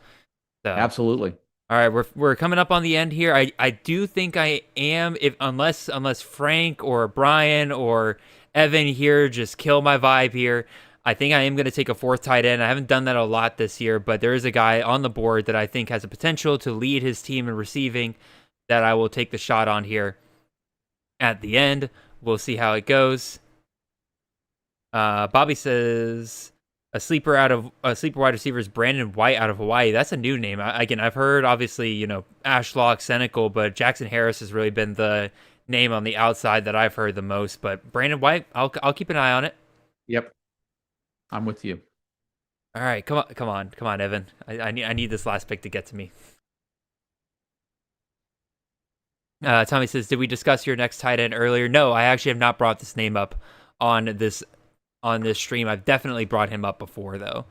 So, absolutely. All right, we're coming up on the end here. I do think I am, unless Frank or Brian or Evan here just kill my vibe here, I think I am going to take a 4th tight end. I haven't done that a lot this year, but there is a guy on the board that I think has a potential to lead his team in receiving that I will take the shot on here at the end. We'll see how it goes. Bobby says a sleeper wide receiver is Brandon White out of Hawaii. That's a new name. I've heard obviously, Ashlock, Senecal, but Jackson Harris has really been the name on the outside that I've heard the most. But Brandon White, I'll keep an eye on it. Yep. I'm with you. All right, come on, Evan. I need this last pick to get to me. Tommy says, "Did we discuss your next tight end earlier?" No, I actually have not brought this name up on this stream. I've definitely brought him up before though.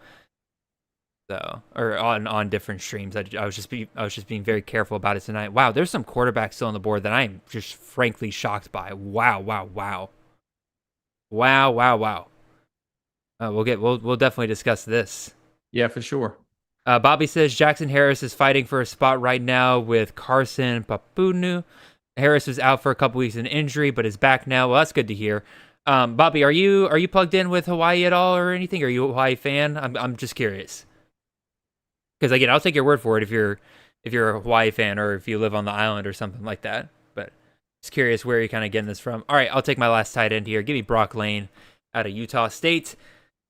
So, or on different streams. I was just being very careful about it tonight. Wow, there's some quarterbacks still on the board that I'm just frankly shocked by. Wow. We'll definitely discuss this. Yeah, for sure. Bobby says Jackson Harris is fighting for a spot right now with Carson Papunu. Harris was out for a couple weeks in injury, but is back now. Well, that's good to hear. Bobby, are you plugged in with Hawaii at all or anything? Are you a Hawaii fan? I'm just curious. Because again, I'll take your word for it if you're a Hawaii fan or if you live on the island or something like that. But just curious where you're kind of getting this from. All right, I'll take my last tight end here. Give me Brock Lane out of Utah State.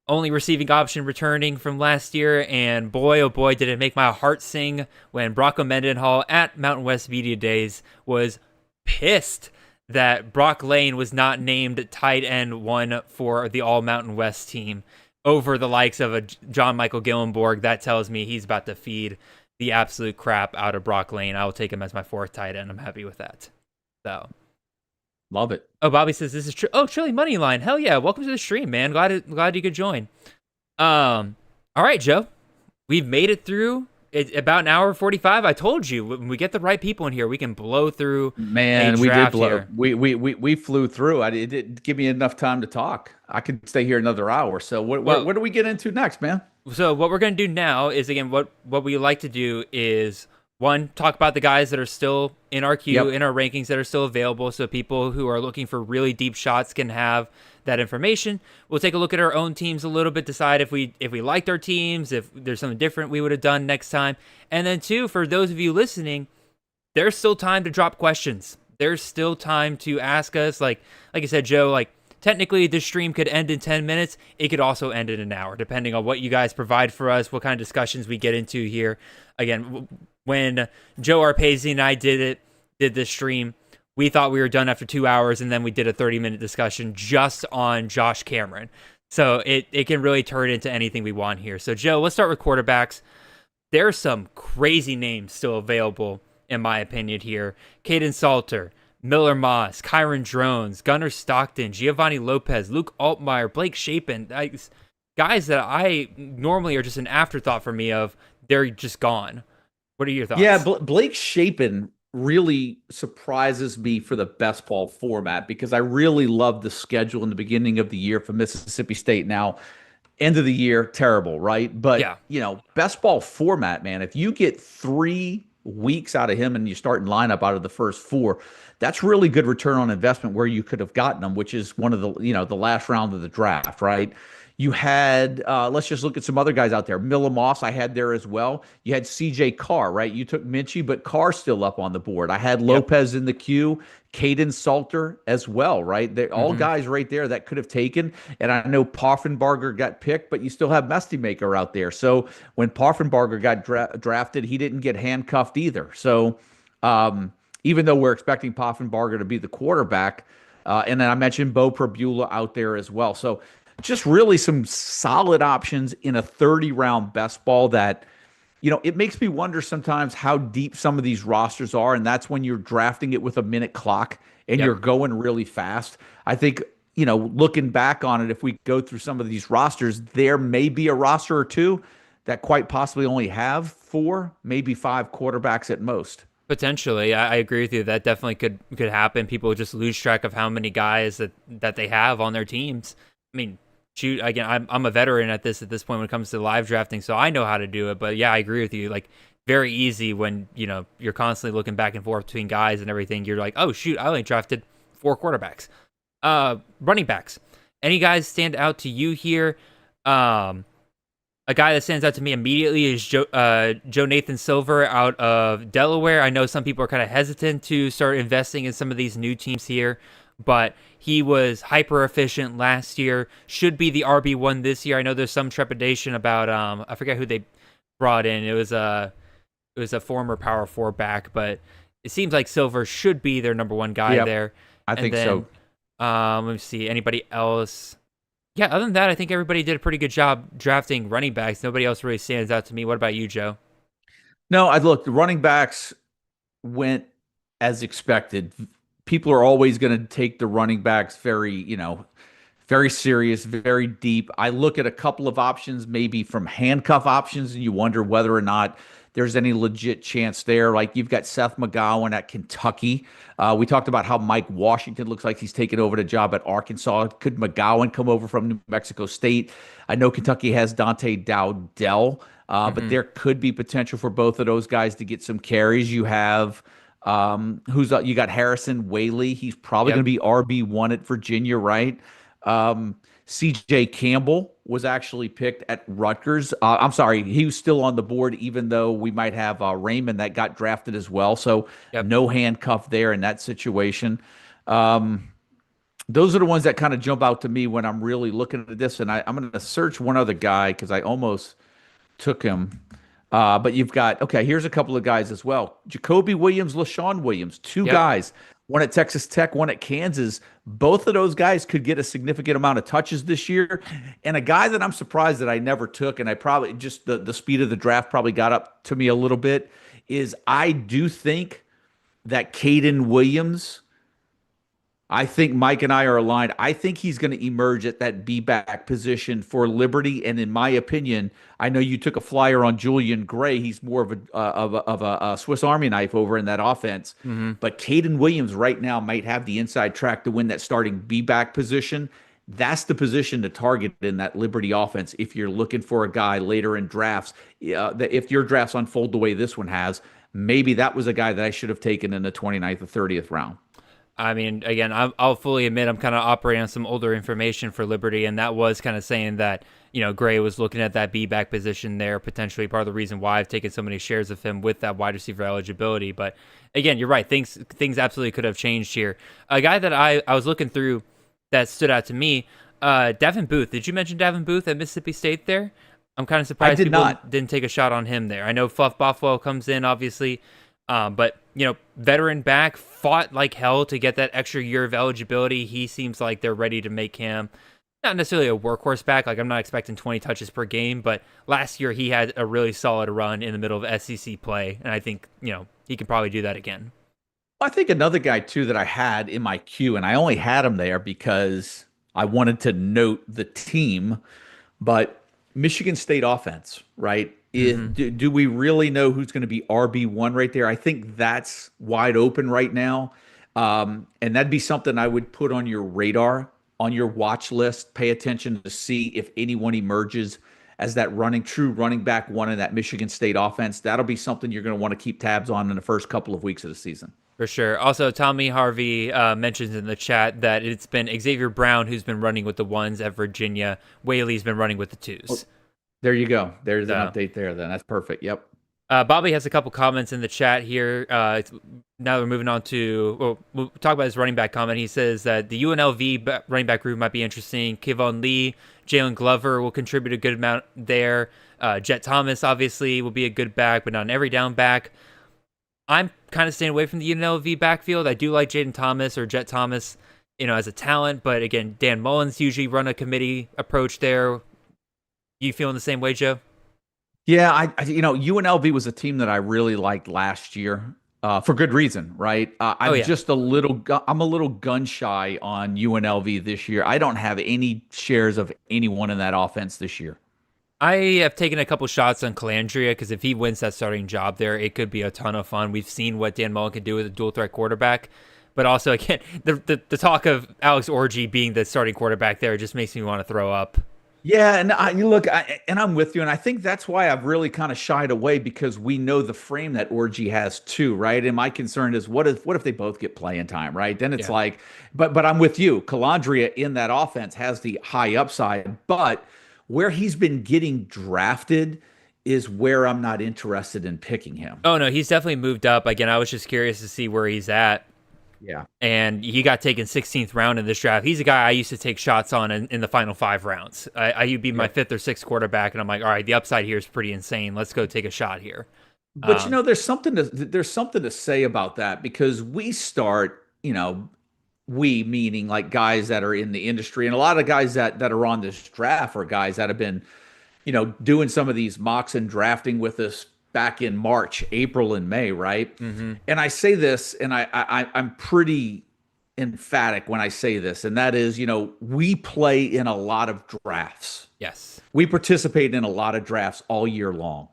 Only receiving option returning from last year, and boy, oh boy, did it make my heart sing when Bronco Mendenhall at Mountain West Media Days was pissed that Brock Lane was not named tight end 1 for the All Mountain West team over the likes of a John Michael Gillenborg. That tells me he's about to feed the absolute crap out of Brock Lane. I will take him as my 4th tight end. I'm happy with that. So. Love it. Oh, Bobby says this is true. Oh, Chili Moneyline. Hell yeah. Welcome to the stream, man. Glad you could join. All right, Joe. We've made it through about an hour 45. I told you when we get the right people in here, we can blow through. Man, we did blow. We flew through. It didn't give me enough time to talk. I could stay here another hour. So what do we get into next, man? So what we're going to do now is, again, what we like to do is, one, talk about the guys that are still in our queue, in our rankings that are still available, so people who are looking for really deep shots can have that information. We'll take a look at our own teams a little bit, decide if we liked our teams, if there's something different we would have done next time. And then 2, for those of you listening, there's still time to drop questions. there's still time to ask us. Like I said, Joe, like technically this stream could end in 10 minutes. It could also end in an hour, depending on what you guys provide for us, what kind of discussions we get into here. Again, when Joe Arpazi and I did this stream, we thought we were done after 2 hours, and then we did a 30-minute discussion just on Josh Cameron. So it can really turn into anything we want here. So, Joe, let's start with quarterbacks. There's some crazy names still available, in my opinion, here. Caden Salter, Miller Moss, Kyron Drones, Gunnar Stockton, Giovanni Lopez, Luke Altmaier, Blake Shapen. Guys that I normally are just an afterthought for me of, they're just gone. What are your thoughts? Yeah, Blake Shapen really surprises me for the best ball format because I really love the schedule in the beginning of the year for Mississippi State. Now, end of the year, terrible, right? But, best ball format, man, if you get 3 weeks out of him and you start in lineup out of the first 4, that's really good return on investment where you could have gotten them, which is one of the, the last round of the draft, right? You had, let's just look at some other guys out there. Miller Moss, I had there as well. You had CJ Carr, right? You took Minchie, but Carr's still up on the board. I had Lopez in the queue, Caden Salter as well, right? They're all guys right there that could have taken. And I know Poffenbarger got picked, but you still have Maker out there. So when Poffenbarger got drafted, he didn't get handcuffed either. So even though we're expecting Poffenbarger to be the quarterback, and then I mentioned Bo Prabula out there as well. So just really some solid options in a 30-round best ball that, it makes me wonder sometimes how deep some of these rosters are, and that's when you're drafting it with a minute clock and you're going really fast. I think, looking back on it, if we go through some of these rosters, there may be a roster or two that quite possibly only have 4, maybe 5 quarterbacks at most. Potentially, I agree with you. That definitely could happen. People just lose track of how many guys that they have on their teams. I mean, shoot, again, I'm a veteran at this point when it comes to live drafting, so I know how to do it. But yeah, I agree with you. Like, very easy when you're constantly looking back and forth between guys and everything. You're like, oh shoot, I only drafted 4 quarterbacks. Running backs. Any guys stand out to you here? A guy that stands out to me immediately is Joe Nathan Silver out of Delaware. I know some people are kind of hesitant to start investing in some of these new teams here, but he was hyper efficient last year. Should be the RB1 this year. I know there's some trepidation about I forget who they brought in. It was a former Power 4 back, but it seems like Silver should be their number 1 guy there. I think so. Let me see. Anybody else? Yeah, other than that, I think everybody did a pretty good job drafting running backs. Nobody else really stands out to me. What about you, Joe? No, the running backs went as expected. People are always going to take the running backs very serious, very deep. I look at a couple of options, maybe from handcuff options, and you wonder whether or not there's any legit chance there. Like you've got Seth McGowan at Kentucky. We talked about how Mike Washington looks like he's taken over the job at Arkansas. Could McGowan come over from New Mexico State? I know Kentucky has Dante Dowdell, but there could be potential for both of those guys to get some carries. You have you got Harrison Whaley. He's probably going to be RB1 at Virginia, right? CJ Campbell was actually picked at Rutgers. I'm sorry, he was still on the board, even though we might have Raymond that got drafted as well. So no handcuff there in that situation. Those are the ones that kind of jump out to me when I'm really looking at this. And I'm going to search one other guy because I almost took him. But you've got, here's a couple of guys as well. Jacoby Williams, LaShawn Williams, 2 guys. One at Texas Tech, one at Kansas. Both of those guys could get a significant amount of touches this year. And a guy that I'm surprised that I never took, and I probably just the speed of the draft probably got up to me a little bit, is I do think that Caden Williams, I think Mike and I are aligned. I think he's going to emerge at that B-back position for Liberty. And in my opinion, I know you took a flyer on Julian Gray. He's more of a Swiss Army knife over in that offense. But Caden Williams right now might have the inside track to win that starting B-back position. That's the position to target in that Liberty offense if you're looking for a guy later in drafts. If your drafts unfold the way this one has, maybe that was a guy that I should have taken in the 29th or 30th round. I mean, again, I'll fully admit I'm kind of operating on some older information for Liberty, and that was kind of saying that, Gray was looking at that B-back position there, potentially part of the reason why I've taken so many shares of him with that wide receiver eligibility. But again, you're right. Things absolutely could have changed here. A guy that I was looking through that stood out to me, Davin Booth. Did you mention Davin Booth at Mississippi State there? I'm kind of surprised people didn't take a shot on him there. I know Fluff Bothwell comes in, obviously. But, veteran back, fought like hell to get that extra year of eligibility. He seems like they're ready to make him not necessarily a workhorse back. Like, I'm not expecting 20 touches per game, but last year he had a really solid run in the middle of SEC play. And I think, he can probably do that again. I think another guy, too, that I had in my queue, and I only had him there because I wanted to note the team, but Michigan State offense, right? Do we really know who's going to be RB1 right there? I think that's wide open right now. And that'd be something I would put on your radar, on your watch list. Pay attention to see if anyone emerges as that true running back one in that Michigan State offense. That'll be something you're going to want to keep tabs on in the first couple of weeks of the season. For sure. Also, Tommy Harvey mentions in the chat that it's been Xavier Brown who's been running with the ones at Virginia. Whaley's been running with the twos. Oh, there you go. There's an update there then. That's perfect. Yep. Bobby has a couple comments in the chat here. Now we're moving on to, we'll talk about his running back comment. He says that the UNLV running back group might be interesting. Kayvon Lee, Jalen Glover will contribute a good amount there. Jet Thomas, obviously, will be a good back, but not an every down back. I'm kind of staying away from the UNLV backfield. I do like Jaden Thomas or Jet Thomas, as a talent. But again, Dan Mullins usually run a committee approach there. You feeling the same way, Joe? Yeah, UNLV was a team that I really liked last year for good reason, right? I'm just a little gun shy on UNLV this year. I don't have any shares of anyone in that offense this year. I have taken a couple shots on Calandria because if he wins that starting job there, it could be a ton of fun. We've seen what Dan Mullen can do with a dual threat quarterback. But also, again, the talk of Alex Orji being the starting quarterback there just makes me want to throw up. Yeah, and I'm with you, and I think that's why I've really kind of shied away because we know the frame that Orji has too, right? And my concern is what if they both get playing time, right? Then it's like, but I'm with you. Calandria in that offense has the high upside, but where he's been getting drafted is where I'm not interested in picking him. Oh no, he's definitely moved up. Again, I was just curious to see where he's at. Yeah. And he got taken 16th round in this draft. He's a guy I used to take shots on in the final 5 rounds. He'd be my 5th or 6th quarterback, and I'm like, all right, the upside here is pretty insane. Let's go take a shot here. But there's something to say about that because we start, we meaning like guys that are in the industry, and a lot of guys that are on this draft are guys that have been, doing some of these mocks and drafting with us back in March, April, and May, right? Mm-hmm. And I say this, and I'm pretty emphatic when I say this, and that is, we play in a lot of drafts. Yes. We participate in a lot of drafts all year long.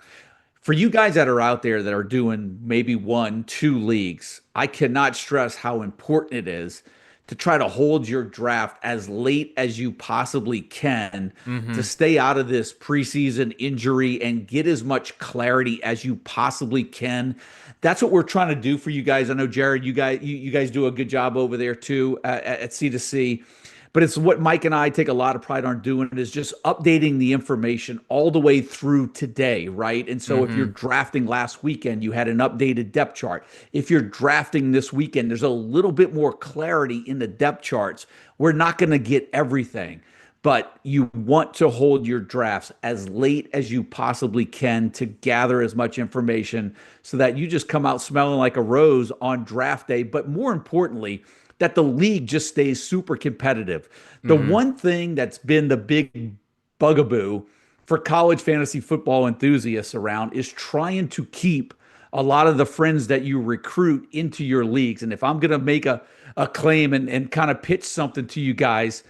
For you guys that are out there that are doing maybe 1-2 leagues, I cannot stress how important it is to try to hold your draft as late as you possibly can to stay out of this preseason injury and get as much clarity as you possibly can. That's what we're trying to do for you guys. I know, Jared, you guys do a good job over there too at C2C. But it's what Mike and I take a lot of pride on doing is just updating the information all the way through today, right? And so if you're drafting last weekend, you had an updated depth chart. If you're drafting this weekend, there's a little bit more clarity in the depth charts. We're not going to get everything, but you want to hold your drafts as late as you possibly can to gather as much information so that you just come out smelling like a rose on draft day. But more importantly, that the league just stays super competitive. The one thing that's been the big bugaboo for college fantasy football enthusiasts around is trying to keep a lot of the friends that you recruit into your leagues. And if I'm going to make a claim and kind of pitch something to you guys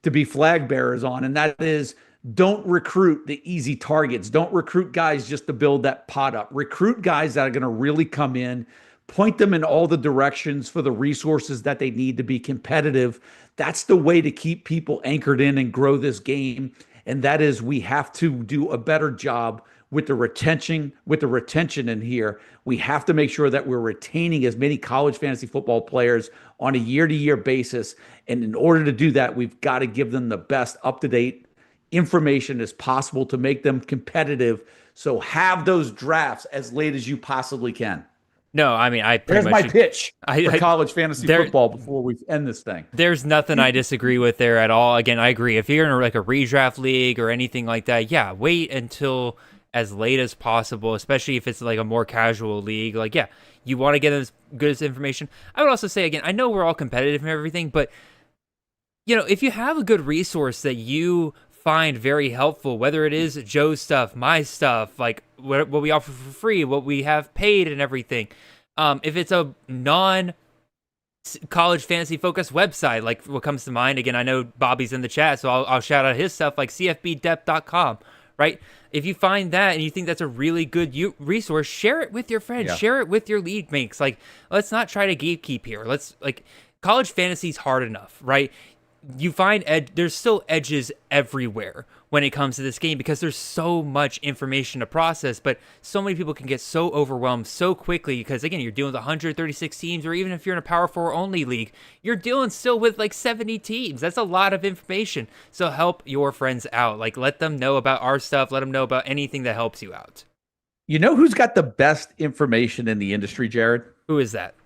to be flag bearers on, and that is don't recruit the easy targets. Don't recruit guys just to build that pot up. Recruit guys that are going to really come in, point them in all the directions for the resources that they need to be competitive. That's the way to keep people anchored in and grow this game. And that is we have to do a better job with the retention in here, we have to make sure that we're retaining as many college fantasy football players on a year-to-year basis. And in order to do that, we've got to give them the best up-to-date information as possible to make them competitive. So have those drafts as late as you possibly can. No, I mean, There's my pitch for college fantasy football before we end this thing. There's nothing I disagree with there at all. Again, I agree. If you're in like a redraft league or anything like that, yeah, wait until as late as possible, especially if it's like a more casual league. Like, yeah, you want to get as good as information. I would also say, again, I know we're all competitive and everything, but, if you have a good resource that you find very helpful, whether it is Joe's stuff, my stuff, like what we offer for free, what we have paid and everything. If it's a non-college fantasy focused website, like what comes to mind, again, I know Bobby's in the chat, so I'll shout out his stuff, like cfbdepth.com, right? If you find that and you think that's a really good resource, share it with your friends, share it with your league mates. Like, let's not try to gatekeep here. College fantasy's hard enough, right? You find there's still edges everywhere when it comes to this game because there's so much information to process, but so many people can get so overwhelmed so quickly because, again, you're dealing with 136 teams, or even if you're in a Power 4 only league, you're dealing still with like 70 teams. That's a lot of information. So help your friends out. Like, let them know about our stuff. Let them know about anything that helps you out. You know who's got the best information in the industry, Jared? Who is that?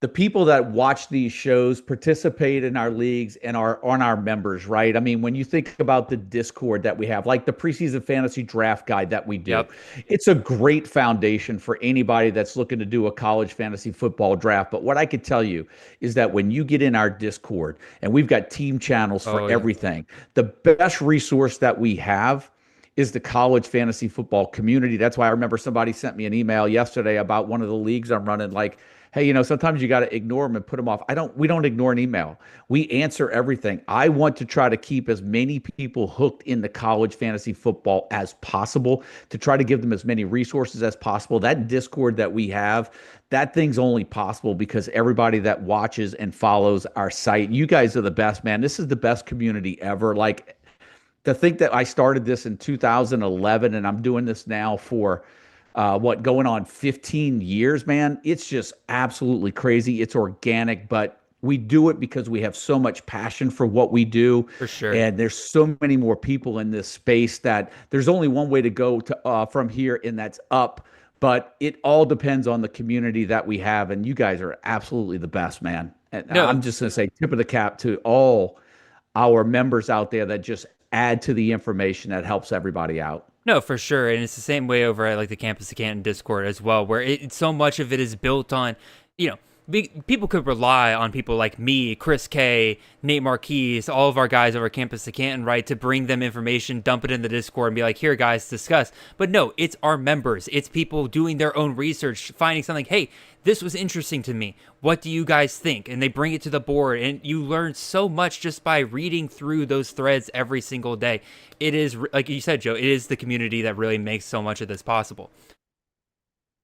The people that watch these shows, participate in our leagues, and are on our members, right? I mean, when you think about the Discord that we have, like the preseason fantasy draft guide that we do, it's a great foundation for anybody that's looking to do a college fantasy football draft. But what I could tell you is that when you get in our Discord, and we've got team channels for everything, the best resource that we have is the college fantasy football community. That's why I remember somebody sent me an email yesterday about one of the leagues I'm running, like, hey, sometimes you got to ignore them and put them off. We don't ignore an email. We answer everything. I want to try to keep as many people hooked into college fantasy football as possible, to try to give them as many resources as possible. That Discord that we have, that thing's only possible because everybody that watches and follows our site, you guys are the best, man. This is the best community ever. Like, to think that I started this in 2011 and I'm doing this now for going on 15 years, man. It's just absolutely crazy. It's organic, but we do it because we have so much passion for what we do. For sure. And there's so many more people in this space that there's only one way to go to from here, and that's up. But it all depends on the community that we have. And you guys are absolutely the best, man. And I'm just going to say tip of the cap to all our members out there that just add to the information that helps everybody out. No, for sure. And it's the same way over at like the Campus of Canton Discord as well, where so much of it is built on, people could rely on people like me, Chris K, Nate Marquise, all of our guys over at Campus of Canton, right, to bring them information, dump it in the Discord and be like, here, guys, discuss. But no, it's our members. It's people doing their own research, finding something, hey, this was interesting to me. What do you guys think? And they bring it to the board, and you learn so much just by reading through those threads every single day. It is, like you said, Joe, it is the community that really makes so much of this possible.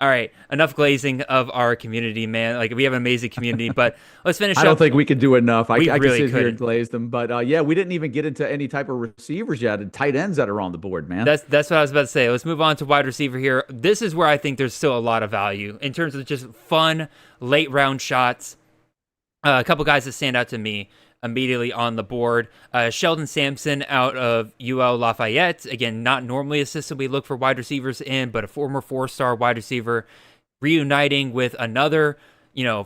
All right, enough glazing of our community, man. Like, we have an amazing community, but let's finish up. I don't think we could do enough. I really could sit couldn't. here and glaze them, but we didn't even get into any type of receivers yet and tight ends that are on the board, man. That's what I was about to say. Let's move on to wide receiver here. This is where I think there's still a lot of value in terms of just fun late round shots. A couple guys that stand out to me immediately on the board. Sheldon Sampson out of UL Lafayette. Again, not normally a system we look for wide receivers in, but a former 4-star wide receiver reuniting with another,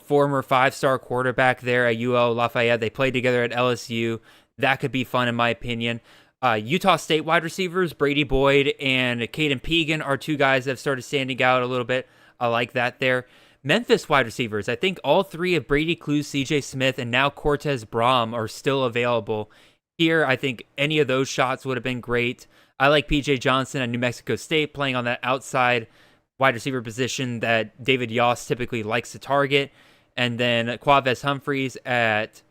former 5-star quarterback there at UL Lafayette. They played together at LSU. That could be fun in my opinion. Utah State wide receivers, Brady Boyd and Caden Pegan are two guys that have started standing out a little bit. I like that there. Memphis wide receivers, I think all three of Brady Clues, CJ Smith, and now Cortez Braum are still available. Here, I think any of those shots would have been great. I like PJ Johnson at New Mexico State playing on that outside wide receiver position that David Yoss typically likes to target. And then Quavez Humphreys at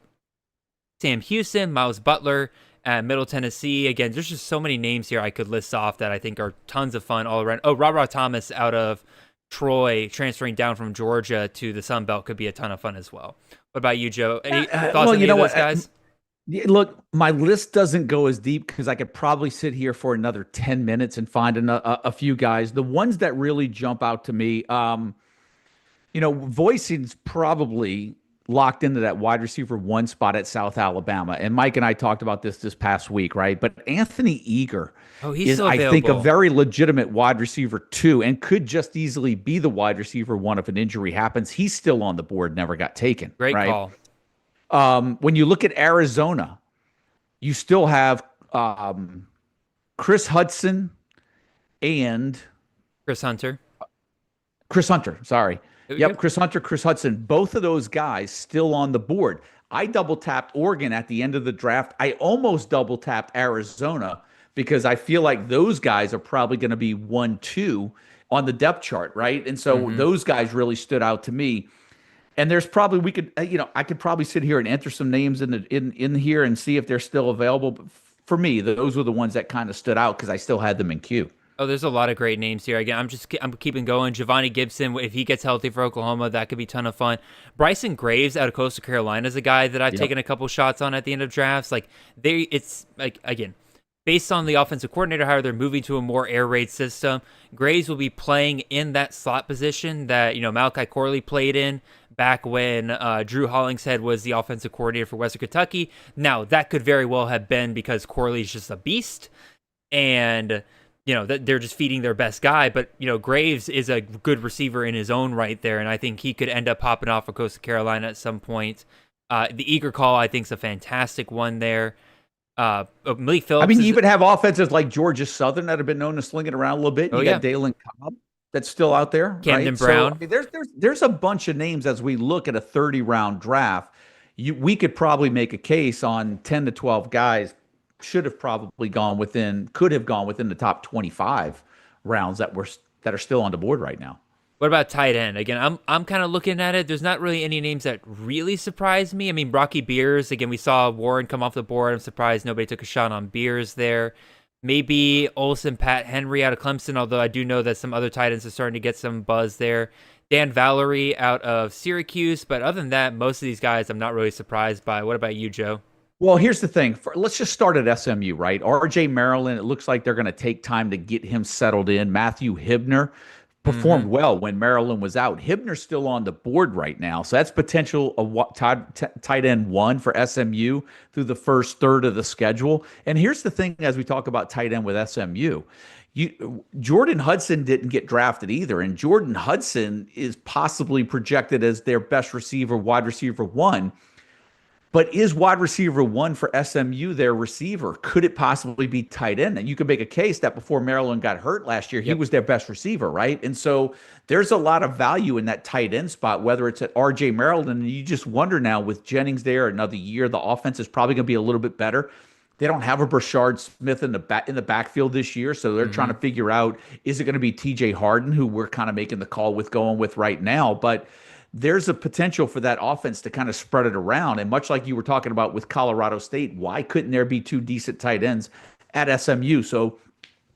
Sam Houston, Miles Butler at Middle Tennessee. Again, there's just so many names here I could list off that I think are tons of fun all around. Oh, Rob Thomas out of Troy transferring down from Georgia to the Sun Belt could be a ton of fun as well. What about you, Joe? Any thoughts on any of those guys? Yeah, look, my list doesn't go as deep because I could probably sit here for another 10 minutes and find a few guys. The ones that really jump out to me, Voisin's probably locked into that wide receiver one spot at South Alabama. And Mike and I talked about this past week, right? But Anthony Eager He's is, still I think, a available. very legitimate wide receiver two and could just easily be the wide receiver one if an injury happens. He's still on the board, never got taken. Great right? call. When you look at Arizona, you still have Chris Hudson and Chris Hunter. Chris Hunter. Sorry. Yep. Chris Hunter, Chris Hudson. Both of those guys still on the board. I double tapped Oregon at the end of the draft. I almost double tapped Arizona because I feel like those guys are probably going to be 1-2 on the depth chart, right? And so those guys really stood out to me. And there's probably I could probably sit here and enter some names in here and see if they're still available. But for me, those were the ones that kind of stood out because I still had them in queue. Oh, there's a lot of great names here. Again, I'm keeping going. Giovanni Gibson, if he gets healthy for Oklahoma, that could be a ton of fun. Bryson Graves out of Coastal Carolina is a guy that I've taken a couple shots on at the end of drafts. Again, based on the offensive coordinator hire, they're moving to a more air raid system. Graves will be playing in that slot position that Malachi Corley played in back when Drew Hollingshead was the offensive coordinator for Western Kentucky. Now, that could very well have been because Corley's just a beast, and that they're just feeding their best guy. But Graves is a good receiver in his own right there, and I think he could end up popping off for Coastal Carolina at some point. The Eager call, I think, is a fantastic one there. Malik Phillips. I mean, you even have offenses like Georgia Southern that have been known to sling it around a little bit. You got Dalen Cobb that's still out there. Camden right? Brown. So, I mean, there's a bunch of names as we look at a 30-round draft. We could probably make a case on 10 to 12 guys could have gone within the top 25 rounds that are still on the board right now. What about tight end? Again, I'm kind of looking at it. There's not really any names that really surprise me. I mean, Brocky Beers, again, we saw Warren come off the board. I'm surprised nobody took a shot on Beers there. Maybe Olsen, Pat Henry out of Clemson, although I do know that some other tight ends are starting to get some buzz there. Dan Valerie out of Syracuse. But other than that, most of these guys I'm not really surprised by. What about you, Joe? Well, here's the thing. Let's just start at SMU, right? RJ Maryland, it looks like they're going to take time to get him settled in. Matthew Hibner performed well when Maryland was out. Hibner's still on the board right now. So that's potential tight end one for SMU through the first third of the schedule. And here's the thing as we talk about tight end with SMU. Jordan Hudson didn't get drafted either. And Jordan Hudson is possibly projected as their best receiver, wide receiver one. But is wide receiver one for SMU their receiver? Could it possibly be tight end? And you could make a case that before Maryland got hurt last year, he was their best receiver, right? And so there's a lot of value in that tight end spot, whether it's at RJ Maryland. And you just wonder now with Jennings there another year, the offense is probably going to be a little bit better. They don't have a Brashard Smith in the backfield this year, so they're trying to figure out, is it going to be TJ Harden, who we're kind of making the call with going with right now? But there's a potential for that offense to kind of spread it around. And much like you were talking about with Colorado State, why couldn't there be two decent tight ends at SMU? So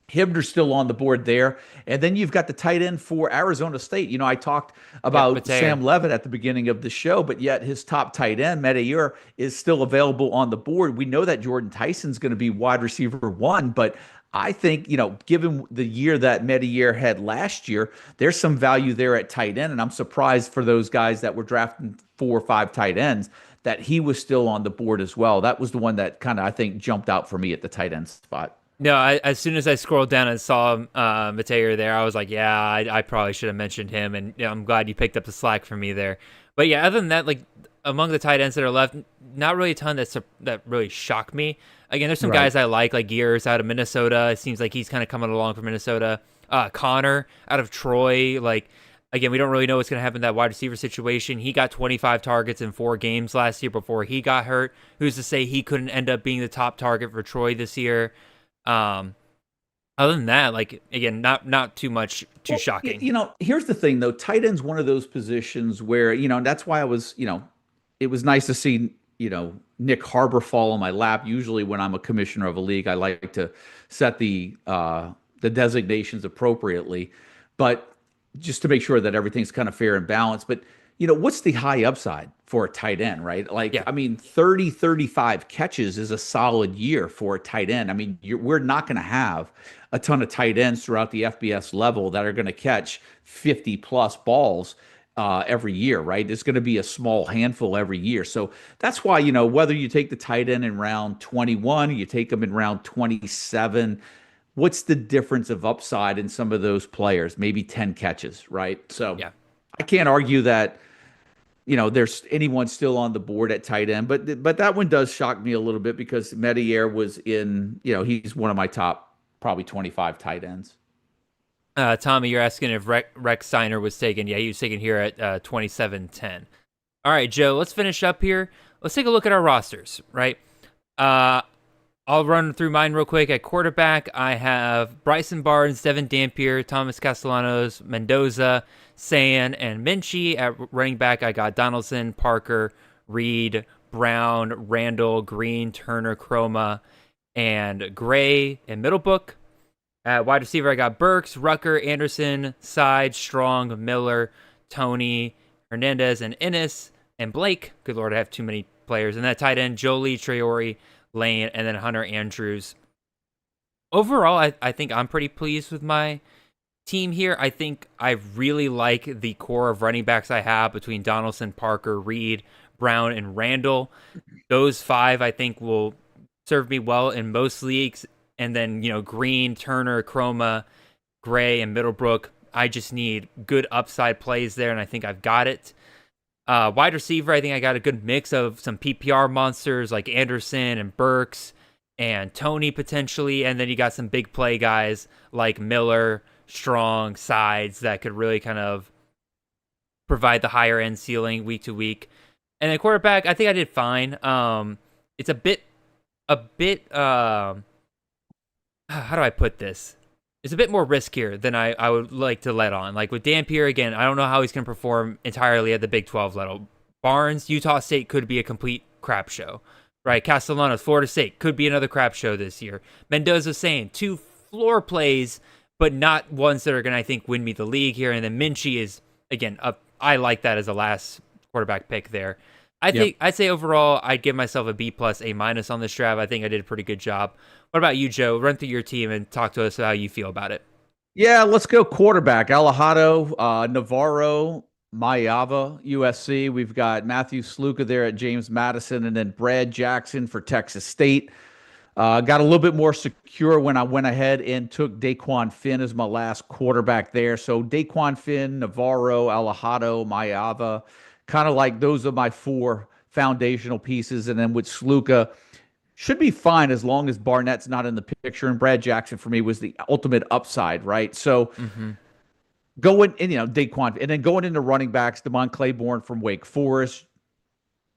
Hibner's still on the board there. And then you've got the tight end for Arizona State. I talked about Sam Levitt at the beginning of the show, but yet his top tight end, Meteor, is still available on the board. We know that Jordan Tyson's going to be wide receiver one, but I think, given the year that Meteor had last year, there's some value there at tight end. And I'm surprised for those guys that were drafting 4 or 5 tight ends that he was still on the board as well. That was the one that kind of, I think, jumped out for me at the tight end spot. No, as soon as I scrolled down and saw Meteor there, I was like, yeah, I probably should have mentioned him. And I'm glad you picked up the slack for me there. But yeah, other than that, like among the tight ends that are left, not really a ton that really shocked me. Again, there's some guys I like Gears out of Minnesota. It seems like he's kind of coming along from Minnesota. Connor out of Troy. Again, we don't really know what's going to happen in that wide receiver situation. He got 25 targets in 4 games last year before he got hurt. Who's to say he couldn't end up being the top target for Troy this year? Other than that, again, not too much too shocking. Here's the thing though. Tight end's one of those positions where, and that's why I was, it was nice to see, Nick Harbor fall on my lap. Usually when I'm a commissioner of a league, I like to set the designations appropriately, but just to make sure that everything's kind of fair and balanced. But, what's the high upside for a tight end, right? Like, Yeah. I mean, 30, 35 catches is a solid year for a tight end. I mean, we're not going to have a ton of tight ends throughout the FBS level that are going to catch 50 plus balls every year, right? It's going to be a small handful every year. So that's why, whether you take the tight end in round 21, you take them in round 27, what's the difference of upside in some of those players? Maybe 10 catches, right? So Yeah. I can't argue that there's anyone still on the board at tight end, but that one does shock me a little bit because Medier was in, he's one of my top probably 25 tight ends. Tommy, you're asking if Rex Steiner was taken. Yeah, he was taken here at 27-10. All right, Joe, let's finish up here. Let's take a look at our rosters, right? I'll run through mine real quick. At quarterback, I have Bryson Barnes, Devin Dampier, Thomas Castellanos, Mendoza, San, and Minchie. At running back, I got Donaldson, Parker, Reed, Brown, Randall, Green, Turner, Chroma, and Gray and Middlebrook. At wide receiver, I got Burks, Rucker, Anderson, Side, Strong, Miller, Tony, Hernandez, and Ennis, and Blake. Good Lord, I have too many players. And that tight end, Jolie, Traore, Lane, and then Hunter Andrews. Overall, I think I'm pretty pleased with my team here. I think I really like the core of running backs I have between Donaldson, Parker, Reed, Brown, and Randall. Those five, I think, will serve me well in most leagues. And then, Green, Turner, Chroma, Gray, and Middlebrook. I just need good upside plays there, and I think I've got it. Wide receiver, I think I got a good mix of some PPR monsters like Anderson and Burks and Tony potentially. And then you got some big play guys like Miller, Strong, Sides that could really kind of provide the higher end ceiling week to week. And then quarterback, I think I did fine. It's a bit how do I put this? It's a bit more riskier than I would like to let on. Like with Dampier, again, I don't know how he's going to perform entirely at the Big 12 level. Barnes, Utah State could be a complete crap show, right? Castellanos, Florida State could be another crap show this year. Mendoza saying 2 floor plays, but not ones that are going to, I think, win me the league here. And then Minchie is, again, I like that as a last quarterback pick there. I'd say overall, I'd give myself a B+, A- on this draft. I think I did a pretty good job. What about you, Joe? Run through your team and talk to us about how you feel about it. Yeah, let's go quarterback. Alejado, Navarro, Mayava, USC. We've got Matthew Sluka there at James Madison, and then Brad Jackson for Texas State. Got a little bit more secure when I went ahead and took Daquan Finn as my last quarterback there. So Daquan Finn, Navarro, Alejado, Mayava, kind of like those are my 4 foundational pieces. And then with Sluka, should be fine as long as Barnett's not in the picture. And Brad Jackson for me was the ultimate upside, right? So going in, Daquan, and then going into running backs, Damon Claiborne from Wake Forest,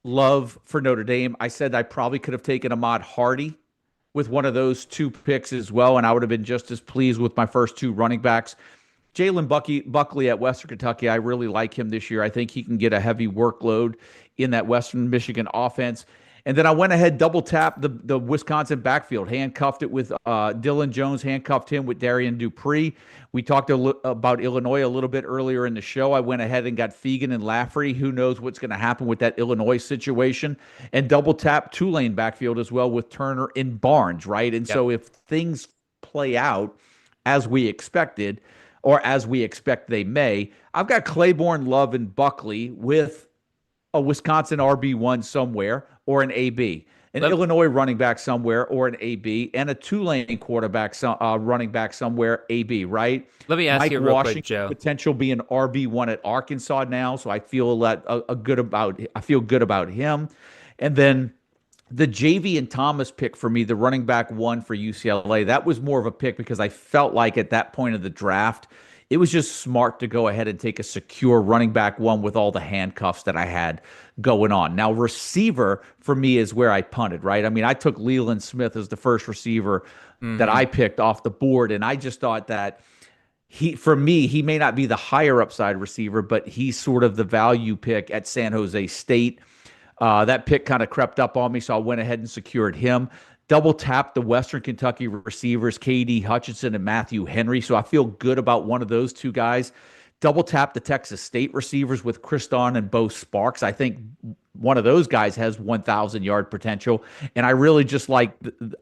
Love for Notre Dame. I said I probably could have taken Ahmad Hardy with one of those 2 picks as well, and I would have been just as pleased with my first 2 running backs. Jalen Buckley at Western Kentucky, I really like him this year. I think he can get a heavy workload in that Western Michigan offense. And then I went ahead, double tapped the Wisconsin backfield, handcuffed it with Dylan Jones, handcuffed him with Darian Dupree. We talked about Illinois a little bit earlier in the show. I went ahead and got Fegan and Lafferty. Who knows what's going to happen with that Illinois situation? And double tapped Tulane backfield as well with Turner and Barnes, right? And so if things play out as we expected, or as we expect they may, I've got Claiborne, Love, and Buckley with a Wisconsin RB1 somewhere or an AB, an Illinois running back somewhere or an AB, and a Tulane quarterback running back somewhere, AB, right? Let me ask Mike you real Washington, quick, Joe. Potential being RB1 at Arkansas now, so I feel that I feel good about him. And then the JV and Thomas pick for me, the running back 1 for UCLA, that was more of a pick because I felt like at that point of the draft, it was just smart to go ahead and take a secure running back 1 with all the handcuffs that I had going on. Now, receiver for me is where I punted, right? I mean, I took Leland Smith as the first receiver that I picked off the board, and I just thought that for me, he may not be the higher upside receiver, but he's sort of the value pick at San Jose State. That pick kind of crept up on me, so I went ahead and secured him. Double tapped the Western Kentucky receivers, KD Hutchinson and Matthew Henry. So I feel good about one of those 2 guys. double tap the Texas State receivers with Kriston and Bo Sparks. I think one of those guys has 1,000-yard potential, and I really just I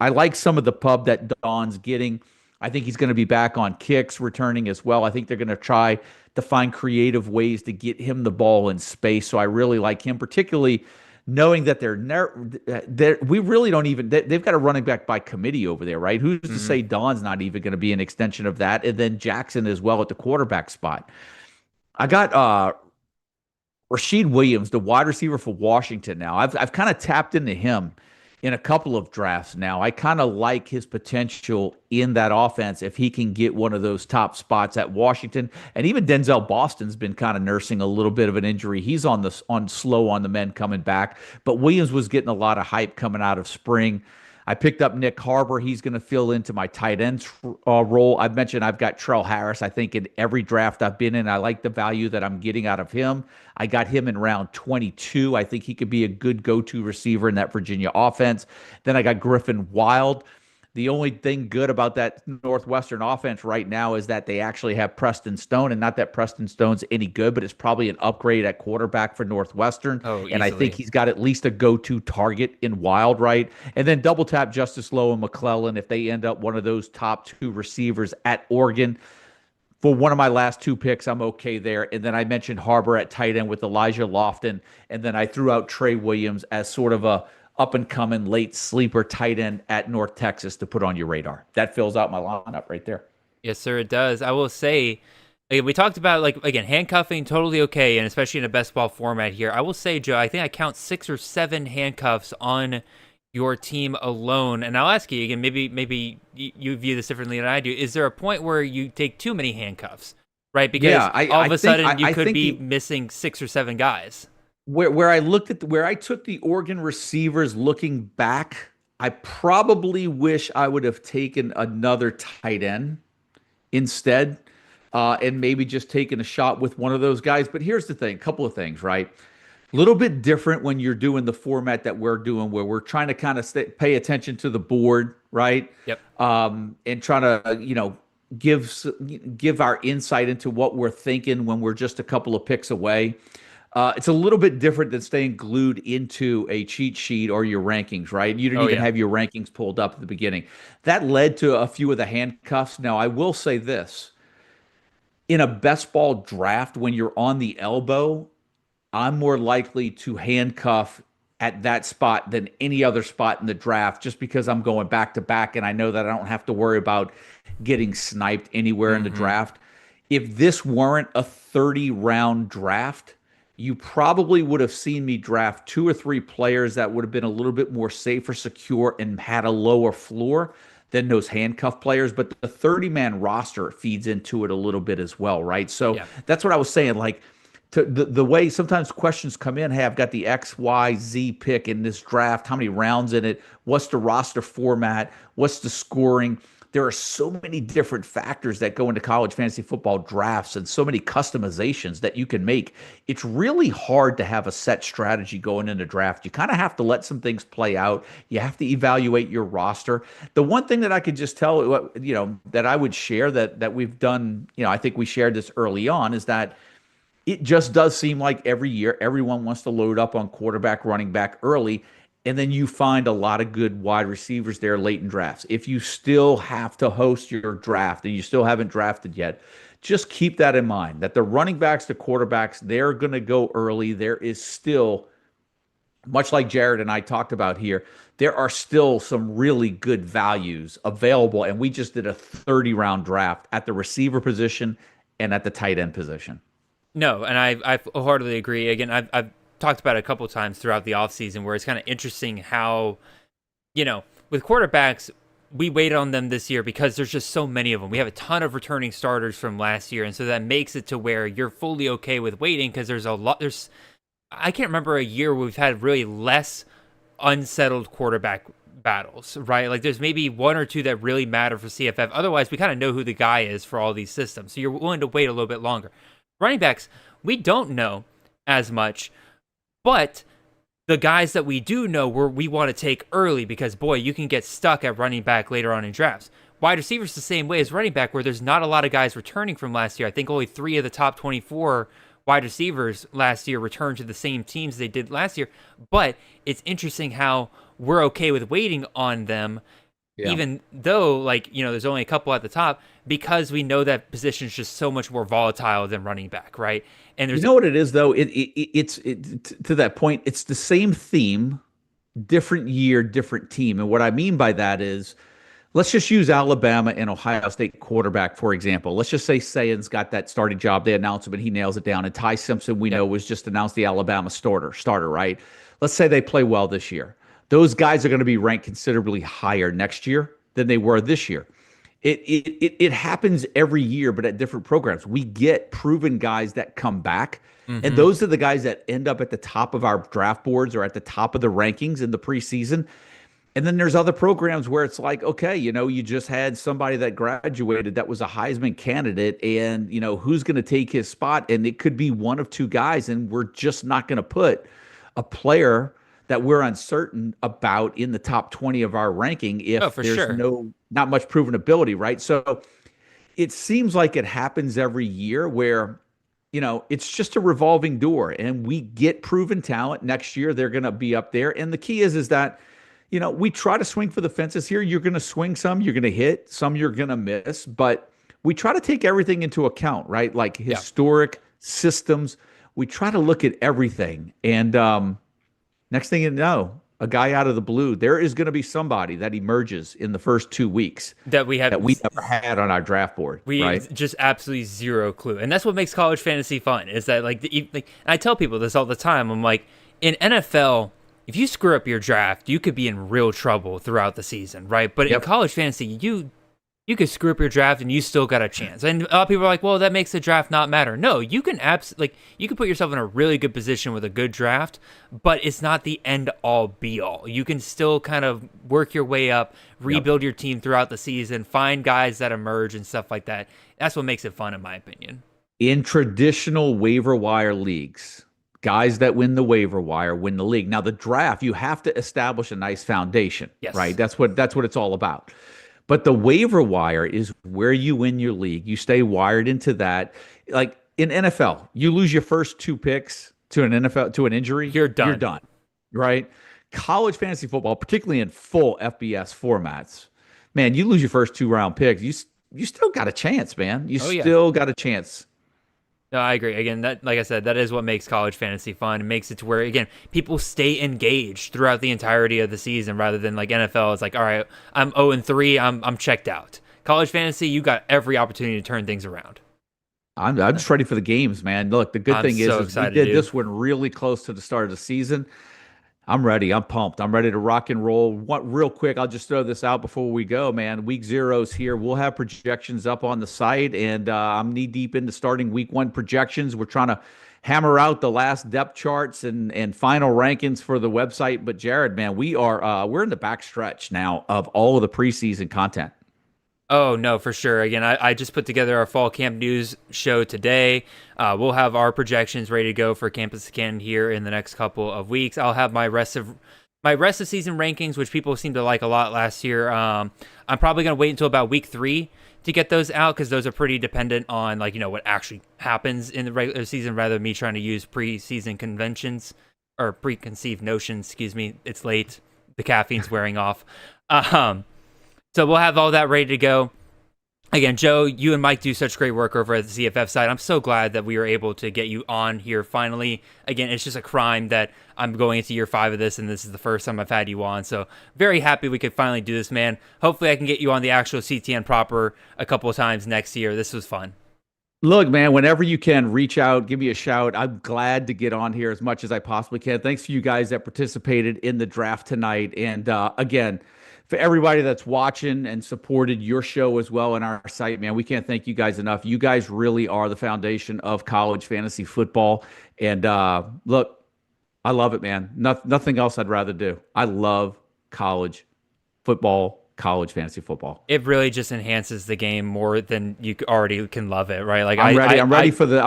like some of the pub that Don's getting. I think he's going to be back on kicks, returning as well. I think they're going to try to find creative ways to get him the ball in space. So I really like him, particularly knowing that we really don't even, they've got a running back by committee over there, right? Who's to say Don's not even going to be an extension of that? And then Jackson as well at the quarterback spot. I got Rashid Williams, the wide receiver for Washington now. I've kind of tapped into him in a couple of drafts now. I kind of like his potential in that offense if he can get one of those top spots at Washington. And even Denzel Boston's been kind of nursing a little bit of an injury. He's on slow on the mend coming back. But Williams was getting a lot of hype coming out of spring. I picked up Nick Harbor. He's going to fill into my tight end role. I've mentioned I've got Trell Harris. I think in every draft I've been in, I like the value that I'm getting out of him. I got him in round 22. I think he could be a good go-to receiver in that Virginia offense. Then I got Griffin Wild. The only thing good about that Northwestern offense right now is that they actually have Preston Stone, and not that Preston Stone's any good, but it's probably an upgrade at quarterback for Northwestern. And I think he's got at least a go-to target in Wild, right? And then double tap Justice Lowe and McClellan if they end up one of those top two receivers at Oregon. For one of my last two picks, I'm okay there. And then I mentioned Harbor at tight end with Elijah Lofton, and then I threw out Trey Williams as sort of a up-and-coming late sleeper tight end at North Texas to put on your radar. That fills out my lineup right there. Yes, sir, it does. I will say, we talked about, handcuffing, totally okay, and especially in a best ball format here. I will say, Joe, I think I count 6 or 7 handcuffs on your team alone. And I'll ask you again, maybe you view this differently than I do. Is there a point where you take too many handcuffs, right? Because all of a sudden you could be missing 6 or 7 guys. Where I took the Oregon receivers looking back, I probably wish I would have taken another tight end instead, and maybe just taken a shot with one of those guys. But here's the thing, a couple of things, right? A little bit different when you're doing the format that we're doing, where we're trying to kind of pay attention to the board, right? Yep. And trying to, give our insight into what we're thinking when we're just a couple of picks away. It's a little bit different than staying glued into a cheat sheet or your rankings, right? You didn't even have your rankings pulled up at the beginning. That led to a few of the handcuffs. Now, I will say this. In a best ball draft, when you're on the elbow, I'm more likely to handcuff at that spot than any other spot in the draft, just because I'm going back to back and I know that I don't have to worry about getting sniped anywhere in the draft. If this weren't a 30-round draft, you probably would have seen me draft 2 or 3 players that would have been a little bit more safe or secure and had a lower floor than those handcuff players. But the 30-man roster feeds into it a little bit as well, right? So that's what I was saying. The way sometimes questions come in, hey, I've got the X, Y, Z pick in this draft. How many rounds in it? What's the roster format? What's the scoring? There are so many different factors that go into college fantasy football drafts and so many customizations that you can make. It's really hard to have a set strategy going into draft. You kind of have to let some things play out. You have to evaluate your roster. The one thing that I could just tell, that I would share that we've done, I think we shared this early on, is that it just does seem like every year everyone wants to load up on quarterback, running back early. And then you find a lot of good wide receivers there late in drafts. If you still have to host your draft and you still haven't drafted yet, just keep that in mind, that the running backs, the quarterbacks, they're going to go early. There is still, much like Jared and I talked about here, there are still some really good values available. And we just did a 30-round draft at the receiver position and at the tight end position. No, and I wholeheartedly agree. Again, I've talked about it a couple of times throughout the offseason where it's kind of interesting how, with quarterbacks, we waited on them this year because there's just so many of them. We have a ton of returning starters from last year, and so that makes it to where you're fully okay with waiting because I can't remember a year where we've had really less unsettled quarterback battles, right? Like there's maybe 1 or 2 that really matter for CFF. Otherwise, we kind of know who the guy is for all these systems, so you're willing to wait a little bit longer. Running backs, we don't know as much. But the guys that we do know we want to take early because, boy, you can get stuck at running back later on in drafts. Wide receivers the same way as running back, where there's not a lot of guys returning from last year. I think only 3 of the top 24 wide receivers last year returned to the same teams they did last year. But it's interesting how we're okay with waiting on them, even though, like, there's only a couple at the top, because we know that position is just so much more volatile than running back, right? And there's what it is, though? It's to that point, it's the same theme, different year, different team. And what I mean by that is, let's just use Alabama and Ohio State quarterback, for example. Let's just say Sayan's got that starting job. They announce him and he nails it down. And Ty Simpson, we know, was just announced the Alabama starter, right? Let's say they play well this year. Those guys are going to be ranked considerably higher next year than they were this year. It happens every year, but at different programs. We get proven guys that come back, and those are the guys that end up at the top of our draft boards or at the top of the rankings in the preseason. And then there's other programs where it's like, okay, you just had somebody that graduated that was a Heisman candidate, and, who's going to take his spot? And it could be one of 2 guys, and we're just not going to put a player that we're uncertain about in the top 20 of our ranking if there's not much proven ability, right? So it seems like it happens every year where, it's just a revolving door, and we get proven talent. Next year, they're going to be up there. And the key is that, we try to swing for the fences here. You're going to swing some, you're going to hit some, you're going to miss, but we try to take everything into account, right? Like historic systems. We try to look at everything. And next thing you know, a guy out of the blue, there is going to be somebody that emerges in the first 2 weeks that we never had on our draft board. Right? Just absolutely zero clue. And that's what makes college fantasy fun, is that like I tell people this all the time. I'm like, in NFL, if you screw up your draft, you could be in real trouble throughout the season, right? But in college fantasy, you could screw up your draft and you still got a chance. And a lot of people are like, well, that makes the draft not matter. No, you can you can put yourself in a really good position with a good draft, but it's not the end all be all. You can still kind of work your way up, rebuild your team throughout the season, find guys that emerge and stuff like that. That's what makes it fun, in my opinion. In traditional waiver wire leagues, guys that win the waiver wire win the league. Now, the draft, you have to establish a nice foundation, right? That's what it's all about. But the waiver wire is where you win your league. You stay wired into that. Like in NFL, you lose your first 2 picks to an injury, you're done. You're done, right? College fantasy football, particularly in full FBS formats, man, you lose your first 2 round picks. You still got a chance, man. You still got a chance. No, I agree. Again, that, like I said, that is what makes college fantasy fun. It makes it to where, again, people stay engaged throughout the entirety of the season, rather than like NFL. It's like, all right, I'm 0-3, I'm checked out. College fantasy, you got every opportunity to turn things around. I'm just ready for the games, man. Look, the good thing is we did this one really close to the start of the season. I'm ready. I'm pumped. I'm ready to rock and roll. Real quick, I'll just throw this out before we go, man. Week 0's here. We'll have projections up on the site, and I'm knee-deep into starting week 1 projections. We're trying to hammer out the last depth charts and final rankings for the website. But, Jared, man, we're in the back stretch now of all of the preseason content. Oh, no, for sure. Again, I just put together our fall camp news show today. We'll have our projections ready to go for Campus Again here in the next couple of weeks. I'll have my rest of season rankings, which people seem to like a lot last year. I'm probably going to wait until about week 3 to get those out, because those are pretty dependent on what actually happens in the regular season, rather than me trying to use preseason conventions or preconceived notions. Excuse me. It's late. The caffeine's wearing off. So we'll have all that ready to go. Again, Joe, you and Mike do such great work over at the CFF site. I'm so glad that we were able to get you on here finally. Again, it's just a crime that I'm going into year 5 of this, and this is the first time I've had you on. So very happy we could finally do this, man. Hopefully I can get you on the actual CTN proper a couple of times next year. This was fun. Look, man, whenever you can, reach out, give me a shout. I'm glad to get on here as much as I possibly can. Thanks for you guys that participated in the draft tonight. And again, for everybody that's watching and supported your show as well on our site, man, we can't thank you guys enough. You guys really are the foundation of college fantasy football. And look, I love it, man. Nothing else I'd rather do. I love college football, college fantasy football. It really just enhances the game more than you already can love it, right? Like I'm ready for the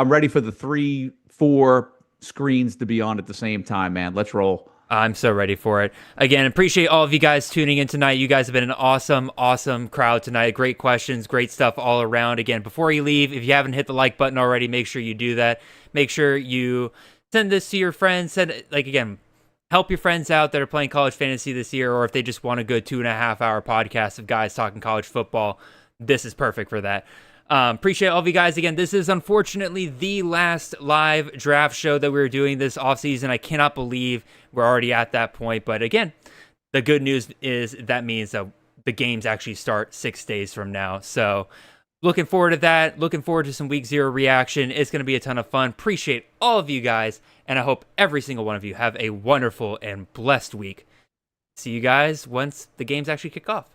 3-4 screens to be on at the same time, man. Let's roll. I'm so ready for it. Again, appreciate all of you guys tuning in tonight. You guys have been an awesome crowd tonight. Great questions, great stuff all around. Again, before you leave, if you haven't hit the like button already, make sure you do that. Make sure you send this to your friends. Again, help your friends out that are playing college fantasy this year, or if they just want a good 2.5 hour podcast of guys talking college football, this is perfect for that. Appreciate all of you guys. Again, this is unfortunately the last live draft show that we're doing this offseason. I cannot believe we're already at that point. But again, the good news is that means that the games actually start 6 days from now. So looking forward to that. Looking forward to some week 0 reaction. It's going to be a ton of fun. Appreciate all of you guys. And I hope every single one of you have a wonderful and blessed week. See you guys once the games actually kick off.